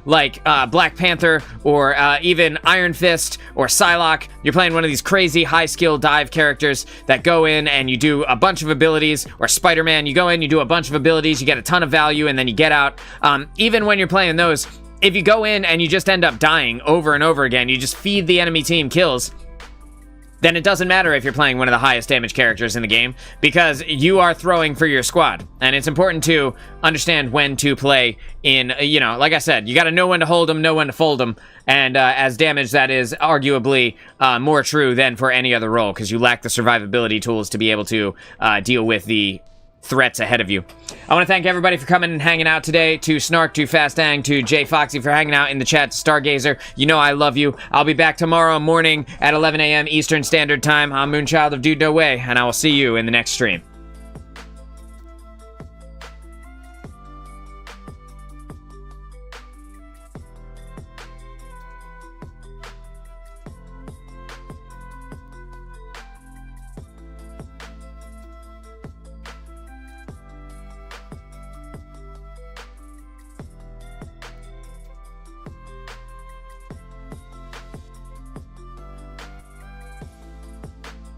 Black Panther or even Iron Fist or Psylocke, you're playing one of these crazy high-skill dive characters that go in and you do a bunch of abilities, or Spider-Man, you go in, you do a bunch of abilities, you get a ton of value, and then you get out. Even when you're playing those, if you go in and you just end up dying over and over again, you just feed the enemy team kills, then it doesn't matter if you're playing one of the highest damage characters in the game, because you are throwing for your squad. And it's important to understand when to play in, like I said, you got to know when to hold them, know when to fold them. And as damage, that is arguably more true than for any other role, because you lack the survivability tools to be able to deal with the threats ahead of you. I want to thank everybody for coming and hanging out today. To Snark, to Fastang, to Jay Foxy for hanging out in the chat, to Stargazer. You know I love you. I'll be back tomorrow morning at 11 a.m. Eastern Standard Time. I'm Moonchild of Dude No Way, and I will see you in the next stream.